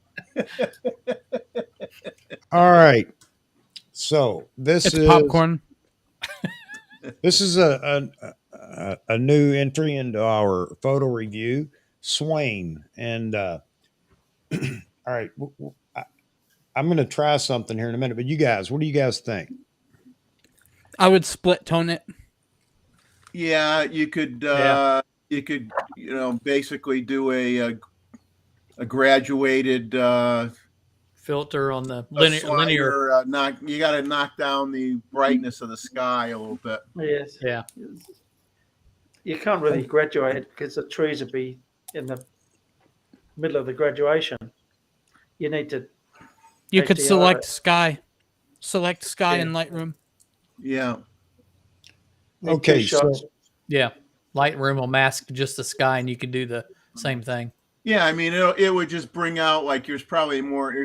Speaker 1: all right. So this
Speaker 5: It's
Speaker 1: is
Speaker 5: popcorn.
Speaker 1: this is a new entry into our photo review, Swain, and all right, I'm going to try something here in a minute. But you guys, what do you guys think?
Speaker 5: I would split tone it.
Speaker 3: Yeah,
Speaker 6: Yeah.
Speaker 3: you could basically do a graduated
Speaker 6: Filter on the
Speaker 3: a
Speaker 6: linear.
Speaker 3: slider. You got to knock down the brightness of the sky a little bit.
Speaker 2: Yes.
Speaker 6: Yeah.
Speaker 2: You can't really graduate it because the trees would be in the middle of the graduation. You need to.
Speaker 5: You could
Speaker 2: HDR
Speaker 5: select
Speaker 2: it.
Speaker 5: sky. Select sky
Speaker 2: Yeah.
Speaker 5: in Lightroom.
Speaker 3: Yeah,
Speaker 2: Need
Speaker 1: Okay,
Speaker 2: two shots.
Speaker 1: so
Speaker 6: Yeah. Lightroom will mask just the sky and you can do the same thing.
Speaker 3: yeah. I mean, it would just bring out like there's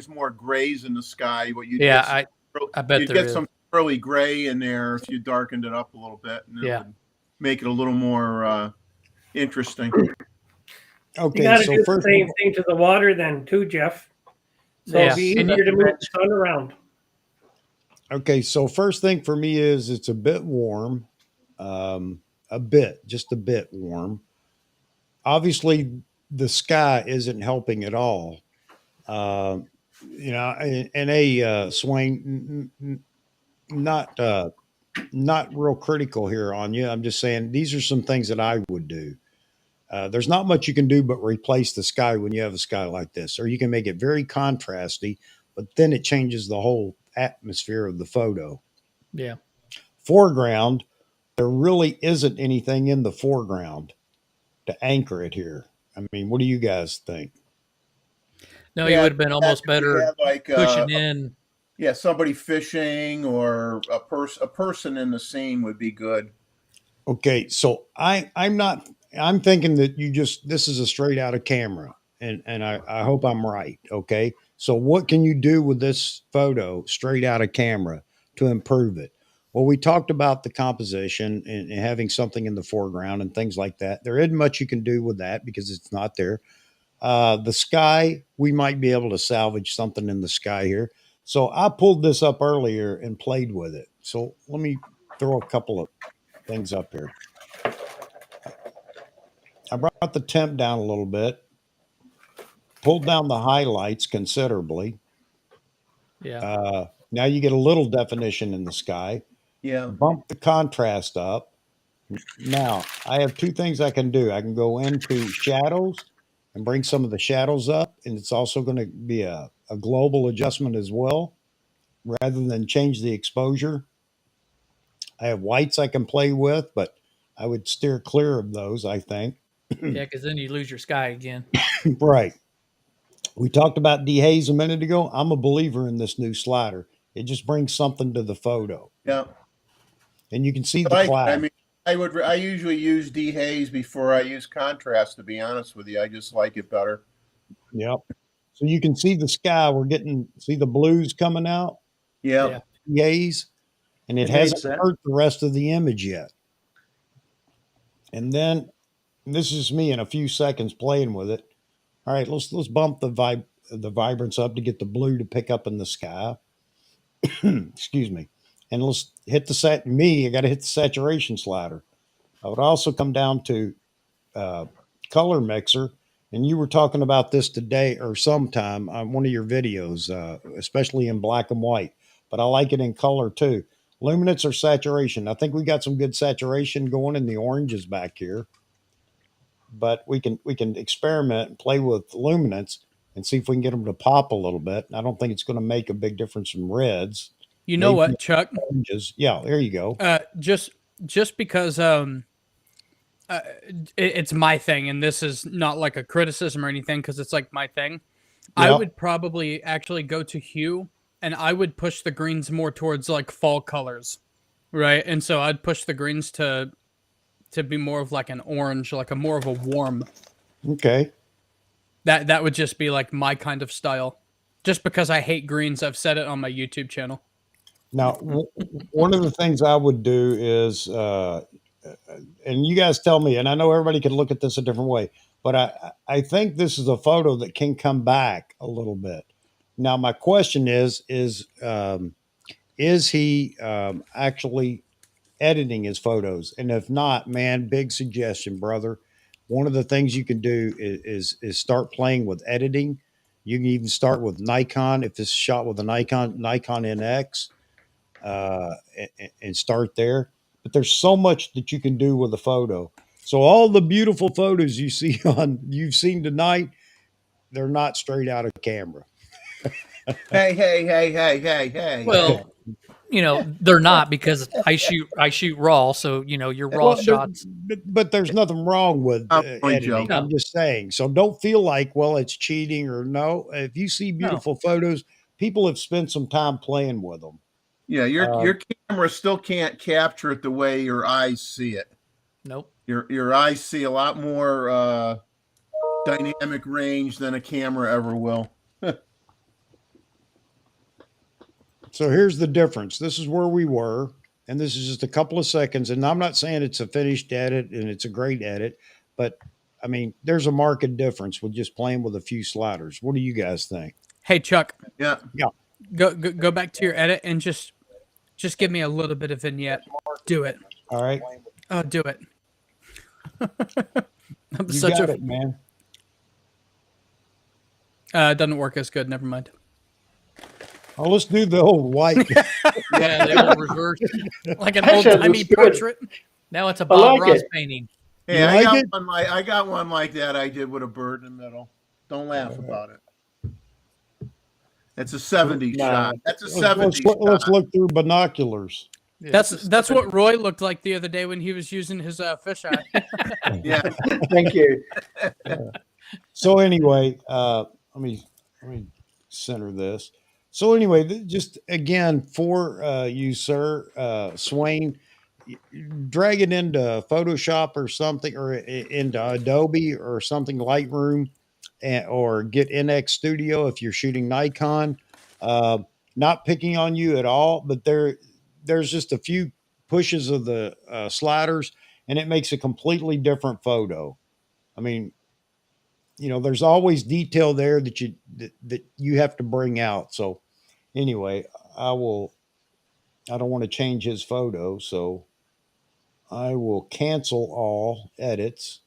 Speaker 3: more grays in the sky. What you
Speaker 6: Yeah.
Speaker 3: get
Speaker 6: I bet
Speaker 3: you'd
Speaker 6: there
Speaker 3: get
Speaker 6: is.
Speaker 3: some early gray in there if you darkened it up a little bit, and it
Speaker 6: Yeah.
Speaker 3: would make it a little more interesting.
Speaker 4: You
Speaker 1: okay,
Speaker 4: got to
Speaker 1: so
Speaker 4: do the
Speaker 1: first,
Speaker 4: same thing to the water then too, Jeff. So
Speaker 6: Yeah.
Speaker 4: it'd be easier to move the sun around.
Speaker 1: okay, so first thing for me is it's a bit warm, just a bit warm. Obviously, the sky isn't helping at all. Um, and a Swain, not not real critical here on you. I'm just saying these are some things that I would do. There's not much you can do but replace the sky when you have a sky like this, or you can make it very contrasty, but then it changes the whole atmosphere of the photo.
Speaker 6: Yeah.
Speaker 1: Foreground, there really isn't anything in the foreground to anchor it here. I mean, what do you guys think?
Speaker 6: No,
Speaker 3: Yeah,
Speaker 6: you would have been almost
Speaker 3: if you
Speaker 6: better
Speaker 3: had, like
Speaker 6: pushing in.
Speaker 3: yeah, somebody fishing or a person in the scene would be good.
Speaker 1: Okay, so I'm thinking that this is a straight out of camera, and I hope I'm right. Okay, so what can you do with this photo straight out of camera to improve it? Well, we talked about the composition and having something in the foreground and things like that. There isn't much you can do with that because it's not there. The sky, we might be able to salvage something in the sky here. So I pulled this up earlier and played with it. So let me throw a couple of things up here. I brought the temp down a little bit, pulled down the highlights considerably.
Speaker 6: Yeah.
Speaker 1: Now you get a little definition in the sky.
Speaker 3: Yeah.
Speaker 1: Bump the contrast up. Now I have two things I can do. I can go into shadows and bring some of the shadows up, and it's also going to be a global adjustment as well, rather than change the exposure. I have whites I can play with, but I would steer clear of those, I think.
Speaker 6: Yeah, because then you lose your sky again.
Speaker 1: Right. We talked about dehaze a minute ago. I'm a believer in this new slider. It just brings something to the photo,
Speaker 3: Yeah.
Speaker 1: and you can see
Speaker 3: I
Speaker 1: the
Speaker 3: like it.
Speaker 1: cloud.
Speaker 3: I mean, I usually use dehaze before I use contrast, to be honest with you. I just like it better.
Speaker 1: Yep. So you can see the sky. We're getting see the blues coming out,
Speaker 3: Yeah.
Speaker 6: Yeah.
Speaker 1: dehaze, and it
Speaker 2: It
Speaker 1: hasn't
Speaker 2: needs that.
Speaker 1: hurt the rest of the image yet. And then and this is me in a few seconds playing with it. All right, let's bump the vibrance up to get the blue to pick up in the sky. Excuse me. And let's hit the set. Me, I got to hit the saturation slider. I would also come down to uh, color mixer. And you were talking about this today or sometime on one of your videos, especially in black and white. But I like it in color too. Luminance or saturation. I think we got some good saturation going in the oranges back here. But we can experiment and play with luminance and see if we can get them to pop a little bit. I don't think it's going to make a big difference from reds.
Speaker 5: You know
Speaker 1: Maybe
Speaker 5: what, Chuck?
Speaker 1: oranges. Yeah, there you go.
Speaker 5: Just because it's my thing, and this is not like a criticism or anything, because it's like my thing. I
Speaker 1: Yeah.
Speaker 5: would probably actually go to hue, and I would push the greens more towards like fall colors, right? And so I'd push the greens to be more of like an orange, like a more of a warm.
Speaker 1: Okay.
Speaker 5: That would just be like my kind of style. Just because I hate greens, I've said it on my YouTube channel.
Speaker 1: Now, one of the things I would do is, and you guys tell me, and I know everybody can look at this a different way, but I think this is a photo that can come back a little bit. Now, my question is he actually editing his photos? And if not, man, big suggestion, brother. One of the things you can do is start playing with editing. You can even start with Nikon if it's shot with a Nikon NX, and start there. But there's so much that you can do with a photo. So all the beautiful photos you've seen tonight, they're not straight out of camera.
Speaker 3: Hey.
Speaker 6: Well, they're not, because I shoot raw, so your raw
Speaker 1: Well,
Speaker 6: shots.
Speaker 1: but there's nothing wrong with
Speaker 3: I'm only
Speaker 1: editing.
Speaker 3: joking.
Speaker 1: I'm just saying. So don't feel like, well, it's cheating or no. If you see beautiful photos, people have spent some time playing with them.
Speaker 3: Yeah, your camera still can't capture it the way your eyes see it.
Speaker 6: Nope.
Speaker 3: Your eyes see a lot more dynamic range than a camera ever will.
Speaker 1: So here's the difference. This is where we were, and this is just a couple of seconds. And I'm not saying it's a finished edit and it's a great edit, but I mean, there's a marked difference with just playing with a few sliders. What do you guys think?
Speaker 5: Hey, Chuck.
Speaker 3: Yeah.
Speaker 5: Go back to your edit and just give me a little bit of vignette. Do it.
Speaker 1: All right.
Speaker 5: Oh, do it. I'm
Speaker 1: You
Speaker 5: such
Speaker 1: got
Speaker 5: a.
Speaker 1: it, man.
Speaker 5: It doesn't work as good. Never mind.
Speaker 1: Oh, let's do the old white.
Speaker 6: Yeah, they will reverse.
Speaker 5: Like an
Speaker 2: That
Speaker 5: old
Speaker 2: looks
Speaker 5: timey
Speaker 2: good.
Speaker 5: portrait.
Speaker 6: Now it's a Bob
Speaker 2: like
Speaker 6: Ross
Speaker 2: it.
Speaker 6: painting.
Speaker 3: Hey,
Speaker 1: You
Speaker 3: I
Speaker 1: like
Speaker 3: got
Speaker 1: it?
Speaker 3: I got one like that I did with a bird in the middle. Don't laugh about it. It's a 70s
Speaker 2: No.
Speaker 3: shot. That's a
Speaker 1: let's
Speaker 3: 70s
Speaker 1: let's
Speaker 3: shot.
Speaker 1: look through binoculars.
Speaker 6: Yeah.
Speaker 5: That's what Roy looked like the other day when he was using his fisheye.
Speaker 3: Yeah.
Speaker 2: Thank you.
Speaker 1: So anyway, let me center this. So anyway, just again for you, sir, Swain, drag it into Photoshop or something, or into Adobe or something, Lightroom, or get NX Studio if you're shooting Nikon. Not picking on you at all, but there's just a few pushes of the sliders, and it makes a completely different photo. I mean, there's always detail there that you have to bring out. So Anyway, I don't want to change his photo, so I will cancel all edits.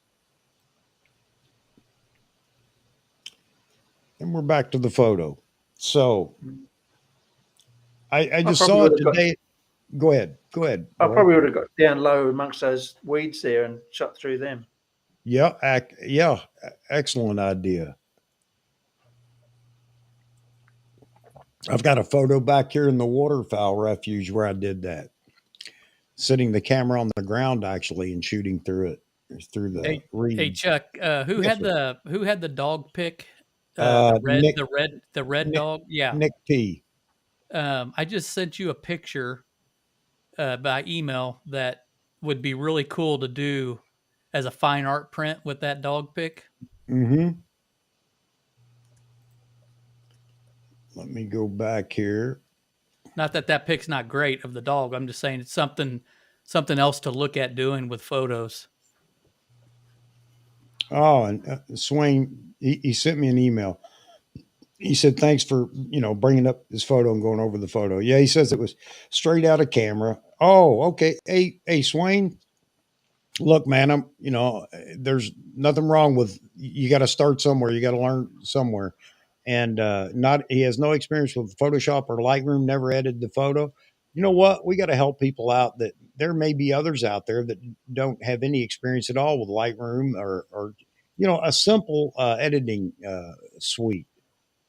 Speaker 1: And we're back to the photo. So I just
Speaker 2: probably
Speaker 1: saw it
Speaker 2: would have got.
Speaker 1: today. Go ahead. Go ahead,
Speaker 2: I
Speaker 1: Roy.
Speaker 2: probably would have got down low amongst those weeds there and shot through them.
Speaker 1: Yeah, excellent idea. I've got a photo back here in the waterfowl refuge where I did that. Sitting the camera on the ground actually and shooting through it, through the
Speaker 6: Hey,
Speaker 1: reeds.
Speaker 6: Chuck, who
Speaker 1: Yes,
Speaker 6: had
Speaker 1: sir.
Speaker 6: the dog pick?
Speaker 1: Nick
Speaker 6: The red
Speaker 1: Nick
Speaker 6: dog. Yeah.
Speaker 1: Nick P.
Speaker 6: I just sent you a picture by email that would be really cool to do as a fine art print with that dog pick.
Speaker 1: Mm-hmm. Let me go back here.
Speaker 6: Not that that pic's not great of the dog. I'm just saying it's something else to look at doing with photos.
Speaker 1: Oh, and Swain, he sent me an email. He said, thanks for, bringing up this photo and going over the photo. Yeah, he says it was straight out of camera. Oh, okay. Hey, Swain, look, man, there's nothing wrong with, you got to start somewhere. You got to learn somewhere. And he has no experience with Photoshop or Lightroom, never edited the photo. You know what? We got to help people out that there may be others out there that don't have any experience at all with Lightroom or a simple editing suite.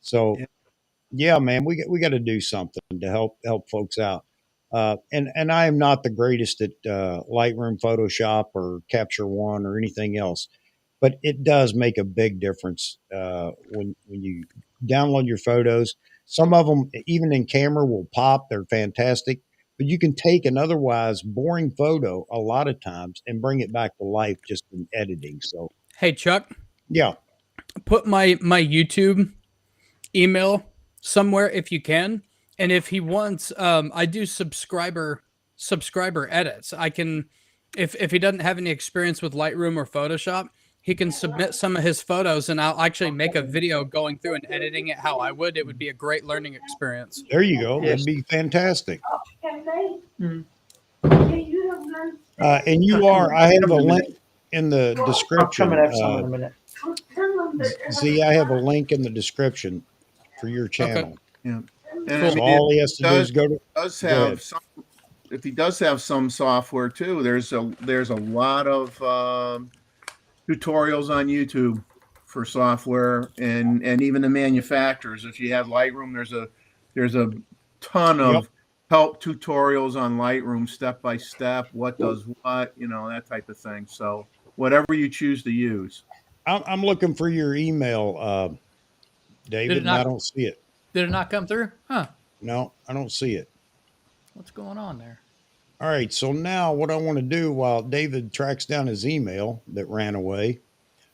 Speaker 1: So
Speaker 3: Yeah.
Speaker 1: yeah, man, we got to do something to help folks out. And I am not the greatest at Lightroom, Photoshop, or Capture One, or anything else, but it does make a big difference when you download your photos. Some of them, even in camera, will pop. They're fantastic, but you can take an otherwise boring photo a lot of times and bring it back to life just in editing. So
Speaker 5: Hey, Chuck,
Speaker 1: yeah,
Speaker 5: put my YouTube email somewhere if you can. And if he wants, I do subscriber edits. I can, if he doesn't have any experience with Lightroom or Photoshop, he can submit some of his photos, and I'll actually make a video going through and editing it how I would. It would be a great learning experience.
Speaker 1: there you go.
Speaker 2: Yes.
Speaker 1: That'd be fantastic.
Speaker 2: Mm.
Speaker 1: And I have a link in the
Speaker 2: I'll come
Speaker 1: description.
Speaker 2: and have some in a minute.
Speaker 1: Z, I have a link in the description for your channel.
Speaker 3: Yeah. And
Speaker 5: Cool.
Speaker 1: So all he has to do is go to.
Speaker 3: does
Speaker 1: Go ahead.
Speaker 3: have some, if he does have some software too, there's a lot of tutorials on YouTube for software and even the manufacturers. If you have Lightroom, there's a ton of help tutorials on Lightroom, step by step, what does what, that type of thing. So whatever you choose to use.
Speaker 1: I'm looking for your email, David, and I don't see it.
Speaker 6: Did it not come through? Huh?
Speaker 1: No, I don't see it.
Speaker 6: What's going on there?
Speaker 1: All right, so now what I want to do while David tracks down his email that ran away.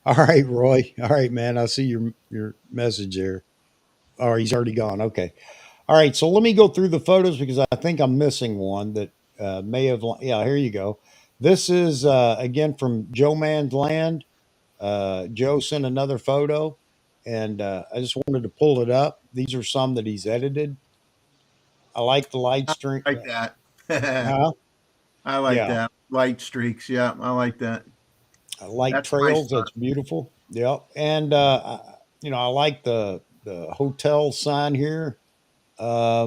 Speaker 1: All right, Roy. All right, man. I see your message there. Oh, he's already gone. Okay. All right, so let me go through the photos because I think I'm missing one that may have. Yeah, here you go. This is again from Joe Man's Land. Joe sent another photo, and I just wanted to pull it up. These are some that he's edited. I like the light string.
Speaker 3: I like that.
Speaker 1: Huh?
Speaker 3: I like
Speaker 1: Yeah.
Speaker 3: that. Light streaks. Yeah, I like that.
Speaker 1: Light
Speaker 3: That's
Speaker 1: trails.
Speaker 3: nice.
Speaker 1: That's beautiful. Yep. And I like the hotel sign here. I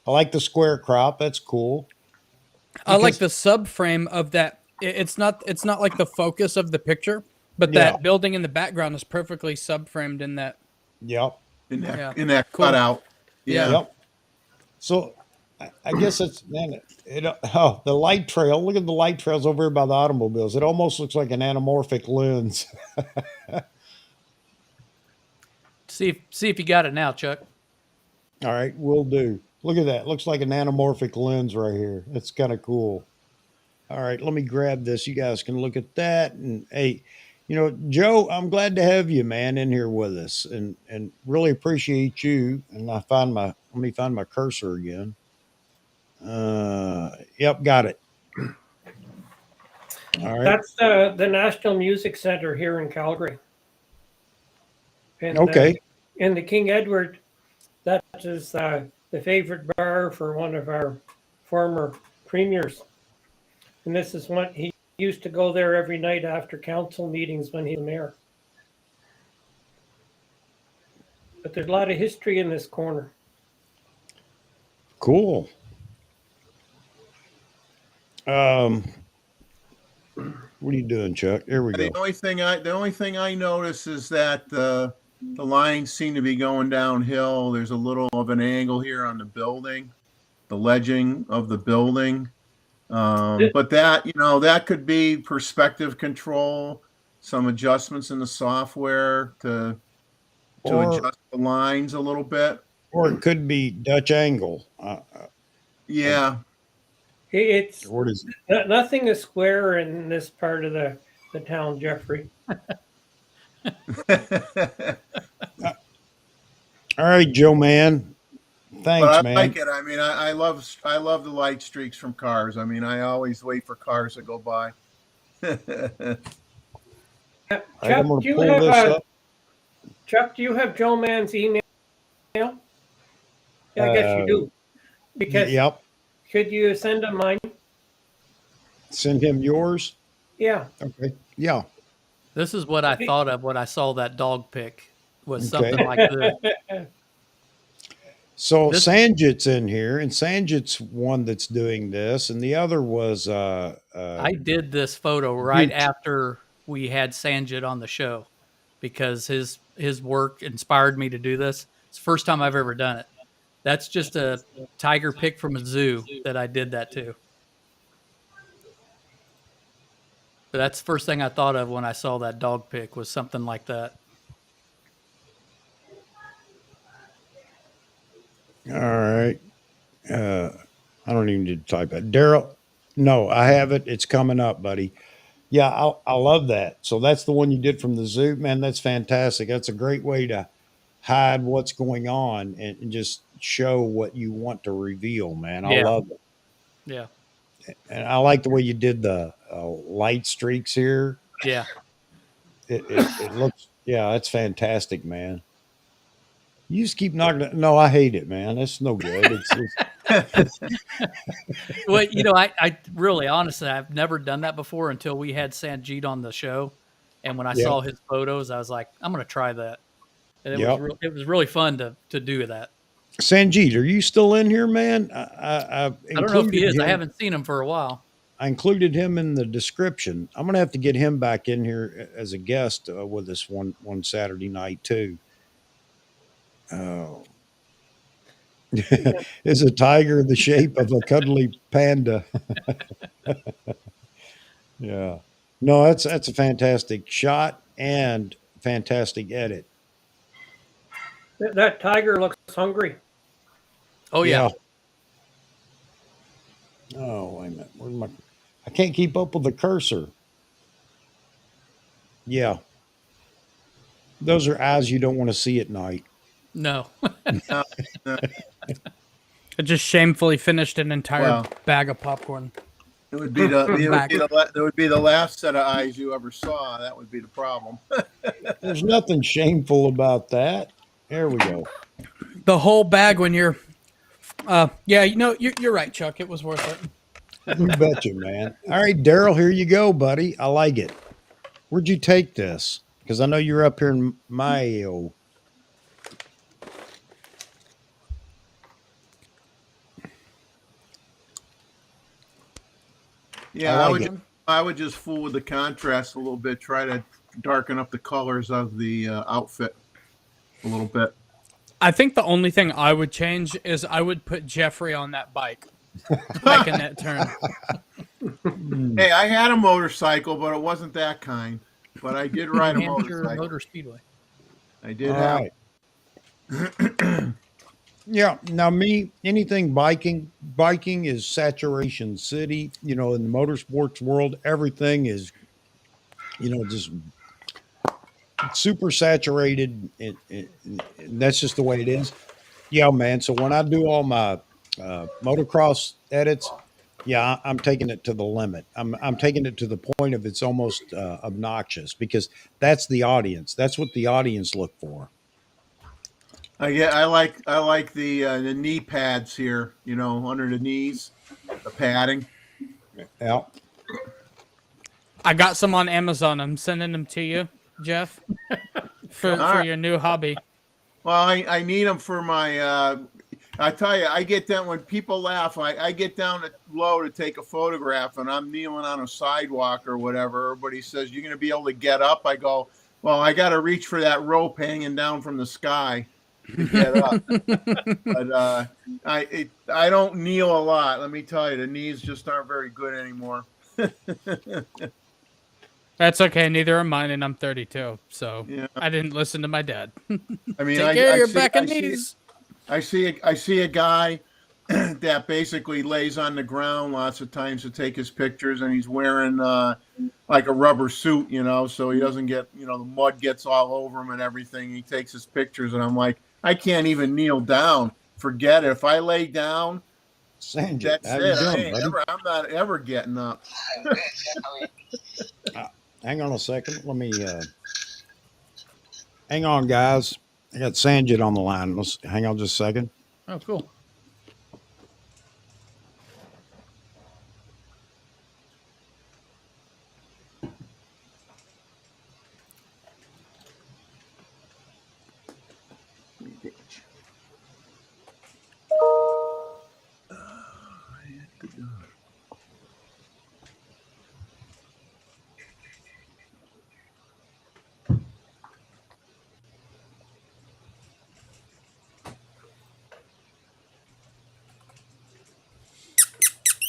Speaker 1: like the square crop. That's cool.
Speaker 5: I like
Speaker 1: Because-
Speaker 5: the subframe of that. It's not like the focus of the picture, but
Speaker 1: Yeah.
Speaker 5: that building in the background is perfectly subframed in that.
Speaker 1: Yep.
Speaker 3: In that,
Speaker 5: Yeah.
Speaker 3: in that
Speaker 5: Cool.
Speaker 3: cutout. Yeah.
Speaker 1: Yep. So I guess it's man. The light trail. Look at the light trails over here by the automobiles. It almost looks like an anamorphic lens.
Speaker 6: See if you got it now, Chuck.
Speaker 1: All right, will do. Look at that. Looks like an anamorphic lens right here. That's kind of cool. All right, let me grab this. You guys can look at that. And hey, Joe, I'm glad to have you, man, in here with us, and really appreciate you. And let me find my cursor again. Yep, got it. All right.
Speaker 4: That's the National Music Center here in Calgary. And,
Speaker 1: Okay.
Speaker 4: in the King Edward That is the favorite bar for one of our former premiers. And this is what he used to go there every night after council meetings when he was mayor. But there's a lot of history in this corner.
Speaker 1: Cool. What are you doing, Chuck? Here we go.
Speaker 3: The only thing I notice is that the lines seem to be going downhill. There's a little of an angle here on the building, the ledging of the building. But that, that could be perspective control, some adjustments in the software to adjust the lines a little bit.
Speaker 1: Or it could be Dutch angle.
Speaker 3: Yeah.
Speaker 4: It's
Speaker 1: What is
Speaker 4: it? Nothing is square in this part of the town, Jeffrey.
Speaker 1: All right, Joe, man. Thanks,
Speaker 3: But I
Speaker 1: man.
Speaker 3: like it. I mean, I love the light streaks from cars. I mean, I always wait for cars to go by.
Speaker 1: I'm going to pull this up.
Speaker 4: Chuck, do you have Joe Mann's email? Yeah, I guess you do. Because
Speaker 1: Yep.
Speaker 4: could you send him mine?
Speaker 1: Send him yours.
Speaker 4: Yeah.
Speaker 1: Okay. Yeah.
Speaker 6: This is what I thought of when I saw that dog pic. Was
Speaker 1: Okay.
Speaker 6: something like this.
Speaker 1: So Sanjit's in here, and Sanjit's one that's doing this, and the other was
Speaker 6: I did this photo right after we had Sanjit on the show because his work inspired me to do this. It's the first time I've ever done it. That's just a tiger pic from a zoo that I did that to. But that's the first thing I thought of when I saw that dog pic was something like that.
Speaker 1: all right. I don't even need to type it. Daryl, no, I have it. It's coming up, buddy. Yeah, I love that. So that's the one you did from the zoo, man. That's fantastic. That's a great way to hide what's going on and just show what you want to reveal, man. I love it.
Speaker 6: Yeah.
Speaker 1: And I like the way you did the light streaks here.
Speaker 6: Yeah.
Speaker 1: It looks, yeah, that's fantastic, man. You just keep knocking it. No, I hate it, man. It's no good.
Speaker 6: Well, I really, honestly, I've never done that before until we had Sanjit on the show. And when I saw his photos, I was like, I'm going to try that. And it was really fun to do that.
Speaker 1: Sanjit, are you still in here, man? I
Speaker 6: don't know if he is. I haven't seen him for a while.
Speaker 1: I included him in the description. I'm going to have to get him back in here as a guest with us one Saturday night too. Oh, is a tiger the shape of a cuddly panda? Yeah. No, that's a fantastic shot and fantastic edit.
Speaker 4: That tiger looks hungry.
Speaker 6: Oh yeah.
Speaker 1: Oh, wait a minute. Where's my? I can't keep up with the cursor. Yeah. Those are eyes you don't want to see at night.
Speaker 6: No.
Speaker 3: No.
Speaker 5: I just shamefully finished an entire bag of popcorn.
Speaker 3: It would be the last set of eyes you ever saw. That would be the problem.
Speaker 1: There's nothing shameful about that. There we go.
Speaker 5: The whole bag when you're, you're right, Chuck. It was worth it.
Speaker 1: You betcha, man. All right, Daryl, here you go, buddy. I like it. Where'd you take this? Because I know you're up here in Mayo.
Speaker 3: Yeah, I would just fool with the contrast a little bit. Try to darken up the colors of the outfit a little bit.
Speaker 5: I think the only thing I would change is I would put Jeffrey on that bike, making that turn.
Speaker 3: Hey, I had a motorcycle, but it wasn't that kind. But I did ride a motorcycle.
Speaker 6: Motor Speedway.
Speaker 3: I did have.
Speaker 1: Right. Yeah. Now, anything biking is saturation city. In the motorsports world, everything is, just super saturated. And that's just the way it is. Yeah, man. So when I do all my motocross edits, yeah, I'm taking it to the limit. I'm taking it to the point of it's almost obnoxious because that's the audience. That's what the audience look for.
Speaker 3: I like the knee pads here. You know, under the knees, the padding.
Speaker 1: Yeah.
Speaker 5: I got some on Amazon. I'm sending them to you, Jeff, for
Speaker 3: All right.
Speaker 5: your new hobby.
Speaker 3: Well, I need them for my. I tell you, I get down when people laugh. I get down low to take a photograph, and I'm kneeling on a sidewalk or whatever. Everybody says, "You're going to be able to get up." I go, "Well, I got to reach for that rope hanging down from the sky to get up." But I don't kneel a lot. Let me tell you, the knees just aren't very good anymore.
Speaker 5: That's okay. Neither are mine, and I'm 32, so
Speaker 3: Yeah.
Speaker 5: I didn't listen to my dad.
Speaker 3: I mean,
Speaker 5: Take care of
Speaker 3: I
Speaker 5: your
Speaker 3: see,
Speaker 5: back and
Speaker 3: I see,
Speaker 5: knees.
Speaker 3: I see a guy that basically lays on the ground lots of times to take his pictures, and he's wearing like a rubber suit, you know, so he doesn't get, you know, the mud gets all over him and everything. He takes his pictures, and I'm like, I can't even kneel down. Forget it. If I lay down,
Speaker 1: Sanjay,
Speaker 3: that's
Speaker 1: how
Speaker 3: it.
Speaker 1: you doing, buddy?
Speaker 3: I'm not ever getting up.
Speaker 1: Hang on a second. Let me hang on, guys. I got Sanjit on the line. Let's hang on just a second.
Speaker 5: Oh, cool.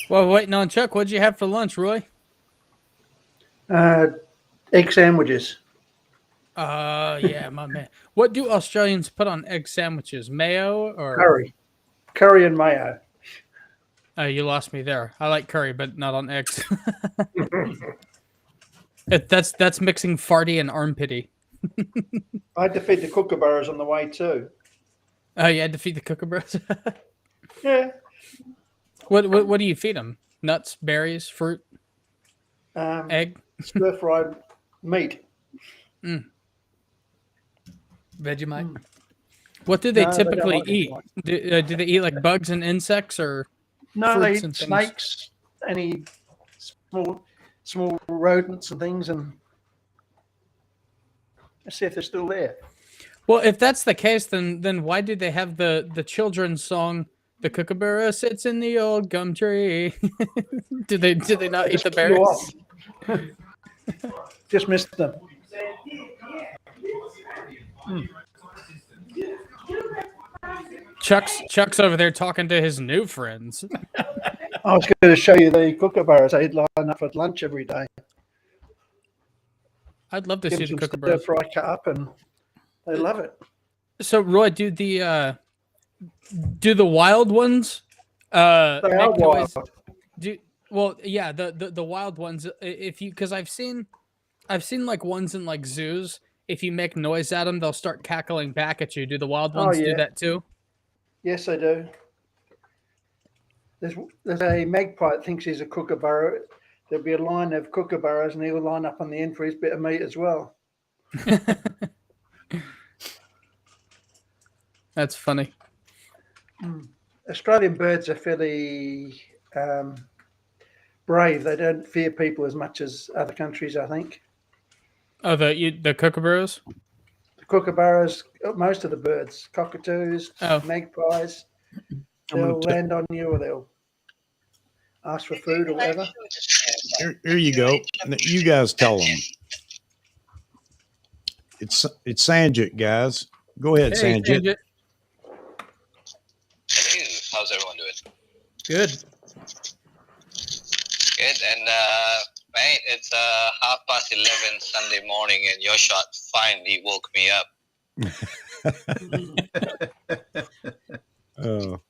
Speaker 5: Well, waiting on Chuck. What'd you have for lunch, Roy?
Speaker 2: Egg sandwiches.
Speaker 5: Yeah, my man. What do Australians put on egg sandwiches? Mayo or
Speaker 2: Curry and mayo.
Speaker 5: Oh, you lost me there. I like curry, but not on eggs. That's mixing farty and armpity.
Speaker 2: I had to feed the kookaburras on the way too.
Speaker 5: Oh, you had to feed the kookaburras.
Speaker 2: Yeah.
Speaker 5: What do you feed them? Nuts, berries, fruit, egg,
Speaker 2: Stir fried meat.
Speaker 5: Vegemite. What do they
Speaker 2: No, they don't
Speaker 5: typically
Speaker 2: like
Speaker 5: eat?
Speaker 2: Vegemite.
Speaker 5: Do they eat like bugs and insects or
Speaker 2: No, they
Speaker 5: fruits
Speaker 2: eat
Speaker 5: and things?
Speaker 2: snakes, any small rodents and things, and let's see if they're still there.
Speaker 5: Well, if that's the case, then why do they have the children's song "The Kookaburra Sits in the Old Gum Tree"? do they not eat the
Speaker 2: Just flew
Speaker 5: berries?
Speaker 2: off. Just missed them.
Speaker 5: Chuck's over there talking to his new friends.
Speaker 2: I was going to show you the kookaburras. They'd line up at lunch every day.
Speaker 5: I'd love to
Speaker 2: Give
Speaker 5: see the
Speaker 2: them some
Speaker 5: kookaburras.
Speaker 2: stir fry cut up, and they love it.
Speaker 5: So, Roy, do the wild ones
Speaker 2: They are
Speaker 5: make noise?
Speaker 2: wild.
Speaker 5: The wild ones. If you, because I've seen like ones in like zoos. If you make noise at them, they'll start cackling back at you. Do the wild ones do
Speaker 2: yeah.
Speaker 5: that too?
Speaker 2: Yes, they do. There's a magpie that thinks he's a kookaburra. There'll be a line of kookaburras, and he'll line up on the end for his bit of meat as well.
Speaker 5: That's funny.
Speaker 2: Australian birds are fairly brave. They don't fear people as much as other countries, I think.
Speaker 5: Oh, the kookaburras.
Speaker 2: The kookaburras, most of the birds, cockatoos, magpies, they'll land on you or they'll ask for food or whatever.
Speaker 1: Here you go. You guys tell them. It's Sanjit, guys. Go ahead,
Speaker 5: Hey,
Speaker 1: Sanjit.
Speaker 7: Hey, how's everyone doing?
Speaker 5: Good.
Speaker 7: Good. And mate, it's 11:30 Sunday morning, and your shot finally woke me up.
Speaker 1: Oh.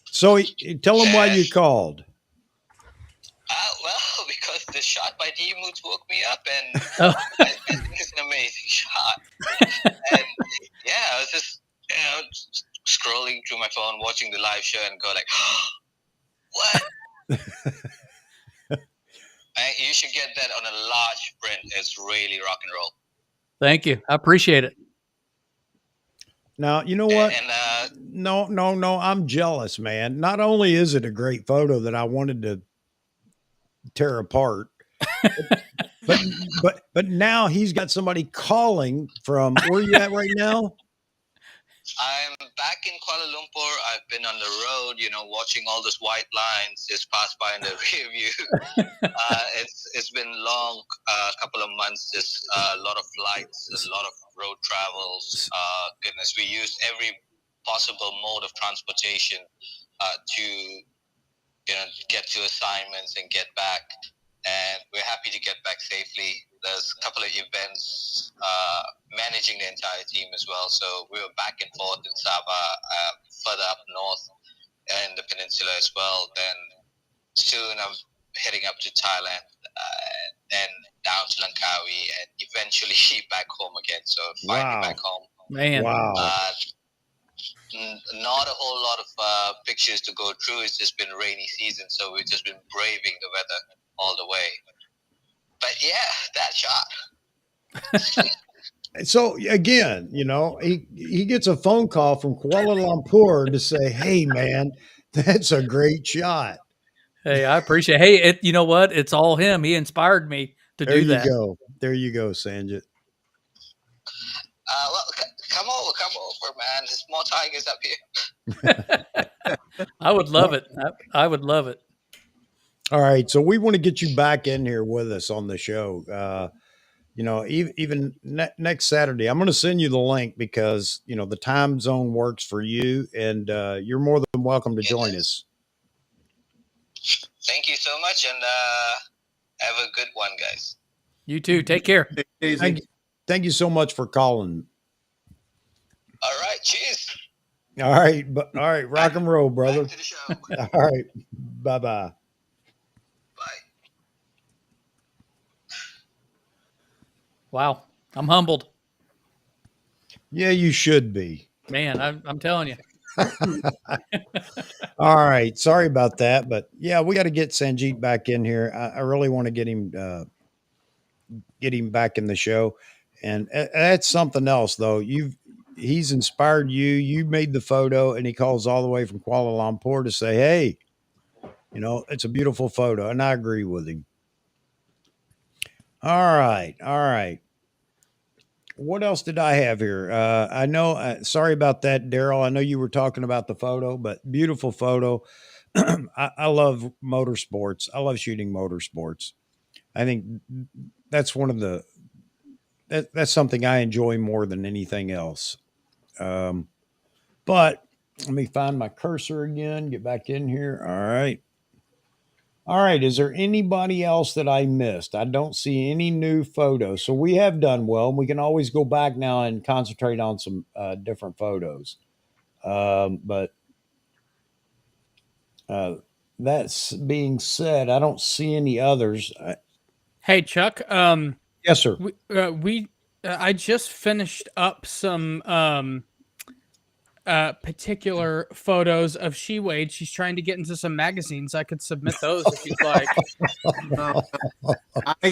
Speaker 1: So tell them why you called.
Speaker 7: Well, because the shot by D-Moods woke me up, and
Speaker 5: Oh.
Speaker 7: I think it's an amazing shot. And yeah, I was just scrolling through my phone, watching the live show, and go like, what? You should get that on a large print. It's really rock and roll.
Speaker 6: Thank you. I appreciate it.
Speaker 1: Now, you know what?
Speaker 7: And
Speaker 1: No. I'm jealous, man. Not only is it a great photo that I wanted to tear apart, but but now he's got somebody calling from where you at right now?
Speaker 7: I'm back in Kuala Lumpur. I've been on the road, watching all those white lines just pass by in the rear view. It's been long, couple of months. Just a lot of flights, a lot of road travels. Goodness, we use every possible mode of transportation to get to assignments and get back. And we're happy to get back safely. There's a couple of events managing the entire team as well. So we were back and forth in Sabah, further up north and the peninsula as well. Then soon I'm heading up to Thailand, then down to Langkawi, and eventually back home again. So finally
Speaker 1: Wow.
Speaker 7: back home.
Speaker 6: Man,
Speaker 1: Wow.
Speaker 7: Not a whole lot of pictures to go through. It's just been rainy season, so we've just been braving the weather all the way. But yeah, that shot.
Speaker 1: So again, he gets a phone call from Kuala Lumpur to say, "Hey, man, that's a great shot."
Speaker 6: hey, I appreciate. Hey, you know what? It's all him. He inspired me to
Speaker 1: There
Speaker 6: do
Speaker 1: you
Speaker 6: that.
Speaker 1: go. There you go, Sanjit.
Speaker 7: Well, come over, man. There's more tigers up here.
Speaker 6: I would love it. I would love it.
Speaker 1: All right, so we want to get you back in here with us on the show. Even next Saturday, I'm going to send you the link because the time zone works for you, and you're more than welcome to join us.
Speaker 7: Thank you so much, and have a good one, guys.
Speaker 6: You too. Take care.
Speaker 1: Thank you so much for calling.
Speaker 7: All right, cheers.
Speaker 1: All right, rock and roll, brother.
Speaker 7: Back to the show.
Speaker 1: All right, bye.
Speaker 7: Bye.
Speaker 6: Wow, I'm humbled,
Speaker 1: Yeah, you should be.
Speaker 6: man. I'm telling you.
Speaker 1: All right, sorry about that, but yeah, we got to get Sanjit back in here. I really want to get him back in the show, and that's something else though. He's inspired you. You made the photo, and he calls all the way from Kuala Lumpur to say, "Hey, it's a beautiful photo," and I agree with him. All right. What else did I have here? I know. Sorry about that, Daryl. I know you were talking about the photo, but beautiful photo. I love motorsports. I love shooting motorsports. I think that's that's something I enjoy more than anything else. But let me find my cursor again. Get back in here. All right. Is there anybody else that I missed? I don't see any new photos. So we have done well. We can always go back now and concentrate on some different photos. But that's being said, I don't see any others.
Speaker 5: Hey, Chuck.
Speaker 1: Yes, sir.
Speaker 5: I just finished up some particular photos of She Wade. She's trying to get into some magazines. I could submit those if you'd like.
Speaker 3: I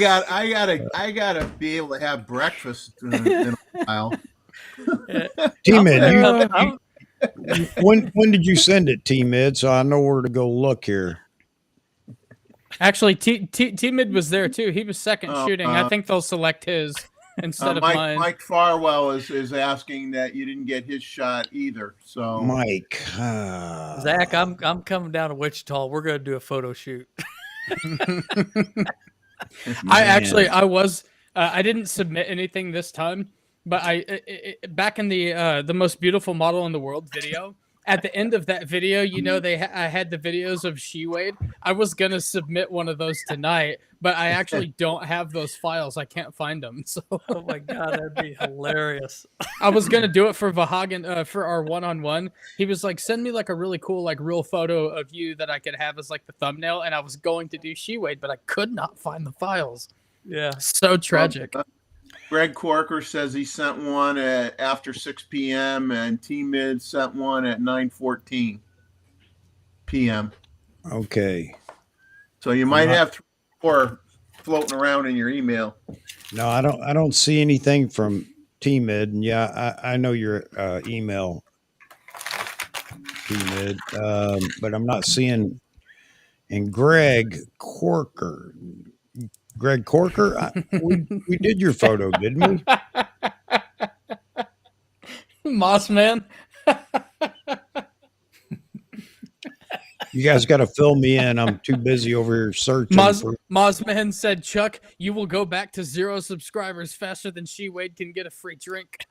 Speaker 3: gotta be able to have breakfast in a while.
Speaker 1: T-Mid, when did you send it, T-Mid? So I know where to go look here.
Speaker 5: Actually, T-Mid was there too. He was second shooting. I think they'll select his instead of mine.
Speaker 3: Mike Farwell is asking that you didn't get his shot either. So
Speaker 1: Mike,
Speaker 6: Zach, I'm coming down to Wichita. We're going to do a photo shoot.
Speaker 5: I didn't submit anything this time, but back in the most beautiful model in the world video. At the end of that video, I had the videos of She Wade. I was gonna submit one of those tonight, but I actually don't have those files. I can't find them. So,
Speaker 6: Oh my god, that'd be hilarious.
Speaker 5: I was gonna do it for Vahagan for our one-on-one. He was like, "Send me like a really cool real photo of you that I could have as like the thumbnail." And I was going to do She Wade, but I could not find the files.
Speaker 6: Yeah,
Speaker 5: So tragic.
Speaker 3: Greg Corker says he sent one at after 6 p.m. and T-Mid sent one at 9:14 p.m.
Speaker 1: okay.
Speaker 3: So you might have 3 or 4 floating around in your email.
Speaker 1: No, I don't see anything from T-Mid, and yeah, I know your email, T-Mid, but I'm not seeing. And Greg Corker, we did your photo, didn't we?
Speaker 5: Moss Man.
Speaker 1: You guys got to fill me in. I'm too busy over here searching.
Speaker 5: Mozman said, Chuck, you will go back to 0 subscribers faster than She-Wade can get a free drink.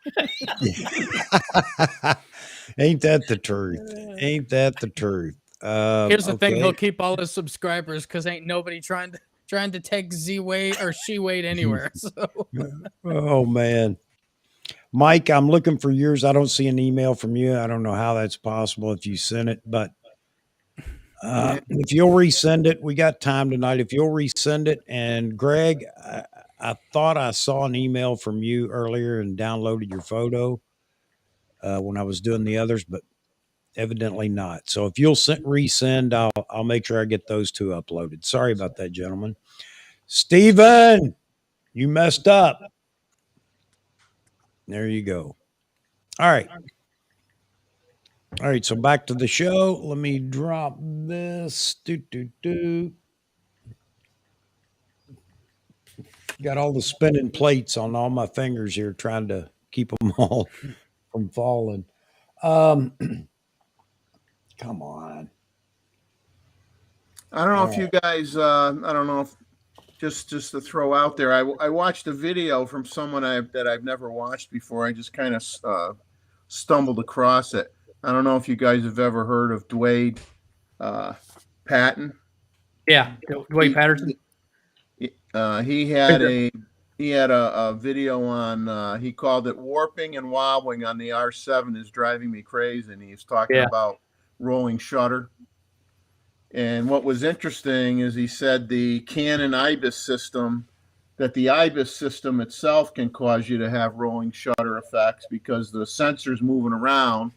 Speaker 1: Ain't that the truth? Ain't that the truth?
Speaker 5: Here's the thing: he'll keep all his subscribers because ain't nobody trying to take Z-Wade or She-Wade anywhere. So.
Speaker 1: Oh man, Mike, I'm looking for yours. I don't see an email from you. I don't know how that's possible if you sent it, but if you'll resend it, we got time tonight. If you'll resend it, and Greg, I thought I saw an email from you earlier and downloaded your photo when I was doing the others, but evidently not. So if you'll resend, I'll make sure I get those two uploaded. Sorry about that, gentlemen. Steven, you messed up. There you go. All right. All right, so back to the show. Let me drop this. Got all the spinning plates on all my fingers here, trying to keep them all from falling. Come on.
Speaker 3: I don't know if you guys, I don't know if just to throw out there, I watched a video from someone that I've never watched before. I just kind of stumbled across it. I don't know if you guys have ever heard of Dwayne Patton.
Speaker 6: Yeah, Dwayne Patterson.
Speaker 3: He had a video on. He called it "Warping and Wobbling on the R7 is Driving Me Crazy," and he's talking about rolling shutter. And what was interesting is he said the Canon IBIS system, that the IBIS system itself can cause you to have rolling shutter effects because the sensor's moving around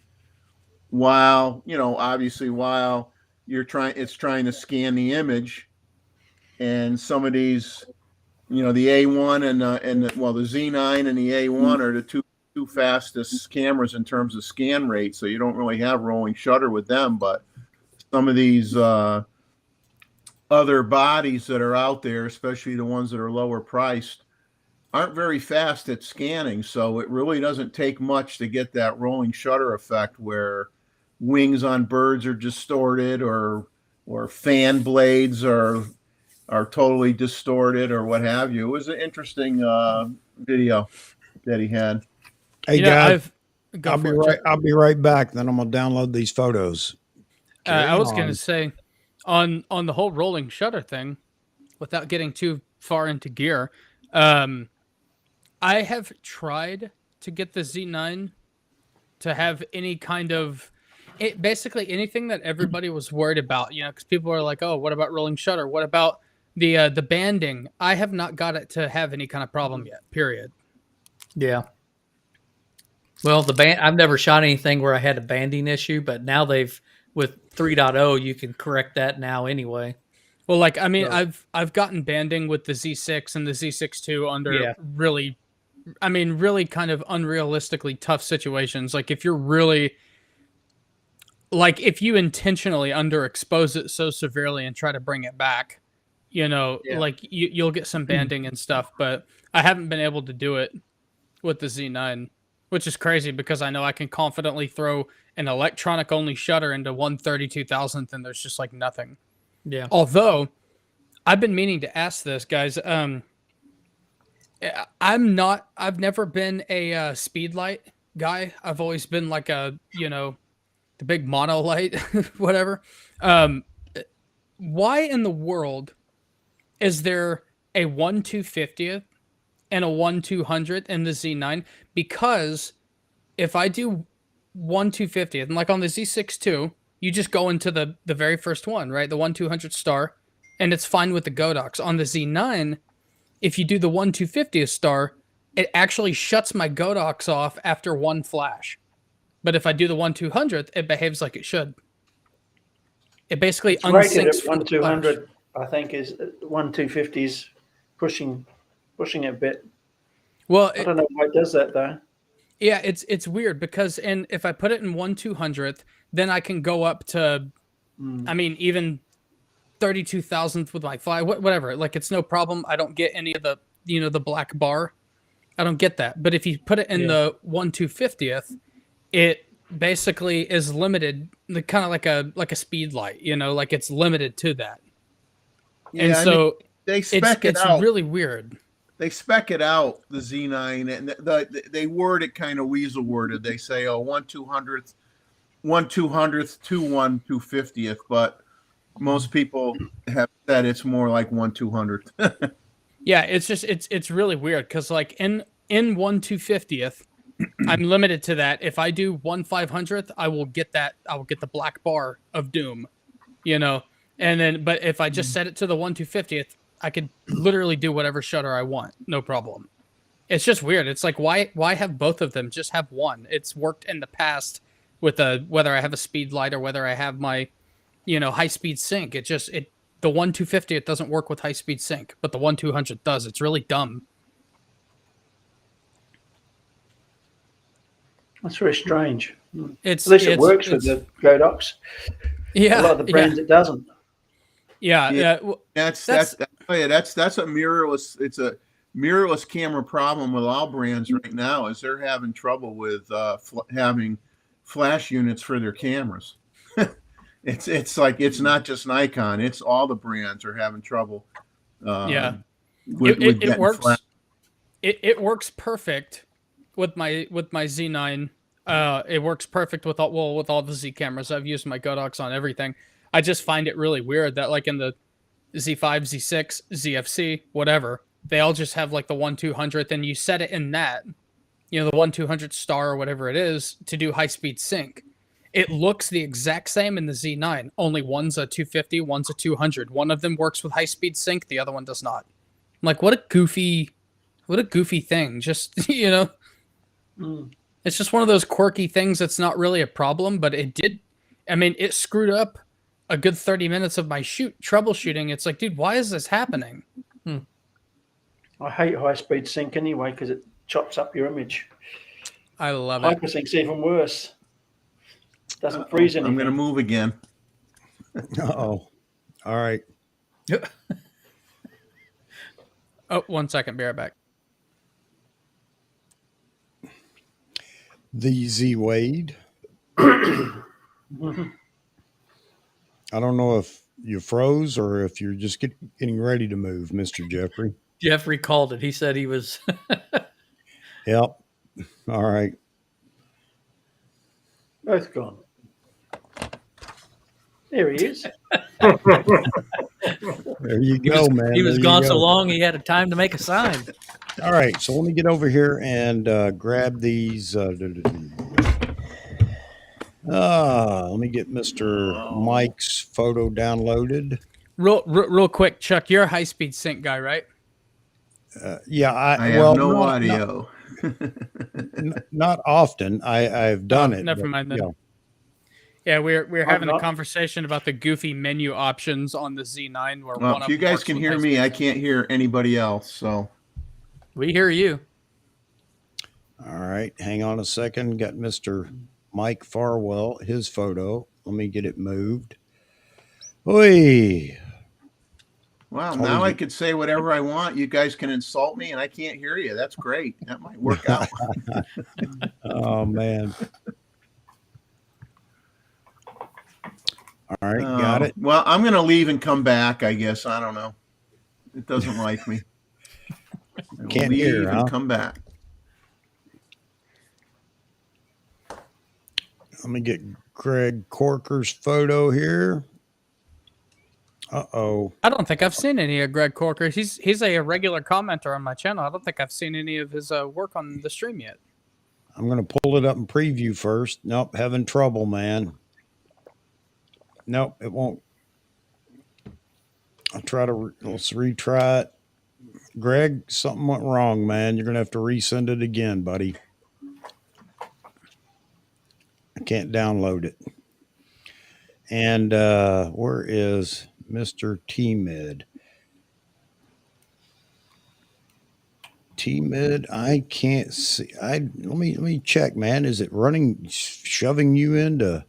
Speaker 3: while, obviously while it's trying to scan the image. And some of these, the A1 and the Z9 and the A1 are the two fastest cameras in terms of scan rate. So you don't really have rolling shutter with them, but some of these other bodies that are out there, especially the ones that are lower priced, aren't very fast at scanning. So it really doesn't take much to get that rolling shutter effect where wings on birds are distorted or fan blades are totally distorted or what have you. It was an interesting video that he had.
Speaker 1: Hey, guys, I'll be right back. Then I'm gonna download these photos.
Speaker 5: I was going to say, on the whole rolling shutter thing, without getting too far into gear, I have tried to get the Z9 to have any kind of basically anything that everybody was worried about. Because people are like, "Oh, what about rolling shutter? What about the banding?" I have not got it to have any kind of problem yet. Period.
Speaker 6: Yeah. Well, I've never shot anything where I had a banding issue, but now with 3.0, you can correct that now anyway.
Speaker 5: Well, I've gotten banding with the Z6 and the Z6 II under really kind of unrealistically tough situations. Like if you're really, if you intentionally underexpose it so severely and try to bring it back, you'll get some banding and stuff. But I haven't been able to do it with the Z9, which is crazy because I know I can confidently throw an electronic only shutter into 1/32,000th and there's just nothing.
Speaker 6: Yeah.
Speaker 5: Although I've been meaning to ask this, guys. I've never been a speed light guy. I've always been like the big mono light, whatever. Why in the world is there a 1/250th and a 1/200th in the Z9? Because if I do 1/250th, and on the Z6 II, you just go into the very first one, right? The 1/200th star, and it's fine with the Godox. On the Z9, if you do the 1/250th star, it actually shuts my Godox off after one flash. But if I do the 1/200th, it behaves like it should. It basically unsyncs
Speaker 2: 1/200. I think is 1/250's pushing it a bit.
Speaker 5: Well,
Speaker 2: I don't know why it does that though.
Speaker 5: Yeah, it's weird because if I put it in 1/200th, then I can go up to,
Speaker 2: Mm.
Speaker 5: I mean, even 32,000th with my fly, whatever. Like it's no problem. I don't get any of the the black bar. I don't get that. But if you put it in the 1/250th, it basically is limited, kind of like a speed light. Like it's limited to that. And
Speaker 3: Yeah, I mean,
Speaker 5: so
Speaker 3: they
Speaker 5: it's
Speaker 3: spec it out.
Speaker 5: really weird.
Speaker 3: They spec it out, the Z9, and they word it kind of weasel worded. They say, oh, 1/200th, 1/200th to 1/250th, but most people have said it's more like 1/200th.
Speaker 5: Yeah, it's just it's really weird because like in 1/250th, I'm limited to that. If I do 1/500th, I will get that. I will get the black bar of doom, And then, but if I just set it to the 1/250th, I could literally do whatever shutter I want, no problem. It's just weird. It's like why have both of them? Just have one. It's worked in the past with whether I have a speed light or whether I have my high speed sync. The 1/250th doesn't work with high speed sync, but the 1/200th does. It's really dumb.
Speaker 2: That's very strange.
Speaker 5: It's
Speaker 2: At least it
Speaker 5: it's-
Speaker 2: works with
Speaker 5: it's-
Speaker 2: the Godox.
Speaker 5: Yeah,
Speaker 2: A lot of the brands it doesn't.
Speaker 5: Yeah,
Speaker 3: Yeah.
Speaker 5: well,
Speaker 3: That's a mirrorless. It's a mirrorless camera problem with all brands right now. Is they're having trouble with having flash units for their cameras. It's like it's not just Nikon. It's all the brands are having trouble.
Speaker 5: Yeah.
Speaker 3: with
Speaker 5: it
Speaker 3: getting
Speaker 5: works.
Speaker 3: flash.
Speaker 5: It works perfect with my Z9. It works perfect with all the Z cameras. I've used my Godox on everything. I just find it really weird that like in the Z5, Z6, ZFC, whatever, they all just have like the 1/200th, and you set it in that, the 1/200th star or whatever it is to do high speed sync. It looks the exact same in the Z9. Only one's a 250, one's a 200. One of them works with high speed sync, the other one does not. I'm like, what a goofy thing. Just It's just one of those quirky things that's not really a problem, but it did. I mean, it screwed up a good 30 minutes of my troubleshooting. It's like, dude, why is this happening?
Speaker 2: I hate high speed sync anyway because it chops up your image.
Speaker 5: I love it.
Speaker 2: Hypersync's even worse. Doesn't freeze anything.
Speaker 3: I'm going to move again.
Speaker 1: Uh-oh. All right.
Speaker 5: Oh, 1 second. Be right back.
Speaker 1: The Z Wade. I don't know if you froze or if you're just getting ready to move, Mr. Jeffrey.
Speaker 6: Jeffrey called it. He said he was.
Speaker 1: Yep. All right.
Speaker 2: Both gone. There he is.
Speaker 1: There you go, man.
Speaker 6: He was
Speaker 1: There you
Speaker 6: gone so
Speaker 1: go.
Speaker 6: long he had a time to make a sign.
Speaker 1: All right. So let me get over here and grab these. Let me get Mr. Mike's photo downloaded.
Speaker 5: Real quick, Chuck, you're a high speed sync guy, right?
Speaker 1: Yeah.
Speaker 3: I have no audio.
Speaker 1: Not often. I've done it.
Speaker 5: Never
Speaker 1: but,
Speaker 5: mind then.
Speaker 1: yeah.
Speaker 5: Yeah, we're having a
Speaker 2: not.
Speaker 5: conversation about the goofy menu options on the Z9. Where
Speaker 3: Well,
Speaker 5: one
Speaker 3: if
Speaker 5: of
Speaker 3: you
Speaker 5: them
Speaker 3: guys
Speaker 5: works
Speaker 3: can
Speaker 5: with
Speaker 3: hear
Speaker 5: high
Speaker 3: me,
Speaker 5: speed
Speaker 3: I
Speaker 5: sync.
Speaker 3: can't hear anybody else. So
Speaker 6: We hear you.
Speaker 1: All right. Hang on a second. Got Mr. Mike Farwell, his photo. Let me get it moved. Oi.
Speaker 3: wow,
Speaker 1: Always
Speaker 3: now I
Speaker 1: a-
Speaker 3: could say whatever I want. You guys can insult me, and I can't hear you. That's great. That might work out.
Speaker 1: Oh, man. All right. Got it.
Speaker 3: Well, I'm going to leave and come back. I guess I don't know. It doesn't like me. I will
Speaker 1: Can't
Speaker 3: leave
Speaker 1: hear, huh?
Speaker 3: and come back.
Speaker 1: Let me get Greg Corker's photo here. Uh-oh.
Speaker 5: I don't think I've seen any of Greg Corker. He's a regular commenter on my channel. I don't think I've seen any of his work on the stream yet.
Speaker 1: I'm going to pull it up in preview first. Nope. Having trouble, man. Nope. It won't. I'll try to, let's retry it. Greg, something went wrong, man. You're going to have to resend it again, buddy. I can't download it. And where is Mr. T-Mid? T-Mid, I can't see. Let me check, man. Is it running, shoving you into?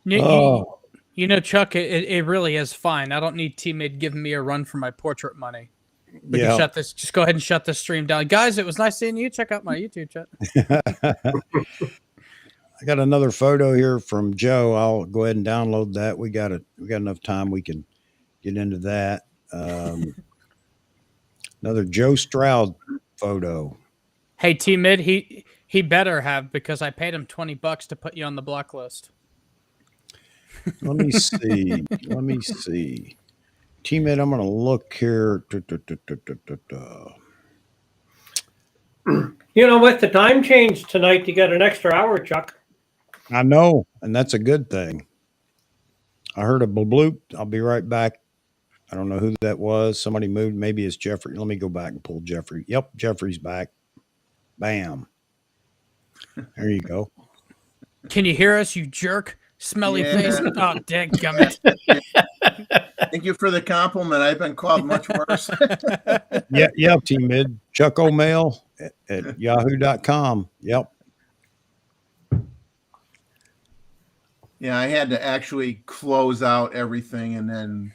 Speaker 5: You,
Speaker 1: Oh,
Speaker 5: you know, Chuck, it really is fine. I don't need teammate giving me a run for my portrait money. We can
Speaker 1: yeah.
Speaker 5: shut this. Just go ahead and shut this stream down, guys. It was nice seeing you. Check out my YouTube chat.
Speaker 1: I got another photo here from Joe. I'll go ahead and download that. We got enough time. We can get into that. Another Joe Stroud photo.
Speaker 5: Hey, T Mid, he better have, because I paid him $20 to put you on the block list.
Speaker 1: Let me see. Let me see. T-Mid, I'm going to look here.
Speaker 4: You know, with the time change tonight, you got an extra hour, Chuck.
Speaker 1: I know, and that's a good thing. I heard a bloop. I'll be right back. I don't know who that was. Somebody moved. Maybe it's Jeffrey. Let me go back and pull Jeffrey. Yep, Jeffrey's back. Bam. There you go.
Speaker 5: Can you hear us, you jerk? Smelly
Speaker 3: Yeah.
Speaker 5: face. Oh, dadgummit.
Speaker 3: Thank you for the compliment. I've been called much worse.
Speaker 1: Yeah, T-Mid. Chuck O'Mail at yahoo.com. Yep.
Speaker 3: Yeah, I had to actually close out everything and then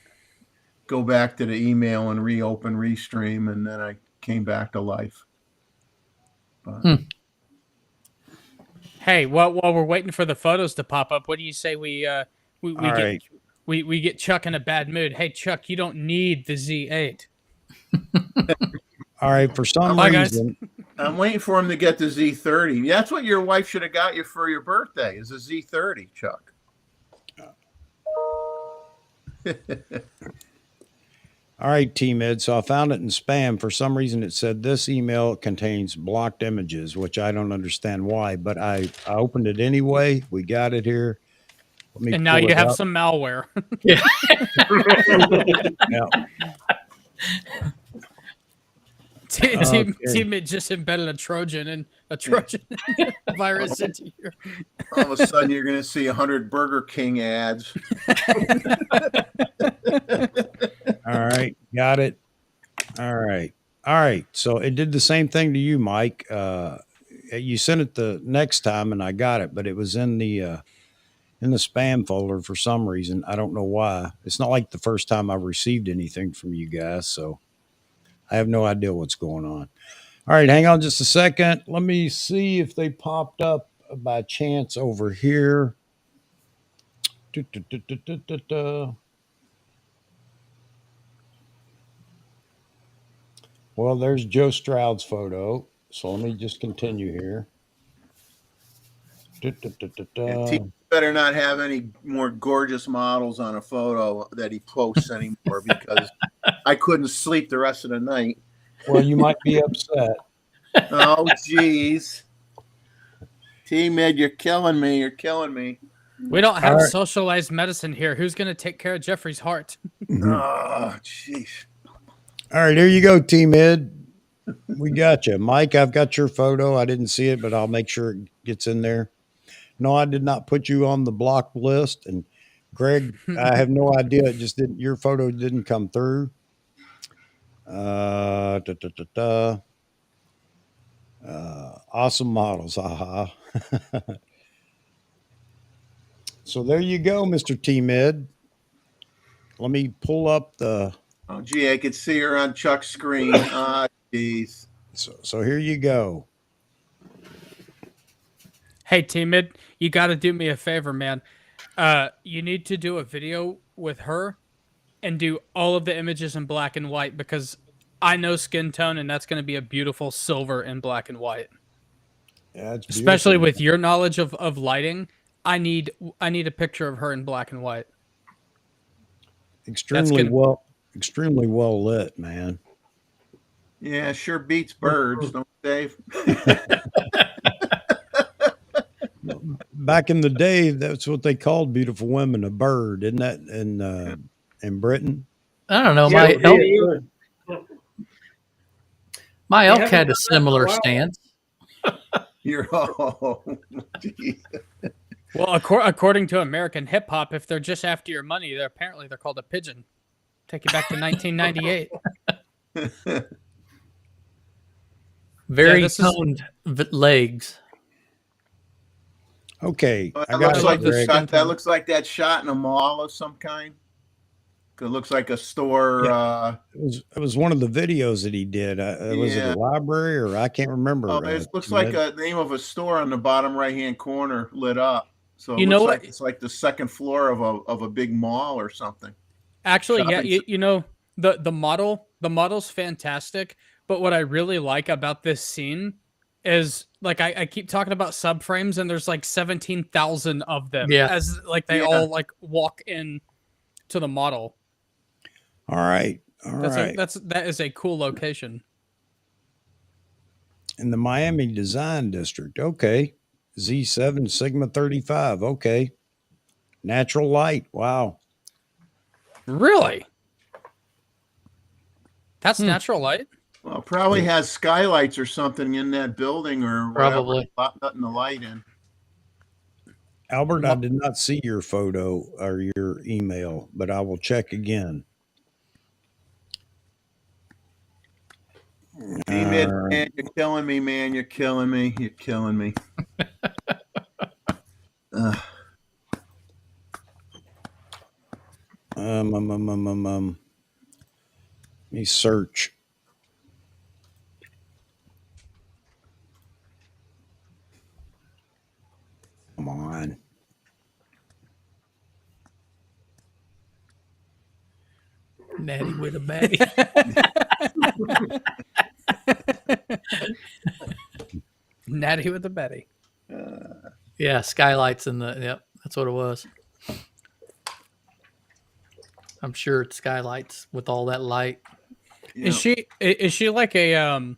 Speaker 3: go back to the email and reopen Restream, and then I came back to life. But,
Speaker 5: Hey, while we're waiting for the photos to pop up, what do you say we
Speaker 1: right.
Speaker 5: get Chuck in a bad mood? Hey, Chuck, you don't need the Z8.
Speaker 1: All right. For some
Speaker 5: Bye, guys.
Speaker 1: reason,
Speaker 3: I'm waiting for him to get the Z30. That's what your wife should have got you for your birthday, is a Z30, Chuck.
Speaker 1: all right, T-Mid. So I found it in spam. For some reason, it said this email contains blocked images, which I don't understand why, but I opened it anyway. We got it here. Let me
Speaker 5: And now
Speaker 1: pull
Speaker 5: you
Speaker 1: it
Speaker 5: have
Speaker 1: up.
Speaker 5: some malware.
Speaker 1: Yeah.
Speaker 5: Teammate just embedded a Trojan virus into your.
Speaker 3: All of a sudden, you're going to see 100 Burger King ads.
Speaker 1: All right, got it. All right. So it did the same thing to you, Mike. You sent it the next time, and I got it, but it was in the spam folder for some reason. I don't know why. It's not like the first time I've received anything from you guys, so I have no idea what's going on. All right, hang on just a second. Let me see if they popped up by chance over here. Well, there's Joe Stroud's photo. So let me just continue here.
Speaker 3: He better not have any more gorgeous models on a photo that he posts anymore, because I couldn't sleep the rest of the night.
Speaker 1: Well, you might be upset.
Speaker 3: Oh, geez. T-Mid, you're killing me. You're killing me.
Speaker 5: We don't have
Speaker 1: right.
Speaker 5: socialized medicine here. Who's going to take care of Jeffrey's heart?
Speaker 3: Oh, jeez.
Speaker 1: All right, here you go, T-Mid. We got you. Mike, I've got your photo. I didn't see it, but I'll make sure it gets in there. No, I did not put you on the block list. And Greg, I have no idea. It just didn't, your photo didn't come through. Awesome models. Haha. So there you go, Mr. T-Mid. Let me pull up the.
Speaker 3: Oh, gee, I could see her on Chuck's screen. Ah, jeez.
Speaker 1: So here you go.
Speaker 5: Hey, T-Mid, you got to do me a favor, man. You need to do a video with her and do all of the images in black and white, because I know skin tone, and that's going to be a beautiful silver and black and white.
Speaker 1: Yeah, it's
Speaker 5: especially with your knowledge of lighting. I need a picture of her in black and white.
Speaker 1: Extremely well lit, man.
Speaker 3: Yeah, sure beats birds, don't Dave?
Speaker 1: Back in the day, that's what they called beautiful women, a bird, isn't that in Britain?
Speaker 6: I don't know. My elk had a similar stance.
Speaker 3: You're geez.
Speaker 5: Well, according to American hip hop, if they're just after your money, they're called a pigeon. Take you back to 1998.
Speaker 6: Very
Speaker 5: this is-
Speaker 6: toned legs.
Speaker 1: Okay, I
Speaker 3: That
Speaker 1: got
Speaker 3: looks
Speaker 1: it,
Speaker 3: like
Speaker 1: Greg.
Speaker 3: that looks like that shot in a mall of some kind. It looks like a store.
Speaker 1: It was one of the videos that he did. Was it a
Speaker 3: Yeah.
Speaker 1: library or I can't remember?
Speaker 3: It looks
Speaker 1: Ned.
Speaker 3: like a name of a store on the bottom right hand corner lit up. So it
Speaker 5: You know
Speaker 3: looks
Speaker 5: what?
Speaker 3: like it's like the second floor of a big mall or something.
Speaker 5: Actually, yeah,
Speaker 3: Shopping
Speaker 5: you know the model's fantastic, but what I really like about this scene is like I keep talking about subframes and there's like 17,000 of them
Speaker 6: Yeah.
Speaker 5: as like they
Speaker 3: Yeah.
Speaker 5: all like walk in to the model.
Speaker 1: All right. All right.
Speaker 5: That is a cool location.
Speaker 1: In the Miami Design District. Okay. Z7 Sigma 35. Okay. Natural light. Wow.
Speaker 5: Really? That's natural light?
Speaker 3: Well, probably has skylights or something in that building or whatever.
Speaker 6: Probably.
Speaker 3: Letting the light in.
Speaker 1: Albert, I did not see your photo or your email, but I will check again.
Speaker 3: Man, you're killing me, man. You're killing me. You're killing me.
Speaker 1: Let me search. Come on.
Speaker 6: Natty with a baddie.
Speaker 5: Natty with the Betty.
Speaker 6: Yeah, skylights in the. Yep, that's what it was. I'm sure it's skylights with all that light.
Speaker 3: Yeah.
Speaker 5: Is she like a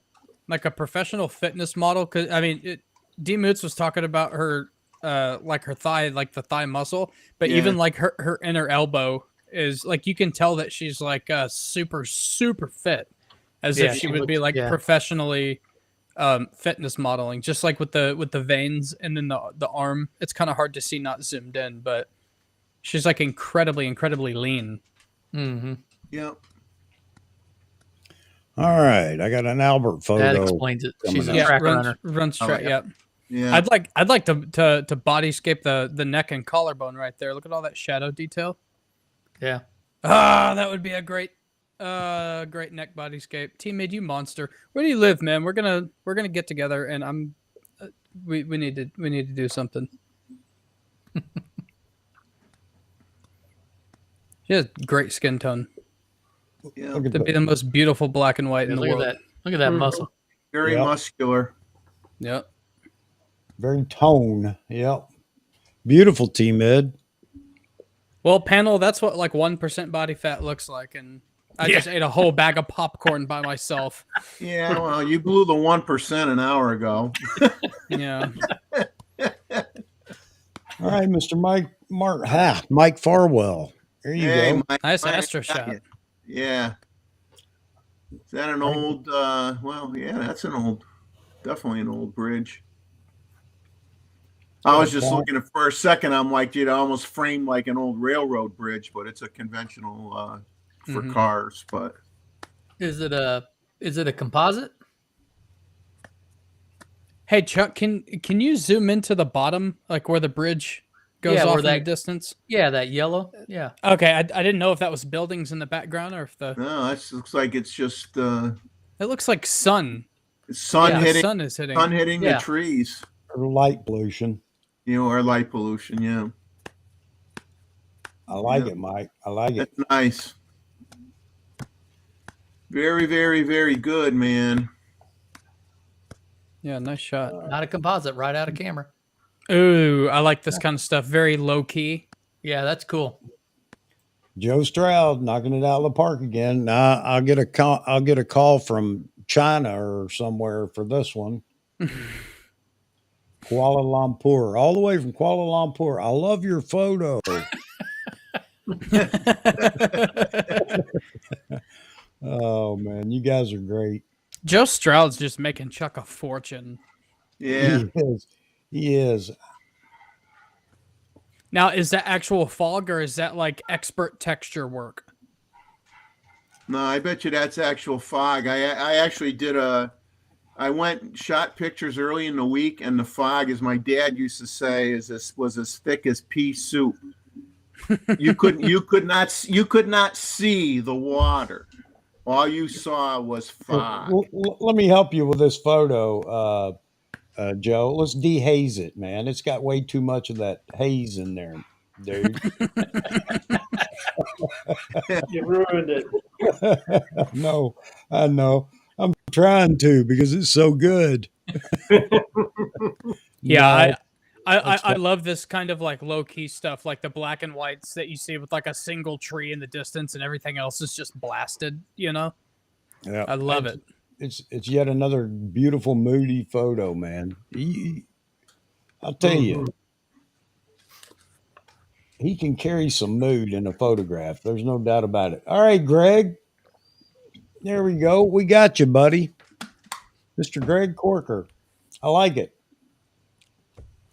Speaker 5: professional fitness model? Because I mean, D Moots was talking about her like her thigh, like the thigh muscle, but
Speaker 3: Yeah.
Speaker 5: even like her inner elbow is like you can tell that she's like super fit, as
Speaker 6: Yeah,
Speaker 5: if she
Speaker 6: she
Speaker 5: would be
Speaker 6: looks-
Speaker 5: like
Speaker 6: yeah.
Speaker 5: professionally fitness modeling, just like with the veins and then the arm. It's kind of hard to see not zoomed in, but she's like incredibly lean.
Speaker 6: Mm-hmm.
Speaker 3: Yeah.
Speaker 1: All right. I got an Albert photo.
Speaker 6: That explains it.
Speaker 1: coming
Speaker 6: She's a
Speaker 1: up.
Speaker 5: Yeah,
Speaker 6: track
Speaker 5: runs
Speaker 6: runner.
Speaker 5: runs track.
Speaker 3: yeah.
Speaker 5: Yeah.
Speaker 3: Yeah.
Speaker 5: I'd like to bodyscape the neck and collarbone right there. Look at all that shadow detail.
Speaker 6: Yeah.
Speaker 5: Ah, that would be a great neck bodyscape. Teammate, you monster. Where do you live, man? We're gonna get together, and I'm we need to do something. She has great skin tone.
Speaker 3: Yeah.
Speaker 1: Look at
Speaker 5: To be
Speaker 1: that.
Speaker 5: the most beautiful black and white in the
Speaker 6: Look at
Speaker 5: world.
Speaker 6: that. Look at that muscle.
Speaker 3: Very
Speaker 1: Yep.
Speaker 3: muscular.
Speaker 5: Yep.
Speaker 1: Very tone. Yep. Beautiful T-Mid.
Speaker 5: Well, panel, that's what like 1% body fat looks like, and I just ate a whole bag of popcorn by myself.
Speaker 3: Yeah. Well, you blew the 1% an hour ago.
Speaker 5: Yeah.
Speaker 1: All right, Mr. Mike Farwell. There you
Speaker 3: Hey,
Speaker 1: go.
Speaker 5: Nice
Speaker 3: Mike,
Speaker 5: Astro
Speaker 3: got
Speaker 5: shot.
Speaker 3: you. Yeah. Is that an old? Well, yeah, that's definitely an old bridge. I was just looking at for a second. I'm like, dude, almost framed like an old railroad bridge, but it's a conventional for
Speaker 5: Mhm.
Speaker 3: cars. But
Speaker 6: Is it a composite?
Speaker 5: Hey Chuck, can you zoom into the bottom, like where the bridge goes
Speaker 6: Yeah,
Speaker 5: off
Speaker 6: where
Speaker 5: in the
Speaker 6: that-
Speaker 5: distance?
Speaker 6: Yeah, that yellow. Yeah.
Speaker 5: Okay, I didn't know if that was buildings in the background or if the
Speaker 3: no, that looks like it's just
Speaker 5: it looks like sun.
Speaker 3: sun
Speaker 6: Yeah,
Speaker 5: The
Speaker 3: hitting
Speaker 5: sun is hitting.
Speaker 6: Yeah.
Speaker 3: the trees.
Speaker 1: Or light pollution.
Speaker 3: Or light pollution. Yeah,
Speaker 1: I like
Speaker 3: Yeah.
Speaker 1: it, Mike. I like it.
Speaker 3: that's nice. Very, very, very good, man.
Speaker 5: Yeah, nice shot.
Speaker 6: Not a composite, right out of camera.
Speaker 5: Ooh, I like this kind of stuff. Very low key.
Speaker 6: Yeah, that's cool.
Speaker 1: Joe Stroud knocking it out of the park again. Now I'll get a call from China or somewhere for this one. Kuala Lumpur, all the way from Kuala Lumpur. I love your photo. Oh man, you guys are great.
Speaker 5: Joe Stroud's just making Chuck a fortune.
Speaker 3: Yeah.
Speaker 1: He is. He is.
Speaker 5: Now, is that actual fog or is that like expert texture work?
Speaker 3: No, I bet you that's actual fog. I actually did a I went shot pictures early in the week, and the fog, as my dad used to say, was as thick as pea soup. You could not see the water. All you saw was fog.
Speaker 1: Let me help you with this photo, Joe. Let's dehaze it, man. It's got way too much of that haze in there, dude.
Speaker 2: You ruined it.
Speaker 1: No, I know. I'm trying to because it's so good.
Speaker 5: Yeah,
Speaker 1: No,
Speaker 5: I love this kind of like low key stuff, like the black and whites that you see with like a single tree in the distance and everything else is just blasted. You know,
Speaker 1: yeah,
Speaker 5: I love it.
Speaker 1: It's yet another beautiful, moody photo, man. I'll tell you, he can carry some mood in a photograph. There's no doubt about it. All right, Greg. There we go. We got you, buddy. Mr. Greg Corker. I like it.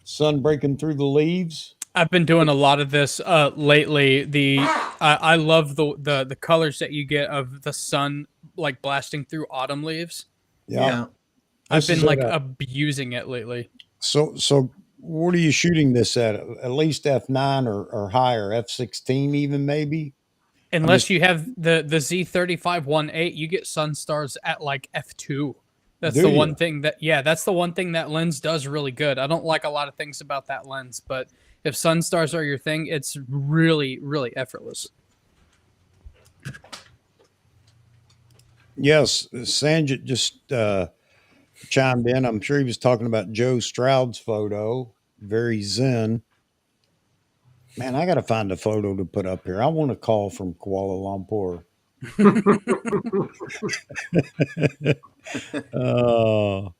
Speaker 1: Sun breaking through the leaves.
Speaker 5: I've been doing a lot of this lately. I love the colors that you get of the sun like blasting through autumn leaves.
Speaker 1: Yeah.
Speaker 5: I've
Speaker 1: This
Speaker 5: been
Speaker 1: is
Speaker 5: like
Speaker 1: at
Speaker 5: abusing it lately.
Speaker 1: so what are you shooting this at? At least F9 or higher, F16 even maybe?
Speaker 5: Unless you have the Z35-18, you get sun stars at like F2. That's
Speaker 1: Do
Speaker 5: the
Speaker 1: you?
Speaker 5: one thing that's the one thing that lens does really good. I don't like a lot of things about that lens, but if sun stars are your thing, it's really, really effortless.
Speaker 1: Yes, Sanjit just chimed in. I'm sure he was talking about Joe Stroud's photo. Very zen. Man, I got to find a photo to put up here. I want a call from Kuala Lumpur. Oh,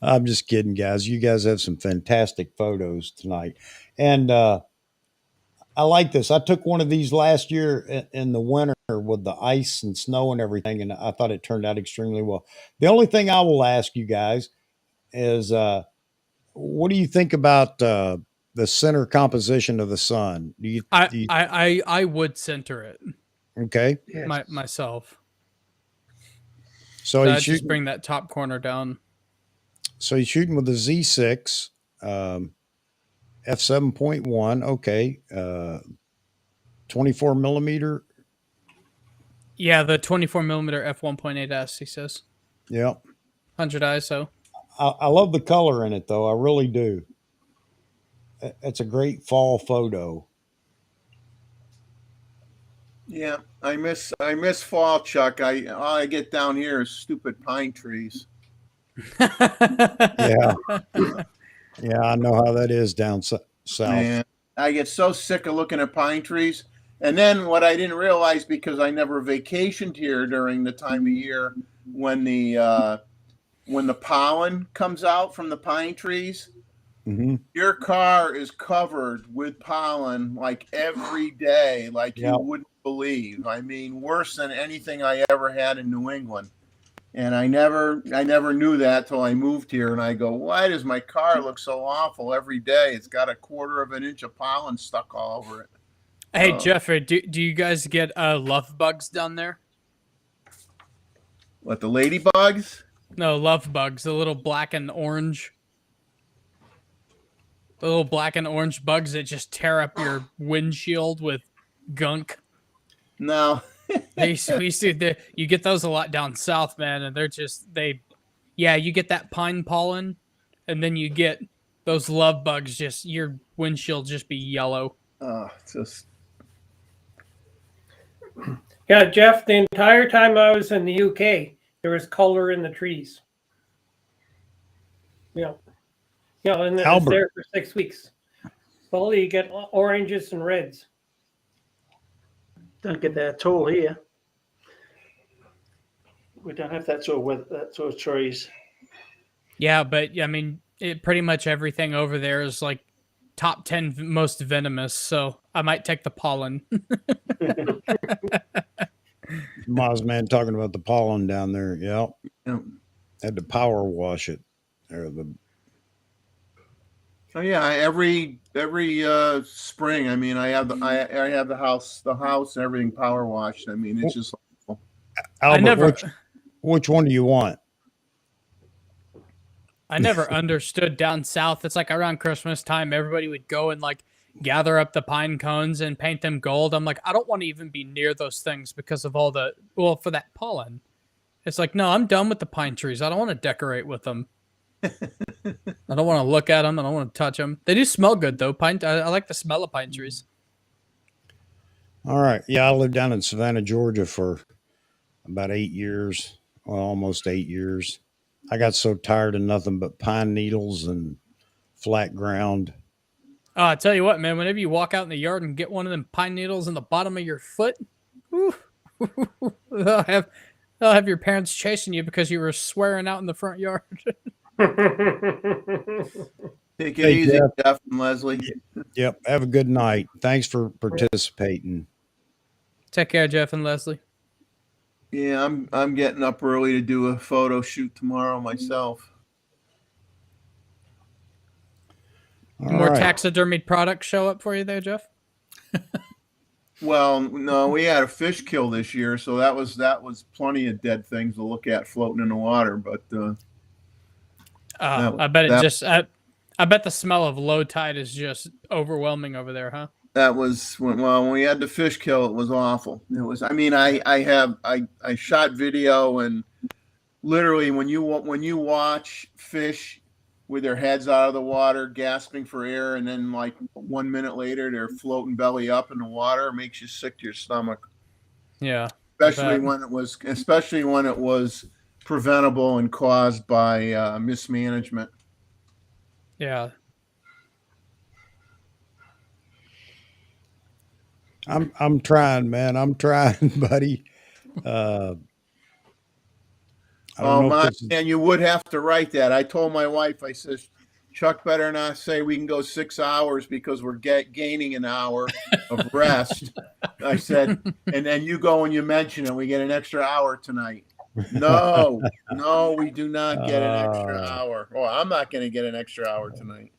Speaker 1: I'm just kidding, guys. You guys have some fantastic photos tonight. And I like this. I took one of these last year in the winter with the ice and snow and everything, and I thought it turned out extremely well. The only thing I will ask you guys is what do you think about the center composition of the sun?
Speaker 5: I would center it
Speaker 1: Okay?
Speaker 2: Yes.
Speaker 5: myself.
Speaker 1: So
Speaker 5: So
Speaker 1: he's
Speaker 5: I'd just
Speaker 1: shooting.
Speaker 5: bring that top corner down.
Speaker 1: So he's shooting with the Z6, f7.1. Okay, 24 millimeter.
Speaker 5: Yeah, the 24 millimeter f1.8s. He says
Speaker 1: Yeah,
Speaker 5: 100 ISO.
Speaker 1: I love the color in it though. I really do. It's a great fall photo.
Speaker 3: Yeah, I miss fall, Chuck. All I get down here is stupid pine trees.
Speaker 1: Yeah, yeah, I know how that is down south.
Speaker 3: Man, I get so sick of looking at pine trees. And then what I didn't realize, because I never vacationed here during the time of year when the pollen comes out from the pine trees,
Speaker 1: Mm-hmm.
Speaker 3: your car is covered with pollen like every day, like
Speaker 1: Yep.
Speaker 3: you wouldn't believe. I mean, worse than anything I ever had in New England. And I never knew that till I moved here. And I go, why does my car look so awful every day? It's got a quarter of an inch of pollen stuck all over it.
Speaker 5: Hey, Jeffrey, do you guys get love bugs down there?
Speaker 3: What, the ladybugs?
Speaker 5: No, love bugs, the little black and orange. The little black and orange bugs that just tear up your windshield with gunk.
Speaker 3: No.
Speaker 5: We see you get those a lot down south, man, and you get that pine pollen, and then you get those love bugs. Just your windshield just be yellow.
Speaker 3: Just
Speaker 4: Yeah, Jeff, the entire time I was in the UK, there was color in the trees. Yeah. And it was
Speaker 1: Albert.
Speaker 4: there for 6 weeks. Well, you get oranges and reds.
Speaker 2: Don't get that at all here. We don't have that sort of weather, that sort of trees.
Speaker 5: Yeah, but I mean, pretty much everything over there is like top 10 most venomous. So I might take the pollen.
Speaker 1: Mozman talking about the pollen down there. Yep.
Speaker 3: Yeah.
Speaker 1: Had to power wash it. Or
Speaker 3: Oh yeah, every spring. I mean, I have the house and everything power washed. I mean, it's just
Speaker 1: Albert,
Speaker 5: never-
Speaker 1: which one do you want?
Speaker 5: I never understood down south. It's like around Christmas time, everybody would go and like gather up the pine cones and paint them gold. I'm like, I don't want to even be near those things because of all the, well, for that pollen. It's like, no, I'm done with the pine trees. I don't want to decorate with them. I don't want to look at them. I don't want to touch them. They do smell good though. I like the smell of pine trees.
Speaker 1: All right. Yeah, I lived down in Savannah, Georgia for about 8 years. Well, almost 8 years. I got so tired of nothing but pine needles and flat ground.
Speaker 5: I tell you what, man, whenever you walk out in the yard and get one of them pine needles in the bottom of your foot, whew, they'll have your parents chasing you because you were swearing out in the front yard.
Speaker 3: Take it
Speaker 1: Hey,
Speaker 3: easy,
Speaker 1: Jeff.
Speaker 3: Jeff and Leslie.
Speaker 1: Yep. Have a good night. Thanks for participating.
Speaker 5: Take care, Jeff and Leslie.
Speaker 3: Yeah, I'm getting up early to do a photo shoot tomorrow myself.
Speaker 1: All
Speaker 5: More
Speaker 1: right.
Speaker 5: taxidermied products show up for you there, Jeff?
Speaker 3: Well, no, we had a fish kill this year, so that was plenty of dead things to look at floating in the water. But
Speaker 5: I bet it just. I bet the smell of low tide is just overwhelming over there, huh?
Speaker 3: that was when we had the fish kill. It was awful. It was. I mean, I shot video, and literally when you watch fish with their heads out of the water, gasping for air, and then like 1 minute later they're floating belly up in the water, it makes you sick to your stomach.
Speaker 5: Yeah.
Speaker 3: Especially when it was preventable and caused by mismanagement.
Speaker 5: Yeah.
Speaker 1: I'm trying, man. I'm trying, buddy. I don't know if this is-
Speaker 3: Man, you would have to write that. I told my wife, I says, Chuck better not say we can go 6 hours because we're gaining an hour of rest. I said, and then you go and you mention it. We get an extra hour tonight. No, we do not get an extra hour. Oh, I'm not going to get an extra hour tonight.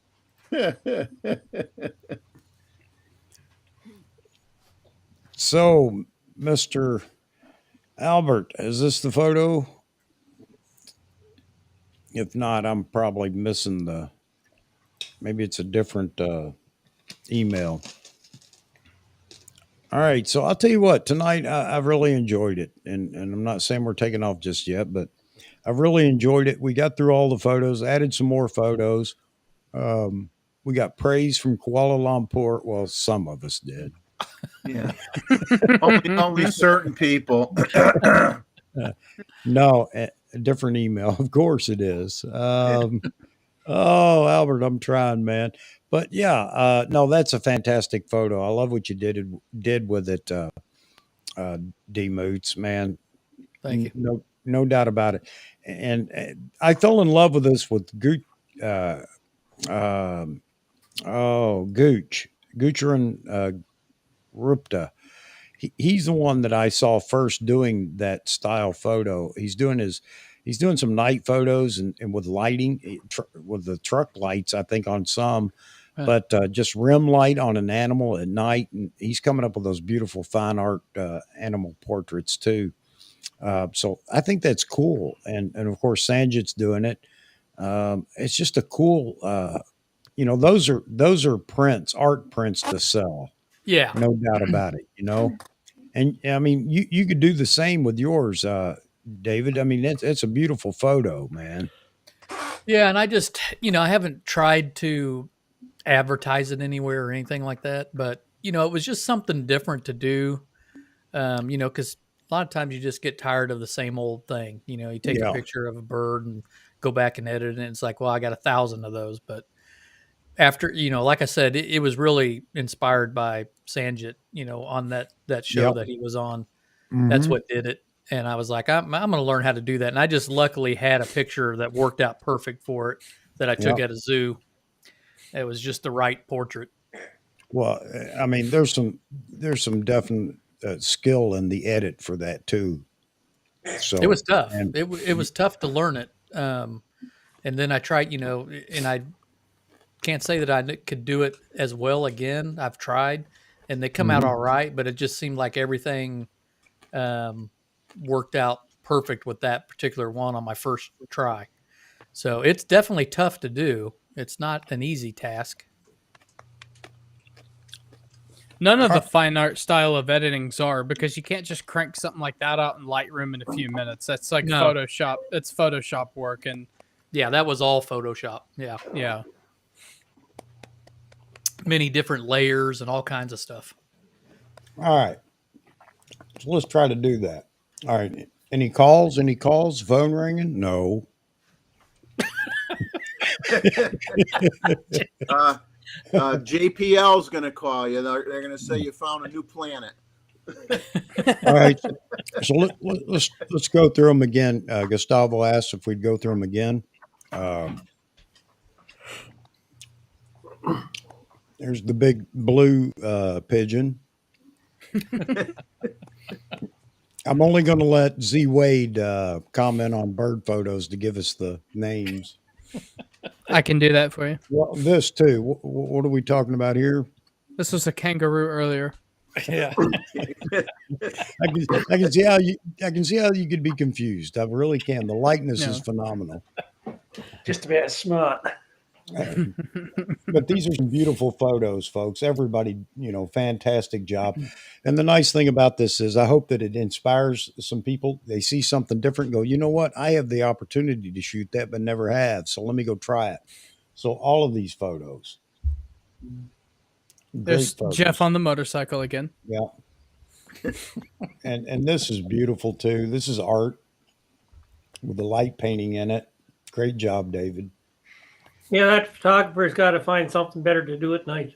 Speaker 1: So, Mr. Albert, is this the photo? If not, I'm probably missing maybe it's a different email. All right. So I'll tell you what, tonight I've really enjoyed it. And I'm not saying we're taking off just yet, but I've really enjoyed it. We got through all the photos, added some more photos. We got praise from Kuala Lumpur. Well, some of us did.
Speaker 3: Yeah. only certain people.
Speaker 1: No, a different email. Of course it is. Oh, Albert, I'm trying, man. But yeah, no, that's a fantastic photo. I love what you did with it, D Moots, man.
Speaker 6: Thank you.
Speaker 1: No doubt about it. And I fell in love with this with Gooch. Goochran Rupta. He's the one that I saw first doing that style photo. He's doing some night photos and with lighting with the truck lights, I think on some, but just rim light on an animal at night. And he's coming up with those beautiful fine art animal portraits too. So I think that's cool. And of course, Sanjit's doing it. It's just a cool, those are art prints to sell.
Speaker 6: Yeah.
Speaker 1: No doubt about it, And I mean, you could do the same with yours, David. I mean, it's a beautiful photo, man.
Speaker 6: Yeah. And I just, I haven't tried to advertise it anywhere or anything like that, but, it was just something different to do. Because a lot of times you just get tired of the same old thing. You take a picture of a bird and go back and edit it, and it's like, well, I got 1,000 of those. But after, like I said, it was really inspired by Sanjit, on that show that he was on.
Speaker 1: Mm-hmm.
Speaker 6: That's what did it. And I was like, I'm going to learn how to do that. And I just luckily had a picture that worked out perfect for it that I took at a zoo. It was just the right portrait.
Speaker 1: Well, I mean, there's some definite skill in the edit for that too. So
Speaker 6: it was tough. It was tough to learn it. And then I tried, and I can't say that I could do it as well again. I've tried, and they come out all right, but it just seemed like everything worked out perfect with that particular one on my first try. So it's definitely tough to do. It's not an easy task.
Speaker 5: None of the fine art style of editings are, because you can't just crank something like that out in Lightroom in a few minutes. That's like
Speaker 6: No.
Speaker 5: Photoshop. It's Photoshop work, and
Speaker 6: Yeah, that was all Photoshop. Yeah.
Speaker 5: yeah.
Speaker 6: Many different layers and all kinds of stuff.
Speaker 1: All right. So let's try to do that. All right. Any calls? Any calls? Phone ringing? No.
Speaker 3: JPL's going to call you. They're going to say you found a new planet.
Speaker 1: All right. So let's go through them again. Gustavo asked if we'd go through them again. There's the big blue pigeon. I'm only going to let Z Wade comment on bird photos to give us the names.
Speaker 5: I can do that for you.
Speaker 1: Well, this too. What are we talking about here?
Speaker 5: This was a kangaroo earlier.
Speaker 6: Yeah.
Speaker 1: I can see how you could be confused. I really can. The likeness is phenomenal.
Speaker 2: Just about smart.
Speaker 1: But these are some beautiful photos, folks. Everybody, fantastic job. And the nice thing about this is I hope that it inspires some people. They see something different, go, you know what? I have the opportunity to shoot that, but never have. So let me go try it. So all of these photos.
Speaker 5: There's
Speaker 1: photos.
Speaker 5: Jeff on the motorcycle again.
Speaker 1: Yeah. And this is beautiful too. This is art with the light painting in it. Great job, David.
Speaker 4: Yeah, that photographer's got to find something better to do at night.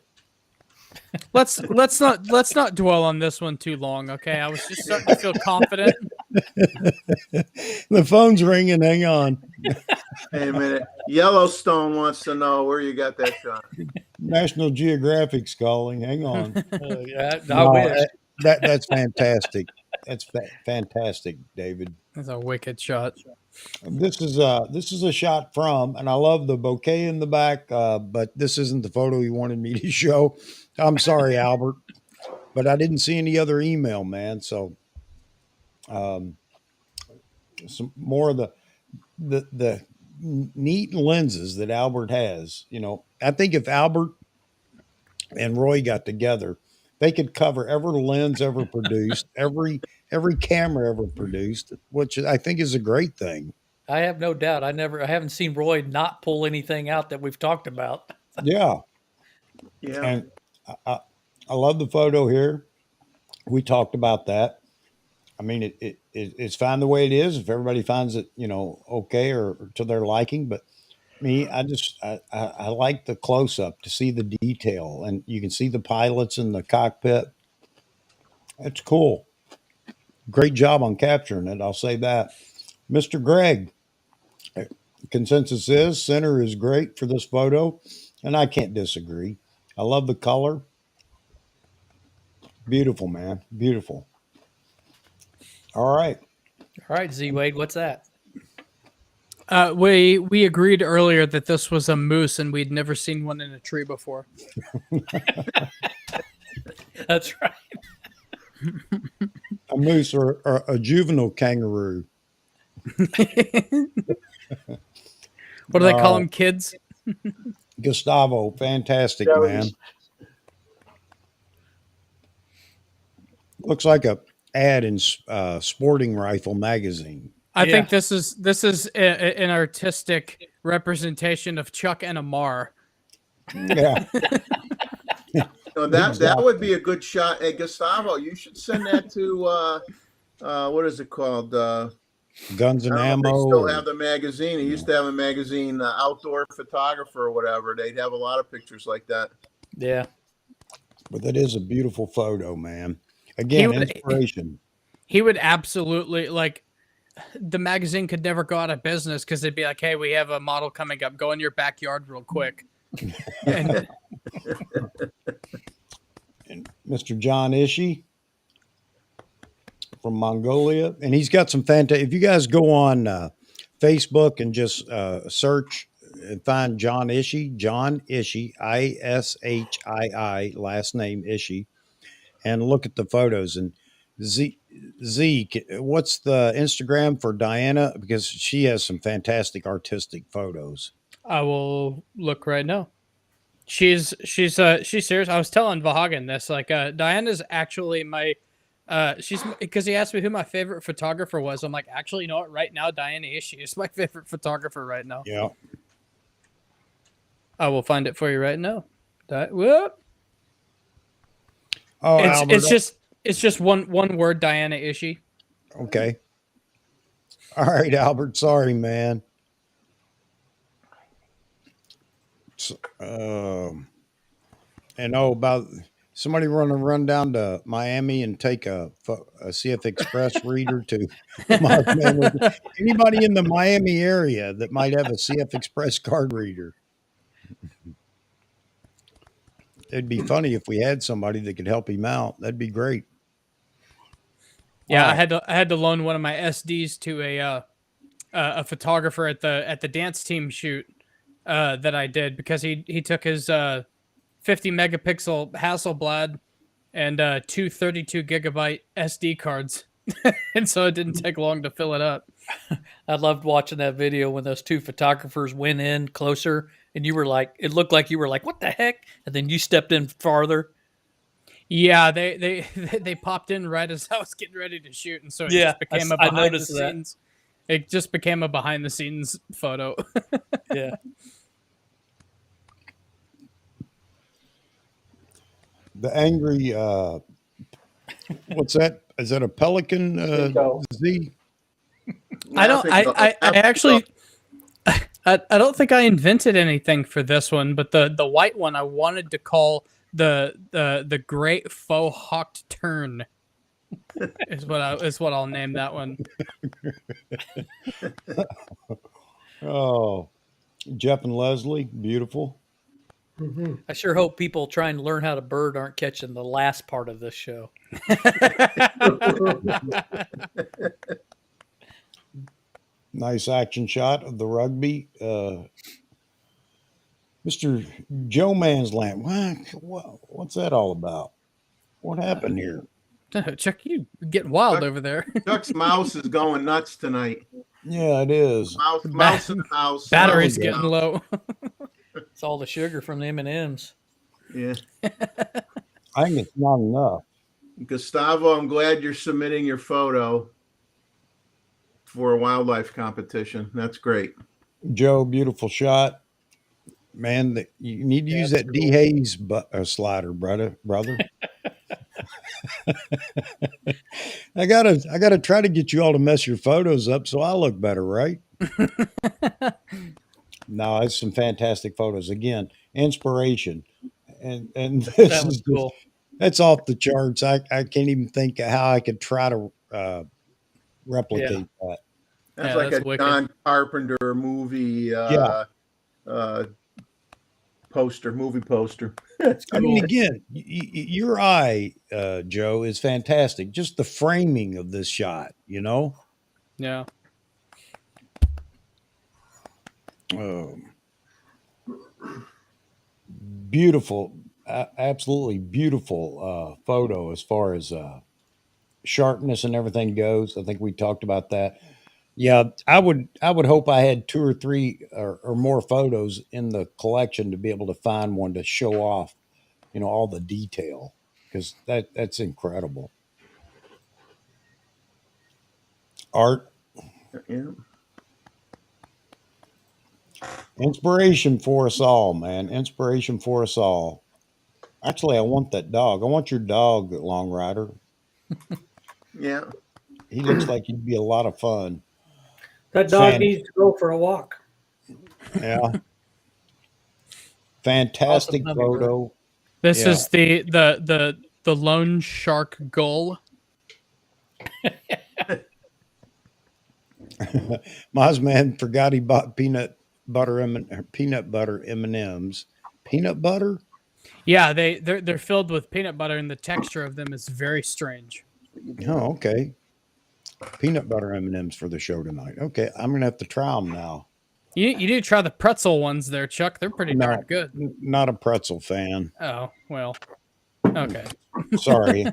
Speaker 5: Let's not dwell on this one too long, okay? I was just starting to feel confident.
Speaker 1: The phone's ringing. Hang on.
Speaker 3: Hey, a minute. Yellowstone wants to know where you got that shot.
Speaker 1: National Geographic's calling. Hang on.
Speaker 6: I wish.
Speaker 1: That's fantastic. That's fantastic, David.
Speaker 5: That's a wicked shot.
Speaker 1: This is a shot from, and I love the bouquet in the back, but this isn't the photo he wanted me to show. I'm sorry, Albert, but I didn't see any other email, man. So, some more of the neat lenses that Albert has. I think if Albert and Roy got together, they could cover every lens ever produced, every camera ever produced, which I think is a great thing.
Speaker 6: I have no doubt. I haven't seen Roy not pull anything out that we've talked about.
Speaker 1: Yeah.
Speaker 3: Yeah.
Speaker 1: And I love the photo here. We talked about that. I mean, it's fine the way it is. If everybody finds it, okay or to their liking, but me, I like the close up to see the detail, and you can see the pilots in the cockpit. It's cool. Great job on capturing it. I'll say that. Mr. Greg, consensus is center is great for this photo, and I can't disagree. I love the color. Beautiful, man. Beautiful. All right.
Speaker 6: All right, Z Wade, what's that?
Speaker 5: We agreed earlier that this was a moose, and we'd never seen one in a tree before.
Speaker 6: That's right.
Speaker 1: A moose or a juvenile kangaroo.
Speaker 5: What do they call them, kids?
Speaker 1: Gustavo, fantastic, man. Looks like a ad in Sporting Rifle magazine.
Speaker 5: I think this is an artistic representation of Chuck and Amar.
Speaker 1: Yeah.
Speaker 3: So that would be a good shot. Hey, Gustavo, you should send that to what is it called?
Speaker 1: Guns and Ammo.
Speaker 3: They still have the magazine. He used to have a magazine, Outdoor Photographer or whatever. They'd have a lot of pictures like that.
Speaker 6: Yeah.
Speaker 1: But that is a beautiful photo, man. Again, inspiration.
Speaker 5: He would absolutely, like, the magazine could never go out of business because they'd be like, hey, we have a model coming up. Go in your backyard real quick.
Speaker 1: And Mr. John Ishii from Mongolia. And he's got some fantastic. If you guys go on Facebook and just search and find John Ishii, Ishii, last name Ishii, and look at the photos. And What's the Instagram for Diana? Because she has some fantastic artistic photos.
Speaker 5: I will look right now. She's serious. I was telling Vahagan this. Like, Diana's actually my. She's because he asked me who my favorite photographer was. I'm like, actually, you know what? Right now, Diana Ishii is my favorite photographer right now.
Speaker 1: Yeah.
Speaker 5: I will find it for you right now. Whoop.
Speaker 1: Oh,
Speaker 5: It's just one word, Diana Ishii.
Speaker 1: Okay. All right, Albert. Sorry, man. And about somebody run down to Miami and take a CF Express reader to anybody in the Miami area that might have a CF Express card reader. It'd be funny if we had somebody that could help him out. That'd be great.
Speaker 5: Yeah,
Speaker 1: Right.
Speaker 5: I had to loan one of my SDs to a photographer at the dance team shoot that I did because he took his 50 megapixel Hasselblad and two 32 gigabyte SD cards, and so it didn't take long to fill it up.
Speaker 6: I loved watching that video when those two photographers went in closer, and you were like, it looked like you were like, "What the heck?" And then you stepped in farther.
Speaker 5: Yeah, they popped in right as I was getting ready to shoot, and so it
Speaker 6: Yeah,
Speaker 5: just became
Speaker 6: I
Speaker 5: a behind the
Speaker 6: noticed that.
Speaker 5: scenes. It just became a behind the scenes photo.
Speaker 6: Yeah.
Speaker 1: The angry what's that? Is that a pelican Z?
Speaker 5: I actually I don't think I invented anything for this one, but the white one I wanted to call the Great Faux Hawked Turn is what I'll name that one.
Speaker 1: Oh, Jeff and Leslie, beautiful.
Speaker 2: Mm-hmm.
Speaker 6: I sure hope people trying to learn how to bird aren't catching the last part of this show.
Speaker 1: Nice action shot of the rugby. Mr. Joe Mansland. What's that all about? What happened here?
Speaker 5: Chuck, you getting wild over there.
Speaker 3: Chuck's mouse is going nuts tonight.
Speaker 1: Yeah, it is.
Speaker 3: Mouse in the house.
Speaker 5: Battery's
Speaker 1: Oh, yeah.
Speaker 5: getting low.
Speaker 6: It's all the sugar from the M&Ms.
Speaker 3: Yeah.
Speaker 1: I think it's not enough.
Speaker 3: Gustavo, I'm glad you're submitting your photo for a wildlife competition. That's great.
Speaker 1: Joe, beautiful shot. Man, you need to use that
Speaker 6: that's
Speaker 1: D.
Speaker 6: cool.
Speaker 1: Hayes slider, brother. I gotta try to get you all to mess your photos up so I look better, right? No, it's some fantastic photos. Again, inspiration, and this
Speaker 6: That was
Speaker 1: is
Speaker 6: cool.
Speaker 1: that's off the charts. I can't even think of how I could try to replicate that.
Speaker 3: That's
Speaker 5: Yeah,
Speaker 3: like
Speaker 5: that's
Speaker 3: a
Speaker 5: wicked.
Speaker 3: John Carpenter movie movie poster.
Speaker 1: I mean, again, your eye, Joe, is fantastic. Just the framing of this shot, you know.
Speaker 5: Yeah.
Speaker 1: Beautiful, absolutely beautiful photo as far as sharpness and everything goes. I think we talked about that. Yeah, I would hope I had two or three or more photos in the collection to be able to find one to show off, all the detail, because that's incredible. Art,
Speaker 3: Yeah.
Speaker 1: inspiration for us all, man. Inspiration for us all. Actually, I want that dog. I want your dog, Long Rider.
Speaker 3: Yeah.
Speaker 1: He looks like he'd be a lot of fun.
Speaker 2: That dog needs to go for a walk.
Speaker 1: Yeah. Fantastic
Speaker 6: Awesome
Speaker 1: photo.
Speaker 5: This
Speaker 1: Yeah.
Speaker 5: is the lone shark gull.
Speaker 1: Mozman forgot he bought peanut butter M&Ms. Peanut butter?
Speaker 5: Yeah, they're filled with peanut butter, and the texture of them is very strange.
Speaker 1: Oh, okay. Peanut butter M&Ms for the show tonight. Okay, I'm gonna have to try them now.
Speaker 5: You need to try the pretzel ones there, Chuck. They're pretty darn good.
Speaker 1: Not a pretzel fan.
Speaker 5: Oh well. Okay.
Speaker 1: Sorry.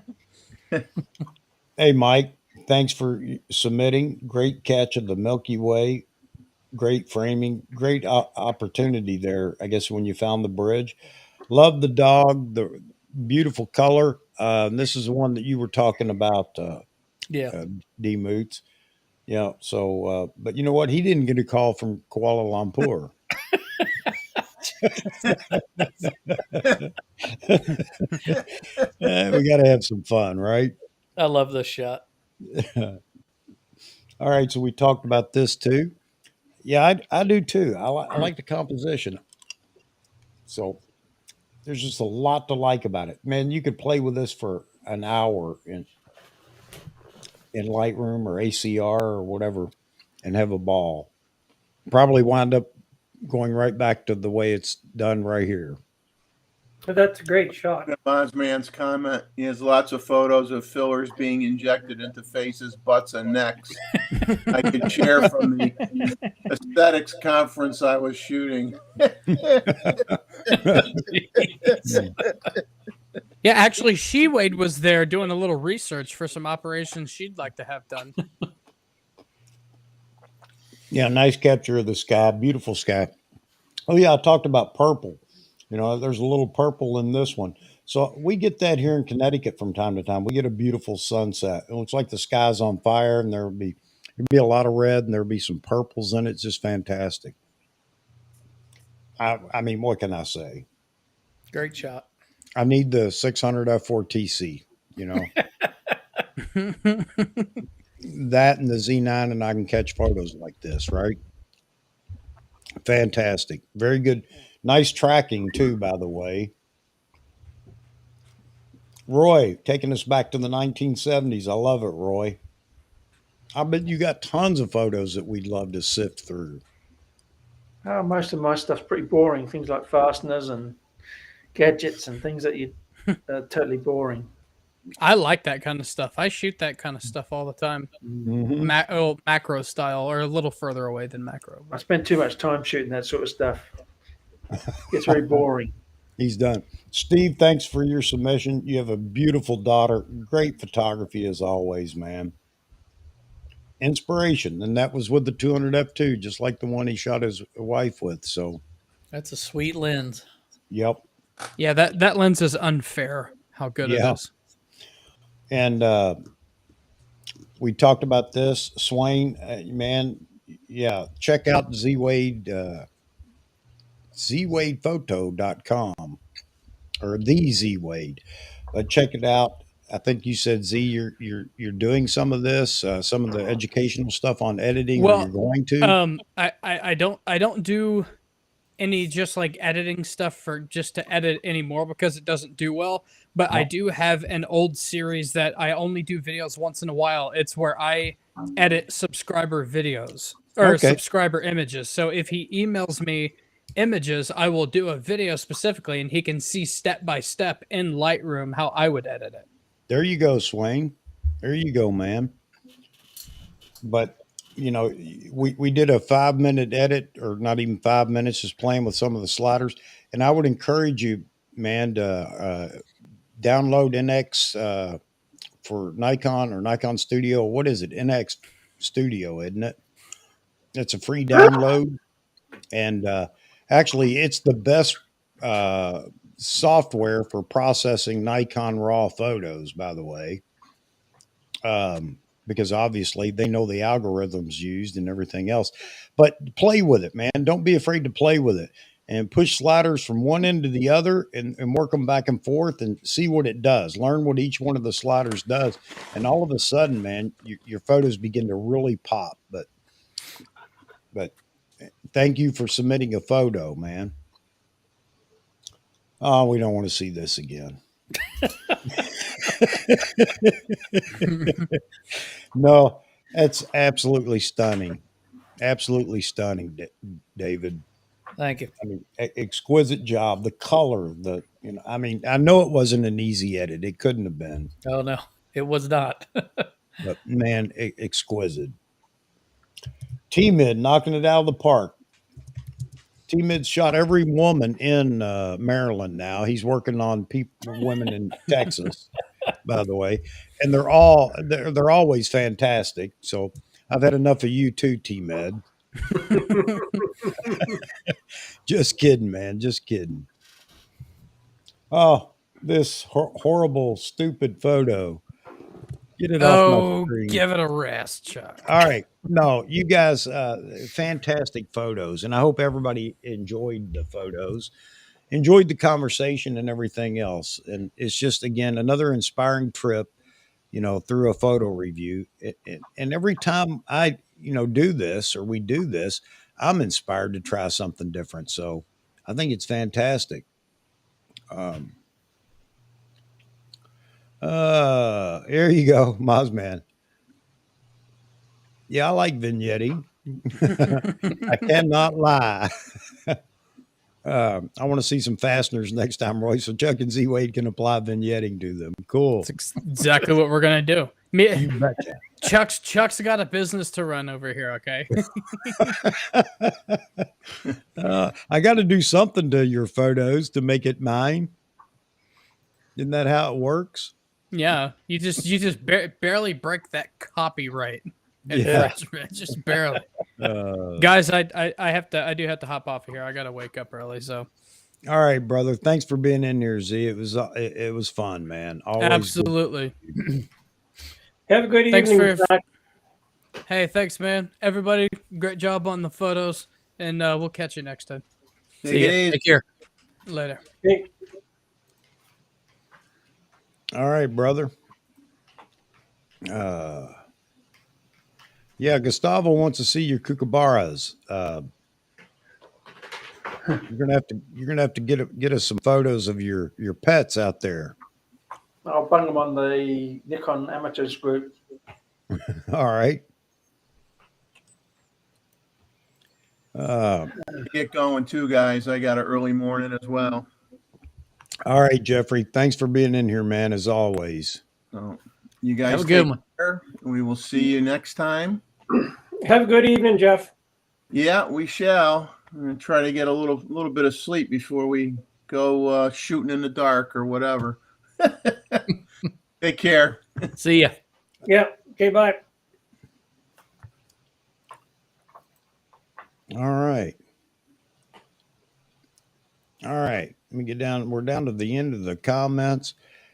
Speaker 1: Hey, Mike, thanks for submitting. Great catch of the Milky Way. Great framing. Great opportunity there. I guess when you found the bridge. Love the dog. The beautiful color. This is the one that you were talking about,
Speaker 6: Yeah.
Speaker 1: D Moots. Yeah. So, but you know what? He didn't get a call from Kuala Lumpur. We got to have some fun, right?
Speaker 6: I love this shot.
Speaker 1: All right. So we talked about this too. Yeah, I do too. I like the composition. So there's just a lot to like about it. Man, you could play with this for an hour in Lightroom or ACR or whatever and have a ball. Probably wind up going right back to the way it's done right here.
Speaker 4: But that's a great shot.
Speaker 3: Man's comment. He has lots of photos of fillers being injected into faces, butts, and necks. I could share from the aesthetics conference I was shooting.
Speaker 5: Yeah, actually, She Wade was there doing a little research for some operations she'd like to have done.
Speaker 1: Yeah, nice capture of the sky. Beautiful sky. Oh, yeah, I talked about purple. You know, there's a little purple in this one. So we get that here in Connecticut from time to time. We get a beautiful sunset. It looks like the sky's on fire, and there'll be a lot of red, and there'll be some purples in it. It's just fantastic. I mean, what can I say?
Speaker 6: Great shot.
Speaker 1: I need the 600 F4TC, you know. That and the Z9, and I can catch photos like this, right? Fantastic. Very good. Nice tracking, too, by the way. Roy, taking us back to the 1970s. I love it, Roy. I bet you got tons of photos that we'd love to sift through.
Speaker 2: Most of my stuff's pretty boring. Things like fasteners and gadgets and things that you are totally boring.
Speaker 5: I like that kind of stuff. I shoot that kind of stuff all the time.
Speaker 1: Mhm.
Speaker 5: Macro style, or a little further away than macro.
Speaker 2: I spend too much time shooting that sort of stuff. It's very boring.
Speaker 1: He's done. Steve, thanks for your submission. You have a beautiful daughter. Great photography as always, man. Inspiration. And that was with the 200 F2, just like the one he shot his wife with. So,
Speaker 6: That's a sweet lens.
Speaker 1: yep.
Speaker 5: Yeah, that lens is unfair. How good it
Speaker 1: Yeah.
Speaker 5: is.
Speaker 1: And we talked about this. Swain, man, yeah, check out Z-Wade, zwayedphoto.com or the Z-Wade. Check it out. I think you said Z, you're doing some of this, some of the educational stuff on editing, or you're going to.
Speaker 5: I don't do any just like editing stuff for just to edit anymore because it doesn't do well. But I do have an old series that I only do videos once in a while. It's where I edit subscriber videos or
Speaker 1: Okay.
Speaker 5: subscriber images. So if he emails me images, I will do a video specifically, and he can see step by step in Lightroom how I would edit it.
Speaker 1: There you go, Swain. There you go, man. But you know, we did a 5 minute edit, or not even 5 minutes, just playing with some of the sliders. And I would encourage you, man, to download NX for Nikon or Nikon Studio. What is it? NX Studio, isn't it? It's a free download, and actually, it's the best software for processing Nikon RAW photos. By the way, because obviously they know the algorithms used and everything else. But play with it, man. Don't be afraid to play with it and push sliders from one end to the other and work them back and forth and see what it does. Learn what each one of the sliders does. And all of a sudden, man, your photos begin to really pop. But thank you for submitting a photo, man. Oh, we don't want to see this again. No, that's absolutely stunning. Absolutely stunning, David.
Speaker 6: Thank you.
Speaker 1: I mean, exquisite job. The color, I mean, I know it wasn't an easy edit. It couldn't have been,
Speaker 6: Oh, no, it was not.
Speaker 1: but man, exquisite. T-Mid knocking it out of the park. T-Mid shot every woman in Maryland now. He's working on women in Texas. by the way, and they're always fantastic. So I've had enough of you too, T-Med. Just kidding, man. Just kidding. Oh, this horrible, stupid photo. Get it off my
Speaker 5: Oh,
Speaker 1: screen.
Speaker 5: give it a rest, Chuck.
Speaker 1: All right. No, you guys, fantastic photos. And I hope everybody enjoyed the photos, enjoyed the conversation and everything else. And it's just, again, another inspiring trip, through a photo review. And every time I, do this or we do this, I'm inspired to try something different. So I think it's fantastic. Here you go, Mozman. Yeah, I like vignetting. I cannot lie. I want to see some fasteners next time, Roy, so Chuck and Z Wade can apply vignetting to them. Cool.
Speaker 5: That's exactly what we're gonna do. Me,
Speaker 1: You betcha.
Speaker 5: Chuck's got a business to run over here. Okay.
Speaker 1: I got to do something to your photos to make it mine. Isn't that how it works?
Speaker 5: Yeah, you just barely break that copyright
Speaker 1: Yeah.
Speaker 5: infringement, just barely.
Speaker 1: Uh,
Speaker 5: Guys, I do have to hop off of here. I gotta wake up early, so
Speaker 1: all right, brother. Thanks for being in here, Z. It was fun, man. Always good.
Speaker 5: absolutely.
Speaker 4: Have a good
Speaker 5: Thanks
Speaker 4: evening,
Speaker 5: for-
Speaker 4: Zach.
Speaker 5: Hey, thanks, man. Everybody, great job on the photos, and we'll catch you next time.
Speaker 6: See ya. Take care.
Speaker 5: Later.
Speaker 4: Hey,
Speaker 1: All right, brother. Yeah, Gustavo wants to see your kookaburras. You're gonna have to get us some photos of your pets out there.
Speaker 2: I'll bung them on the Nikon Amateurs group.
Speaker 1: All right.
Speaker 3: Get going too, guys. I got an early morning as well.
Speaker 1: All right, Jeffrey. Thanks for being in here, man, as always.
Speaker 3: So you guys
Speaker 6: Have a good
Speaker 3: take
Speaker 6: one.
Speaker 3: care. We will see you next time.
Speaker 4: have a good evening, Jeff.
Speaker 3: Yeah, we shall. I'm gonna try to get a little bit of sleep before we go shooting in the dark or whatever. Take care.
Speaker 6: See ya.
Speaker 4: Yeah. Okay. Bye.
Speaker 1: All right. All right. Let me get down. We're down to the end of the comments.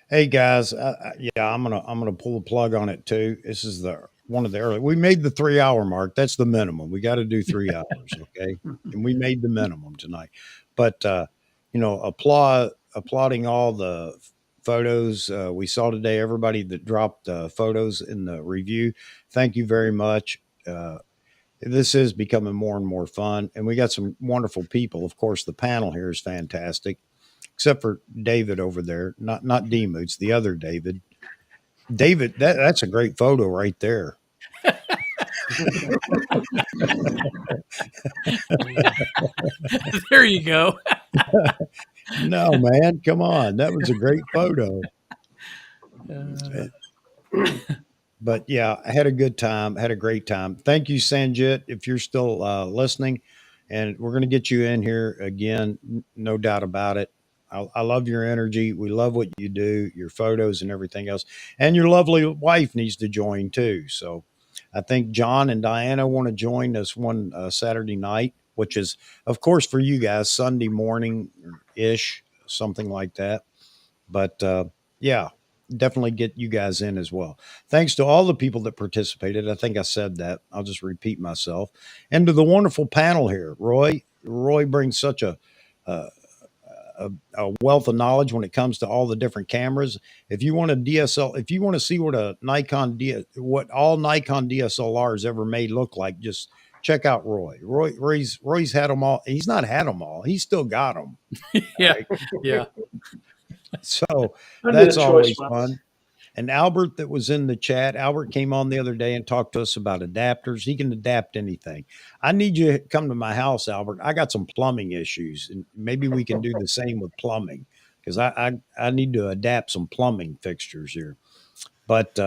Speaker 1: Hey guys, yeah, I'm gonna pull the plug on it too. This is one of the early. We made the 3 hour mark. That's the minimum. We got to do 3 hours, okay? And we made the minimum tonight. But applauding all the photos we saw today. Everybody that dropped photos in the review, thank you very much. This is becoming more and more fun, and we got some wonderful people. Of course, the panel here is fantastic, except for David over there. Not D-Moots, the other David. David, that's a great photo right there.
Speaker 6: There you go.
Speaker 1: No, man, come on. That was a great photo. But yeah, I had a good time, had a great time. Thank you, Sanjit, if you're still listening. And we're going to get you in here again, no doubt about it. I love your energy. We love what you do, your photos and everything else. And your lovely wife needs to join too. So I think John and Diana want to join us one Saturday night, which is, of course, for you guys, Sunday morning-ish, something like that. But yeah, definitely get you guys in as well. Thanks to all the people that participated. I think I said that. I'll just repeat myself. And to the wonderful panel here, Roy. Roy brings such a wealth of knowledge when it comes to all the different cameras. If you want a DSL, if you want to see what what all Nikon DSLRs ever made look like, just check out Roy. Roy's had them all. He's not had them all. He's still got them.
Speaker 6: Yeah.
Speaker 1: Right?
Speaker 6: Yeah.
Speaker 1: So
Speaker 2: Under
Speaker 1: that's
Speaker 2: the choice
Speaker 1: always
Speaker 2: ones.
Speaker 1: fun. And Albert that was in the chat, Albert came on the other day and talked to us about adapters. He can adapt anything. I need you to come to my house, Albert. I got some plumbing issues, and maybe we can do the same with plumbing, because I need to adapt some plumbing fixtures here. But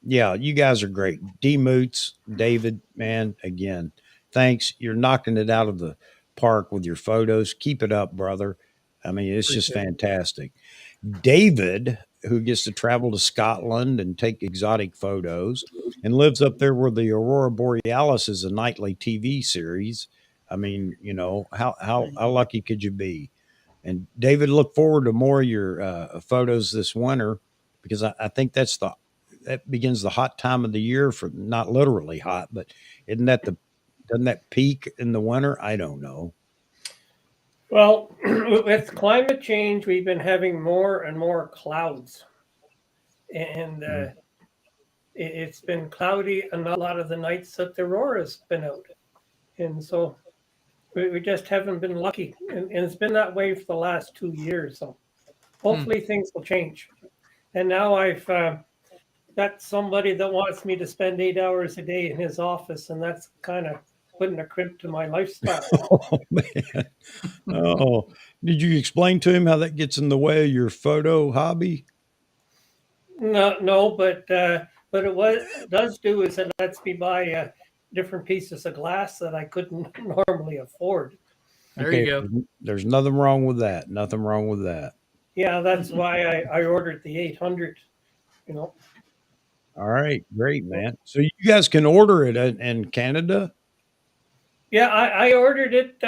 Speaker 1: yeah, you guys are great. D Moots, David, man, again, thanks. You're knocking it out of the park with your photos. Keep it up, brother. I mean, it's just fantastic. David, who gets to travel to Scotland and take exotic photos and lives up there where the Aurora Borealis is a nightly TV series. I mean, you know, how lucky could you be? And David, look forward to more of your photos this winter, because I think that begins the hot time of the year, for not literally hot, but isn't that doesn't that peak in the winter? I don't know.
Speaker 4: Well, with climate change, we've been having more and more clouds, and it's been cloudy, and a lot of the nights that the aurora's been out, and so we just haven't been lucky, and it's been that way for the last 2 years. So hopefully things will change. And now I've got somebody that wants me to spend 8 hours a day in his office, and that's kind of putting a crimp to my lifestyle.
Speaker 1: Oh man. Oh, did you explain to him how that gets in the way of your photo hobby?
Speaker 4: No, but it does do is it lets me buy different pieces of glass that I couldn't normally afford.
Speaker 6: There you go.
Speaker 1: There's nothing wrong with that. Nothing wrong with that.
Speaker 4: Yeah, that's why I ordered the 800. You know.
Speaker 1: All right, great, man. So you guys can order it in Canada?
Speaker 4: Yeah, I ordered it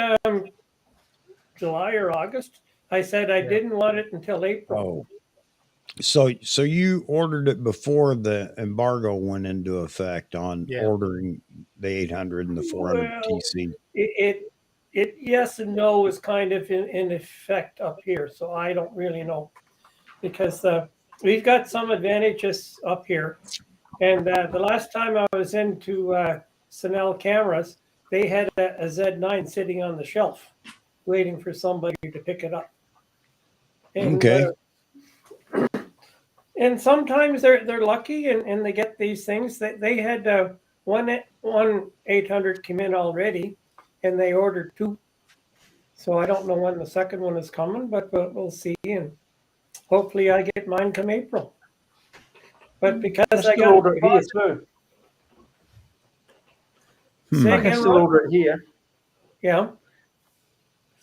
Speaker 4: July or August. I said I didn't want it until April.
Speaker 1: Oh, so you ordered it before the embargo went into effect on ordering the 800 and the 400
Speaker 4: Well,
Speaker 1: TC.
Speaker 4: It yes and no is kind of in effect up here, so I don't really know, because we've got some advantages up here. And the last time I was into Snell Cameras, they had a Z9 sitting on the shelf, waiting for somebody to pick it up. And,
Speaker 1: Okay.
Speaker 4: And sometimes they're lucky and they get these things. They had one 800 come in already, and they ordered 2. So I don't know when the second one is coming, but we'll see. And hopefully I get mine come April. But because I got
Speaker 2: order it here too. I can still order it here.
Speaker 4: Yeah.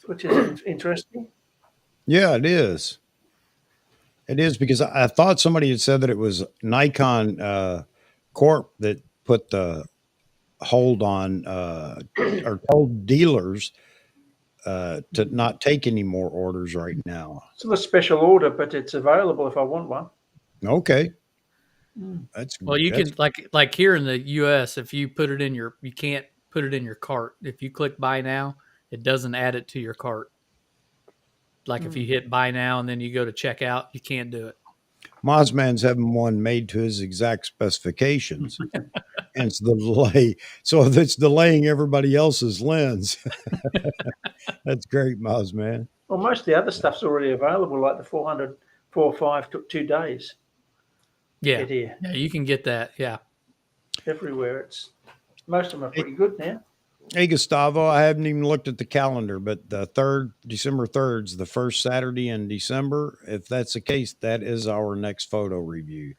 Speaker 2: Which is interesting.
Speaker 1: Yeah, it is. It is, because I thought somebody had said that it was Nikon Corp that put the hold on or told dealers to not take any more orders right now.
Speaker 2: It's a special order, but it's available if I want one.
Speaker 1: Okay.
Speaker 6: Well, you can like here in the US, if you put it in you can't put it in your cart. If you click buy now, it doesn't add it to your cart. Like if you hit buy now and then you go to checkout, you can't do it.
Speaker 1: Mozman's having one made to his exact specifications. And it's the delay. So if it's delaying everybody else's lens. That's great, Mozman.
Speaker 2: Well, most of the other stuff's already available, like the 400, 4.5 took 2 days.
Speaker 6: Yeah. Yeah, you can get that. Yeah.
Speaker 2: Everywhere. Most of them are pretty good now.
Speaker 1: Hey, Gustavo, I haven't even looked at the calendar, but the December 3rd is the first Saturday in December. If that's the case, that is our next photo review.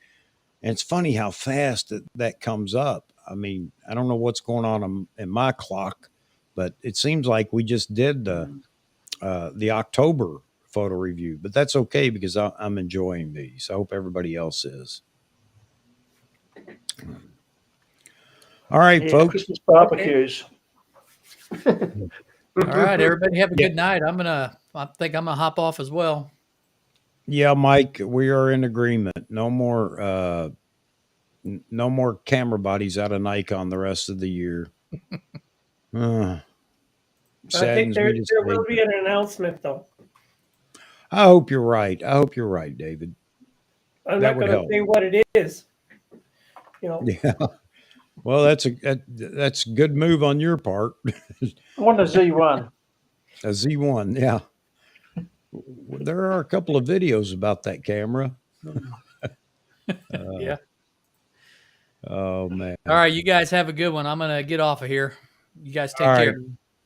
Speaker 1: And it's funny how fast that comes up. I mean, I don't know what's going on in my clock, but it seems like we just did the October photo review, but that's okay because I'm enjoying these. I hope everybody else is. All right, folks.
Speaker 2: Christmas barbecues.
Speaker 6: All right, everybody have a good night. I think I'm gonna hop off as well.
Speaker 1: Yeah, Mike, we are in agreement. No more camera bodies out of Nikon the rest of the year.
Speaker 4: I think there will be an announcement, though.
Speaker 1: I hope you're right. David.
Speaker 4: I'm not going to say what it is. You know.
Speaker 1: Yeah. Well, that's a good move on your part.
Speaker 2: I want a Z1.
Speaker 1: A Z1, yeah. There are a couple of videos about that camera.
Speaker 6: Yeah.
Speaker 1: Oh man.
Speaker 6: All right, you guys have a good one. I'm gonna get off of here. You guys take care.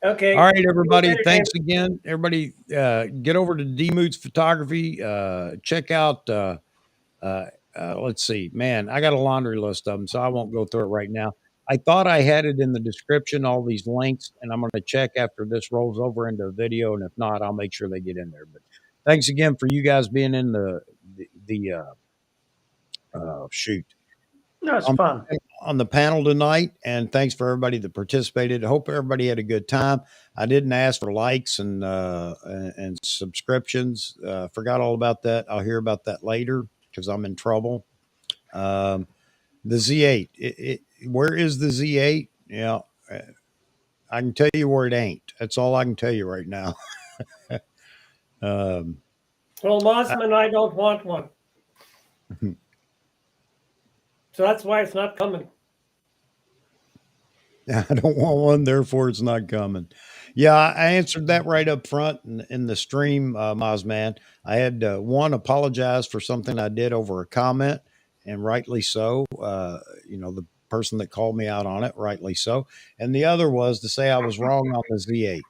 Speaker 4: Okay.
Speaker 1: All right, everybody. Thanks again. Everybody, get over to D Moods Photography. Check out. Let's see, man. I got a laundry list of them, so I won't go through it right now. I thought I had it in the description, all these links, and I'm going to check after this rolls over into a video, and if not, I'll make sure they get in there. But thanks again for you guys being in the shoot,
Speaker 2: No, it's
Speaker 1: on,
Speaker 2: fun.
Speaker 1: on the panel tonight. And thanks for everybody that participated. I hope everybody had a good time. I didn't ask for likes and subscriptions. Forgot all about that. I'll hear about that later because I'm in trouble. The Z8, where is the Z8? Yeah, I can tell you where it ain't. That's all I can tell you right now. um,
Speaker 4: Well, Mossman, I don't want one. So that's why it's not coming.
Speaker 1: I don't want one, therefore it's not coming. Yeah, I answered that right up front in the stream, Mozman. I had one apologize for something I did over a comment, and rightly so. The person that called me out on it, rightly so. And the other was to say I was wrong on the Z8.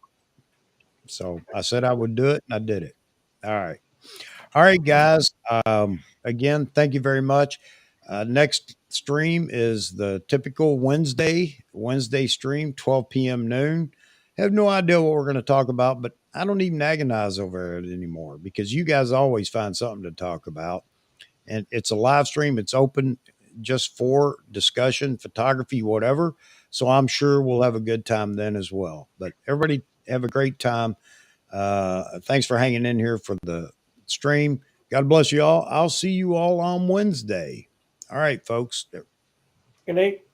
Speaker 1: So I said I would do it, and I did it. All right. All right, guys. Again, thank you very much. Next stream is the typical Wednesday stream, 12 p.m. noon. Have no idea what we're going to talk about, but I don't even agonize over it anymore because you guys always find something to talk about. And it's a live stream. It's open just for discussion, photography, whatever. So I'm sure we'll have a good time then as well. But everybody have a great time. Thanks for hanging in here for the stream. God bless you all. I'll see you all on Wednesday. All right, folks.
Speaker 4: Good night.